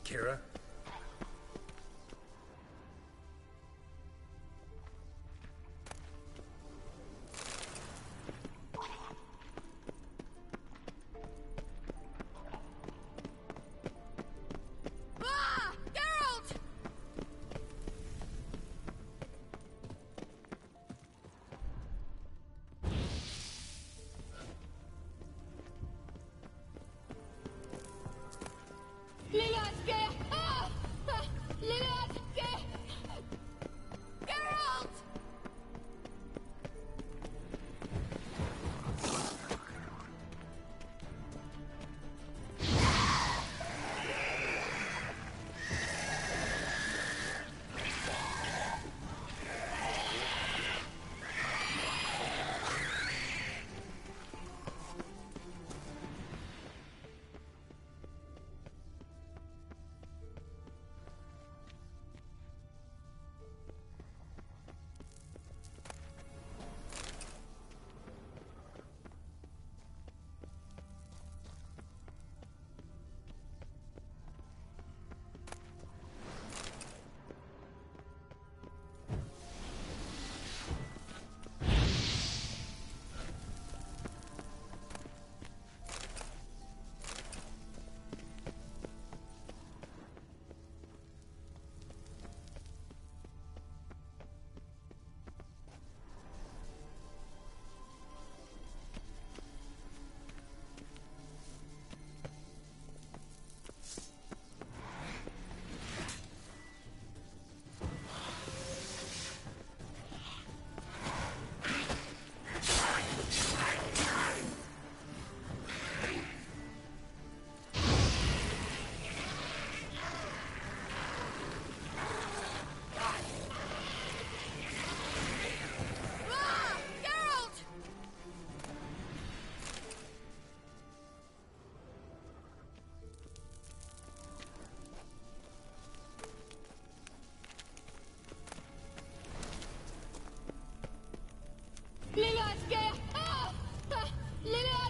Kira,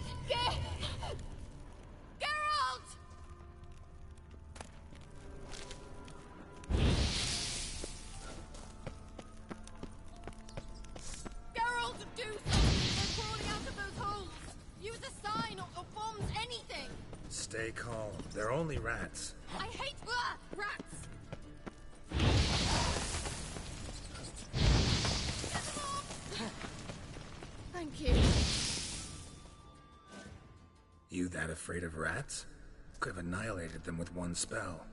Geralt! Geralt! Geralt, do something! They're crawling out of those holes! Use a sign or bombs, anything! Stay calm. They're only rats. I hate rats! Thank you. You that afraid of rats? Could have annihilated them with one spell.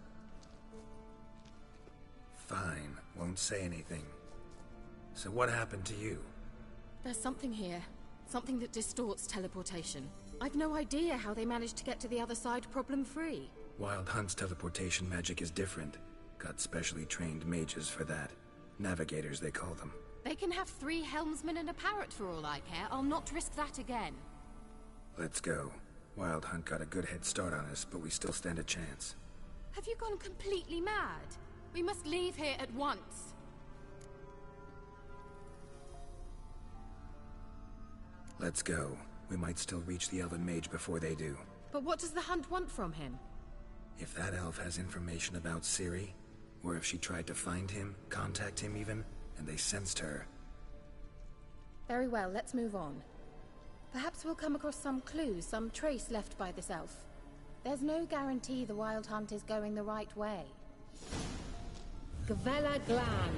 Fine, won't say anything. So what happened to you? There's something here. Something that distorts teleportation. I've no idea how they managed to get to the other side problem-free. Wild Hunt's teleportation magic is different. Got specially trained mages for that. Navigators, they call them. They can have 3 helmsmen and a parrot for all I care. I'll not risk that again. Let's go. Wild Hunt got a good head start on us, but we still stand a chance. Have you gone completely mad? We must leave here at once. Let's go. We might still reach the Elven Mage before they do. But what does the Hunt want from him? If that elf has information about Ciri, or if she tried to find him, contact him even, and they sensed her. Very well, let's move on. Perhaps we'll come across some clues, some trace left by this elf. There's no guarantee the Wild Hunt is going the right way. Gavella Glan.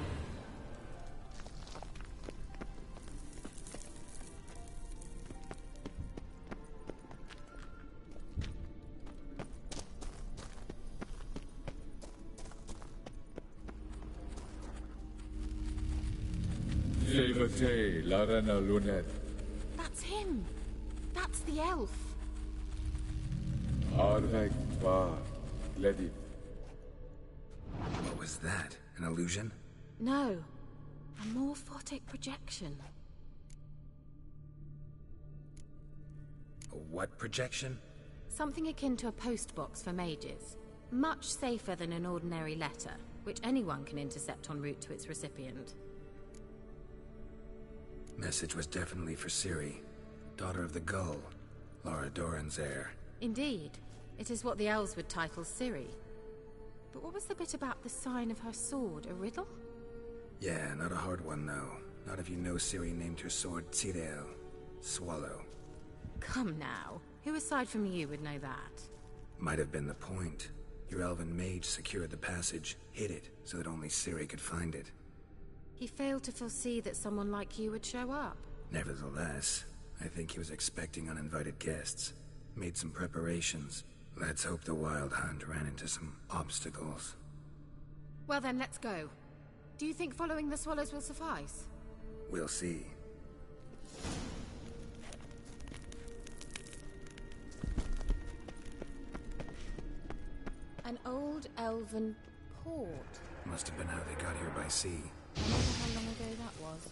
That's him! That's the elf! What was that? An illusion? No. A morphotic projection. A what projection? Something akin to a postbox for mages. Much safer than an ordinary letter, which anyone can intercept en route to its recipient. Message was definitely for Ciri, daughter of the Gull, Lara Doran's heir. Indeed. It is what the elves would title Ciri. But what was the bit about the sign of her sword? A riddle? Yeah, not a hard one, though. Not if you know Ciri named her sword Tyrell, Swallow. Come now. Who aside from you would know that? Might have been the point. Your elven mage secured the passage, hid it, so that only Ciri could find it. He failed to foresee that someone like you would show up. Nevertheless, I think he was expecting uninvited guests. Made some preparations. Let's hope the Wild Hunt ran into some obstacles. Well then, let's go. Do you think following the swallows will suffice? We'll see. An old elven port. Must have been how they got here by sea. I wonder how long ago that was.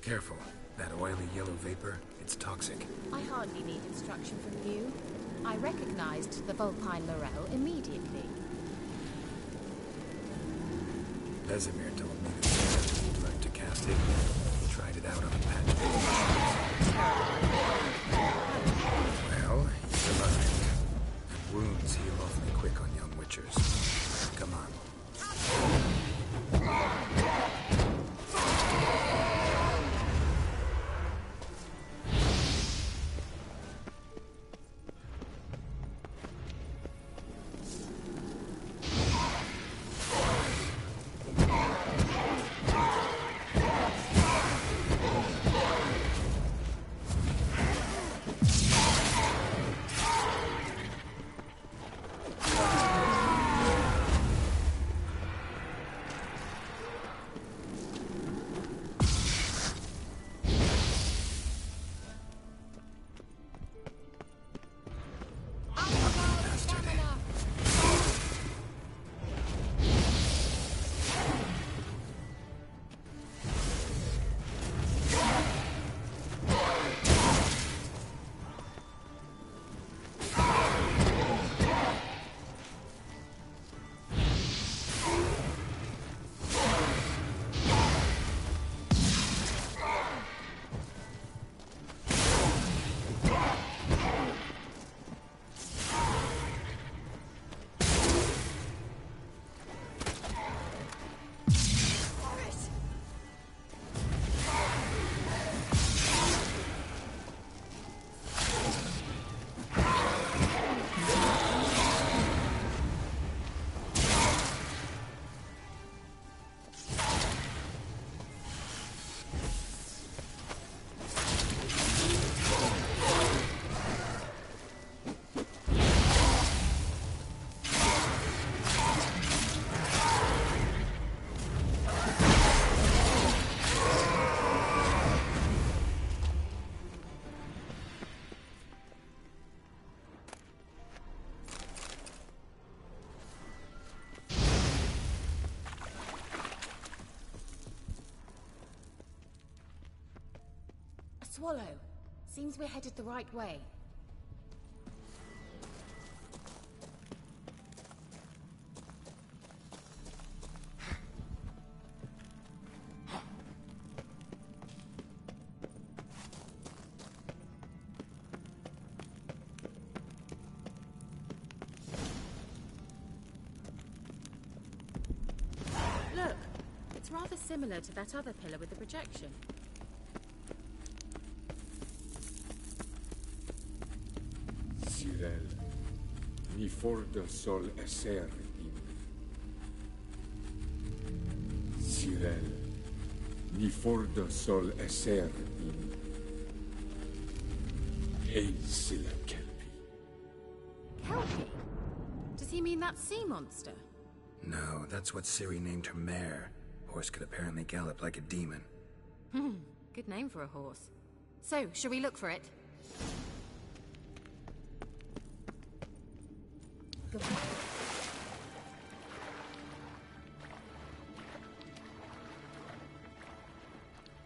Careful. That oily yellow vapor, it's toxic. I hardly need instruction from you. I recognized the Vulpine Morel immediately. Vesemir told me that he'd learned to cast it. He tried it out on a patch of well, he survived. And wounds heal awfully quick on young witchers. Come on. Swallow. Seems we're headed the right way. Look, it's rather similar to that other pillar with the projection. Sirel, ni fordo sol esser in. Sirel, ni fordo sol esser in. Eisila Kelpie. Kelpie? Does he mean that sea monster? No, that's what Ciri named her mare. Horse could apparently gallop like a demon. Good name for a horse. So, shall we look for it?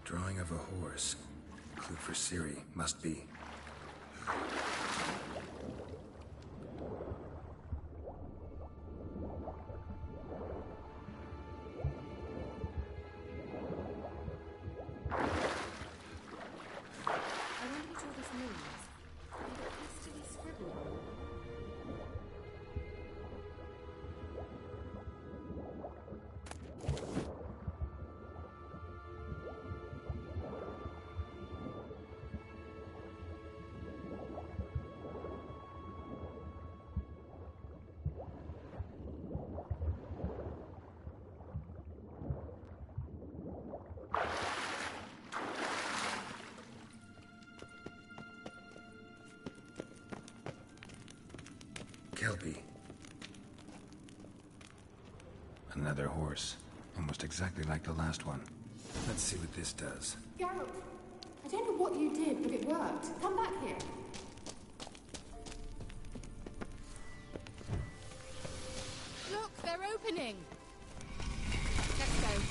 Drawing of a horse. Clue for Ciri, must be. I wonder what all this means. And it has to be scribbled on. Another horse. Almost exactly like the last one. Let's see what this does. Geralt, I don't know what you did, but it worked. Come back here. Look, they're opening. Let's go.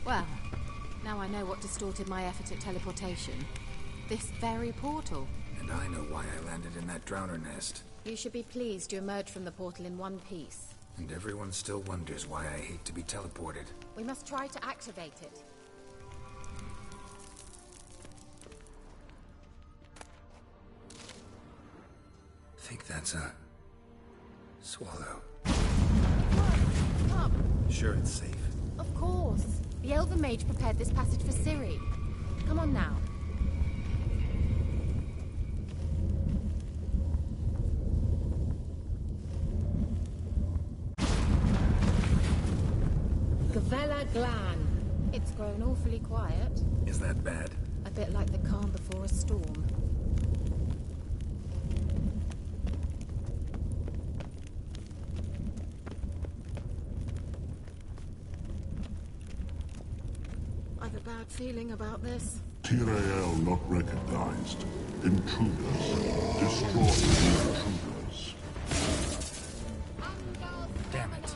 Well, now I know what distorted my effort at teleportation. This very portal. And I know why I landed in that drowner nest. You should be pleased you emerged from the portal in one piece. And everyone still wonders why I hate to be teleported. We must try to activate it. Think that's a... swallow. Come. Sure it's safe? Of course. The Elven Mage prepared this passage for Ciri. Come on now. Gavella Glan. It's grown awfully quiet. Is that bad? A bit like the calm before a storm. I've a bad feeling about this. Tyrael not recognized. Intruders. Destroy the intruders. Damn it.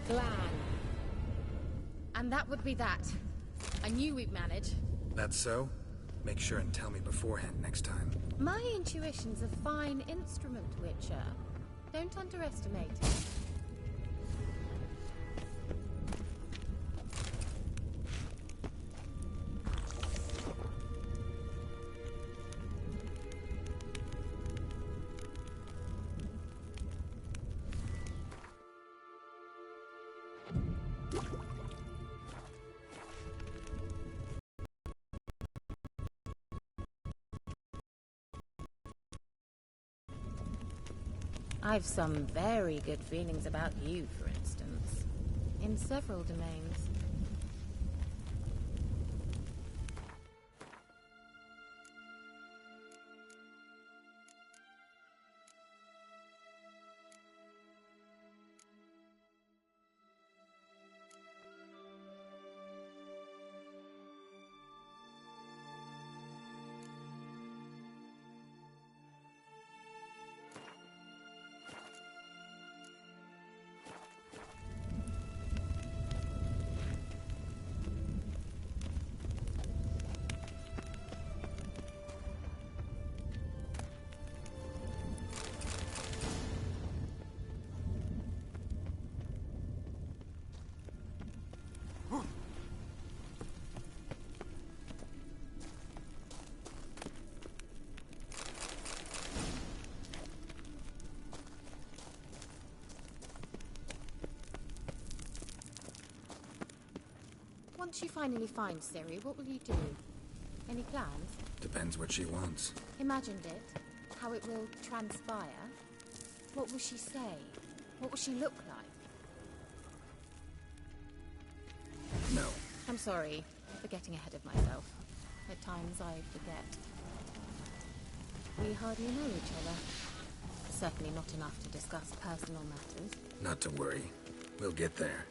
Glan. And that would be that. I knew we'd manage. That's so? Make sure and tell me beforehand next time. My intuition's a fine instrument, Witcher. Don't underestimate it. I've some very good feelings about you, for instance. In several domains. Once you finally find Ciri, what will you do? Any plans? Depends what she wants. Imagined it? How it will transpire? What will she say? What will she look like? No. I'm sorry for getting ahead of myself. At times I forget. We hardly know each other. Certainly not enough to discuss personal matters. Not to worry. We'll get there.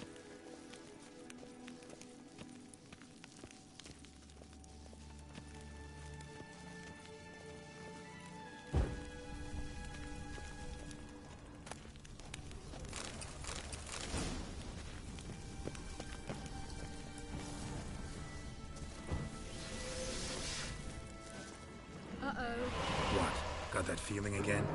What? Got that feeling again?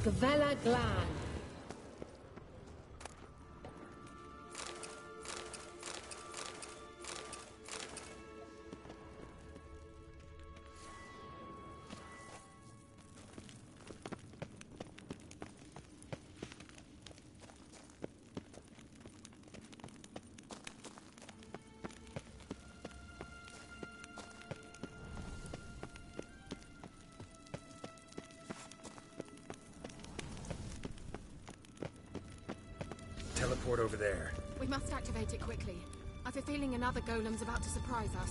Gavella Glan. Teleport over there. We must activate it quickly. I've a feeling another golem's about to surprise us.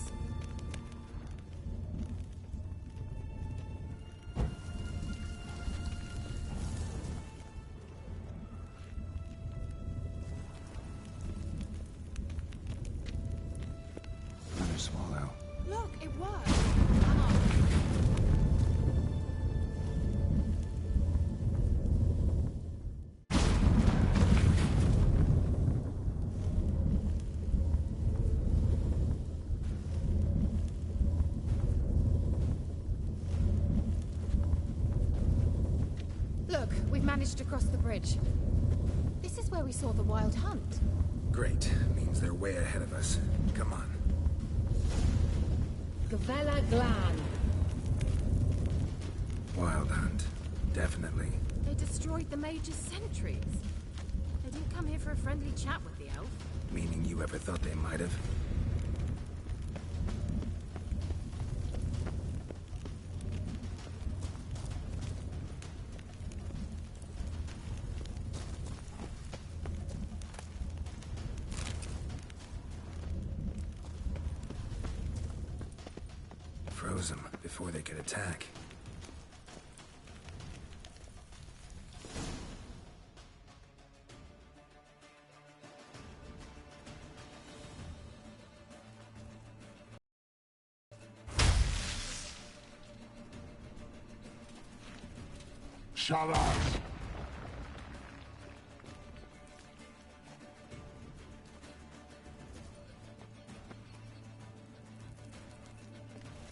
Another swallow. Look, it worked. Come on. Look, we've managed to cross the bridge. This is where we saw the wild hunt. Great. Means they're way ahead of us. Come on. Gavella Glan. Wild hunt. Definitely. They destroyed the Mage's sentries. They didn't come here for a friendly chat with the elf. Meaning you ever thought they might have? Froze them before they could attack. Shut up!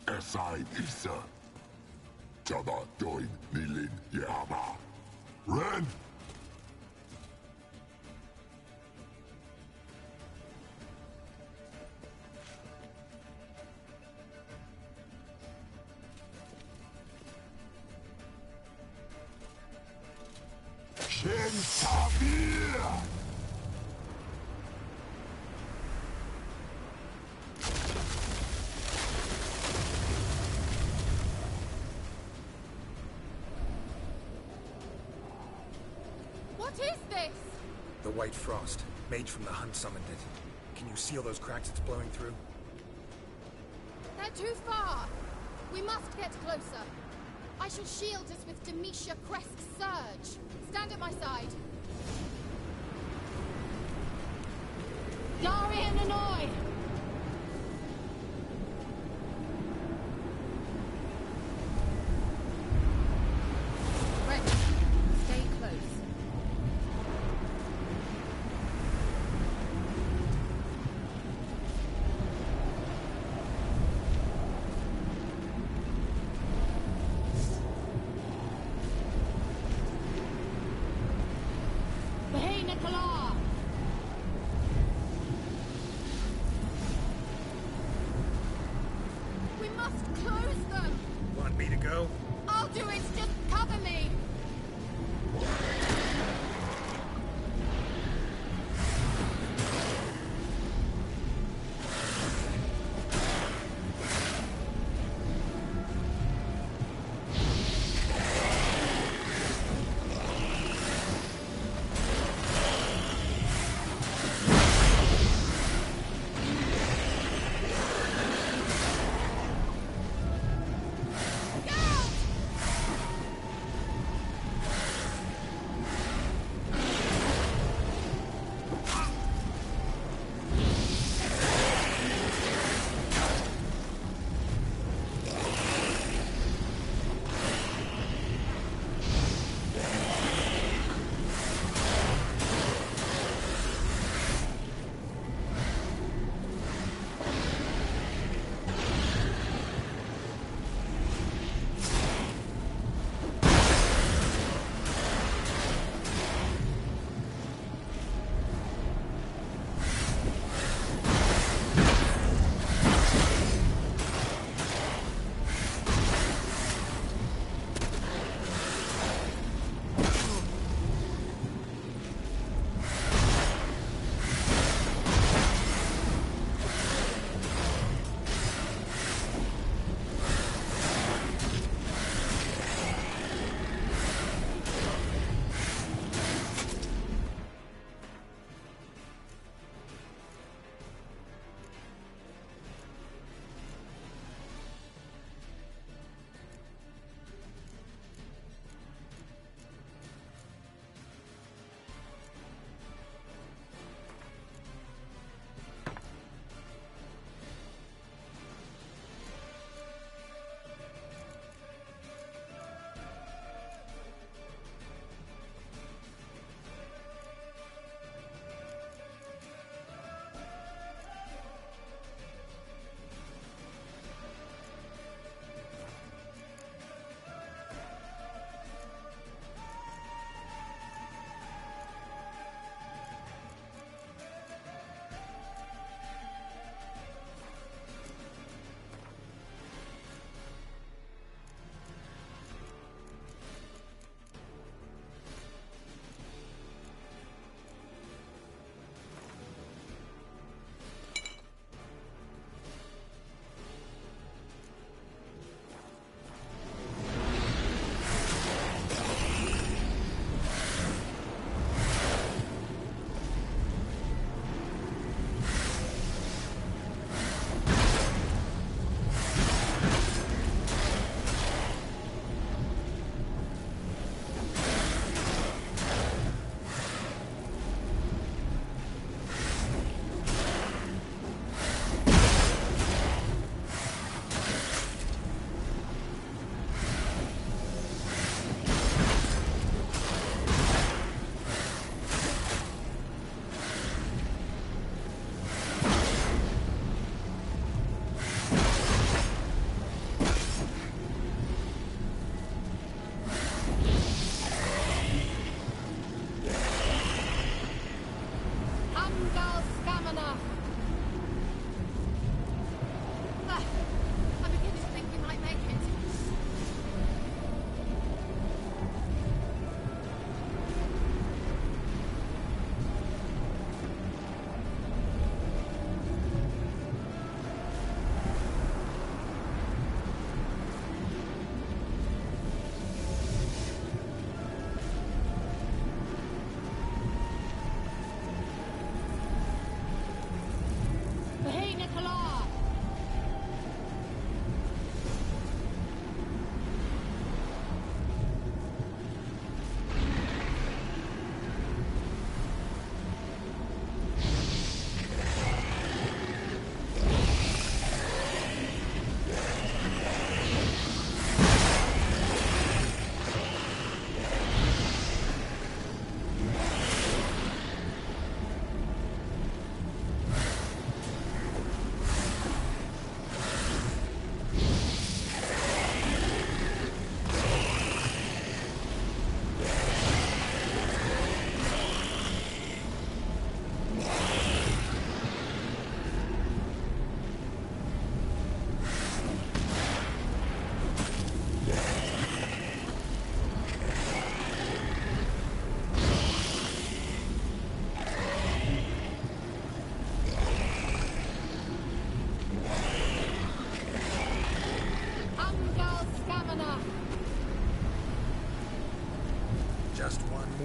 Esai Isa. Tada doin nilin yama. Ren! What is this? The White Frost. Mage from the Hunt summoned it. Can you seal those cracks it's blowing through? They're too far. We must get closer. I shall shield us with Demetia Crest's surge. Stand at my side. Larian Annoy! Ready. Stay close. Hey, Nicola! We must close them! Want me to go? I'll do it! Just cover me!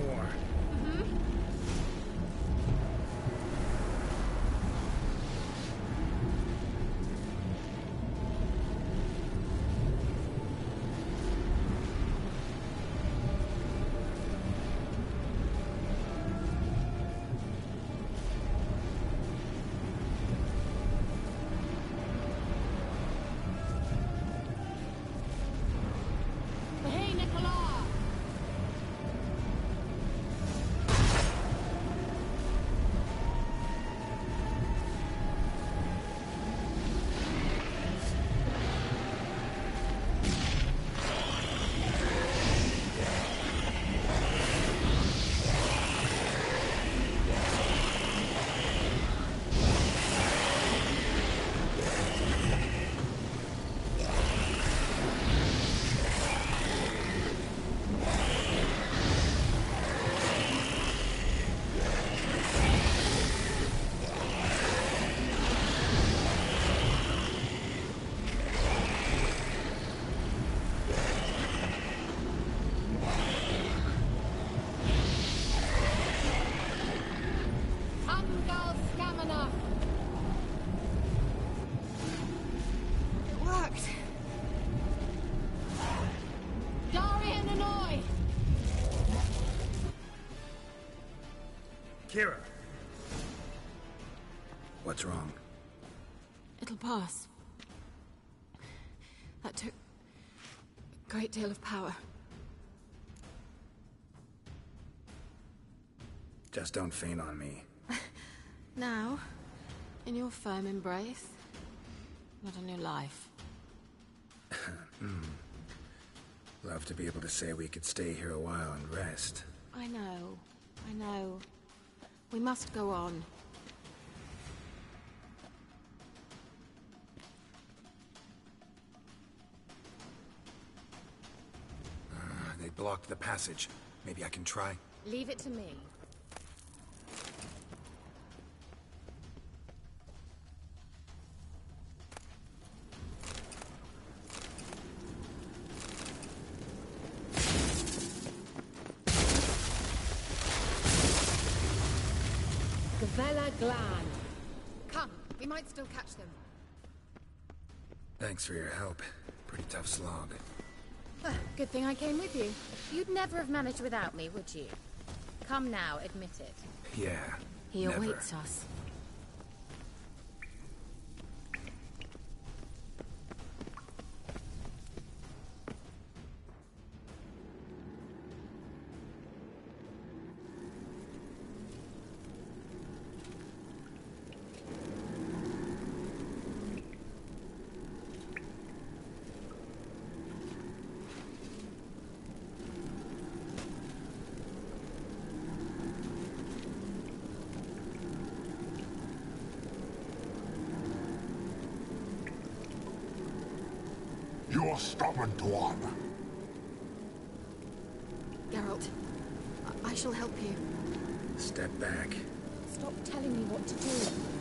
more. Hey, Nicola! Umgal Stamina! It worked! Darian Annoy! Kira! What's wrong? It'll pass. That took a great deal of power. Just don't faint on me. Now, in your firm embrace, not a new life. Love to be able to say we could stay here a while and rest. I know. We must go on. They blocked the passage. Maybe I can try. Leave it to me. Gavella Glan. Come, we might still catch them. Thanks for your help. Pretty tough slog. Good thing I came with you. You'd never have managed without me, would you? Come now, admit it. Yeah. He never. awaits us. You're stubborn, Tuan. Geralt, I shall help you. Step back. Stop telling me what to do.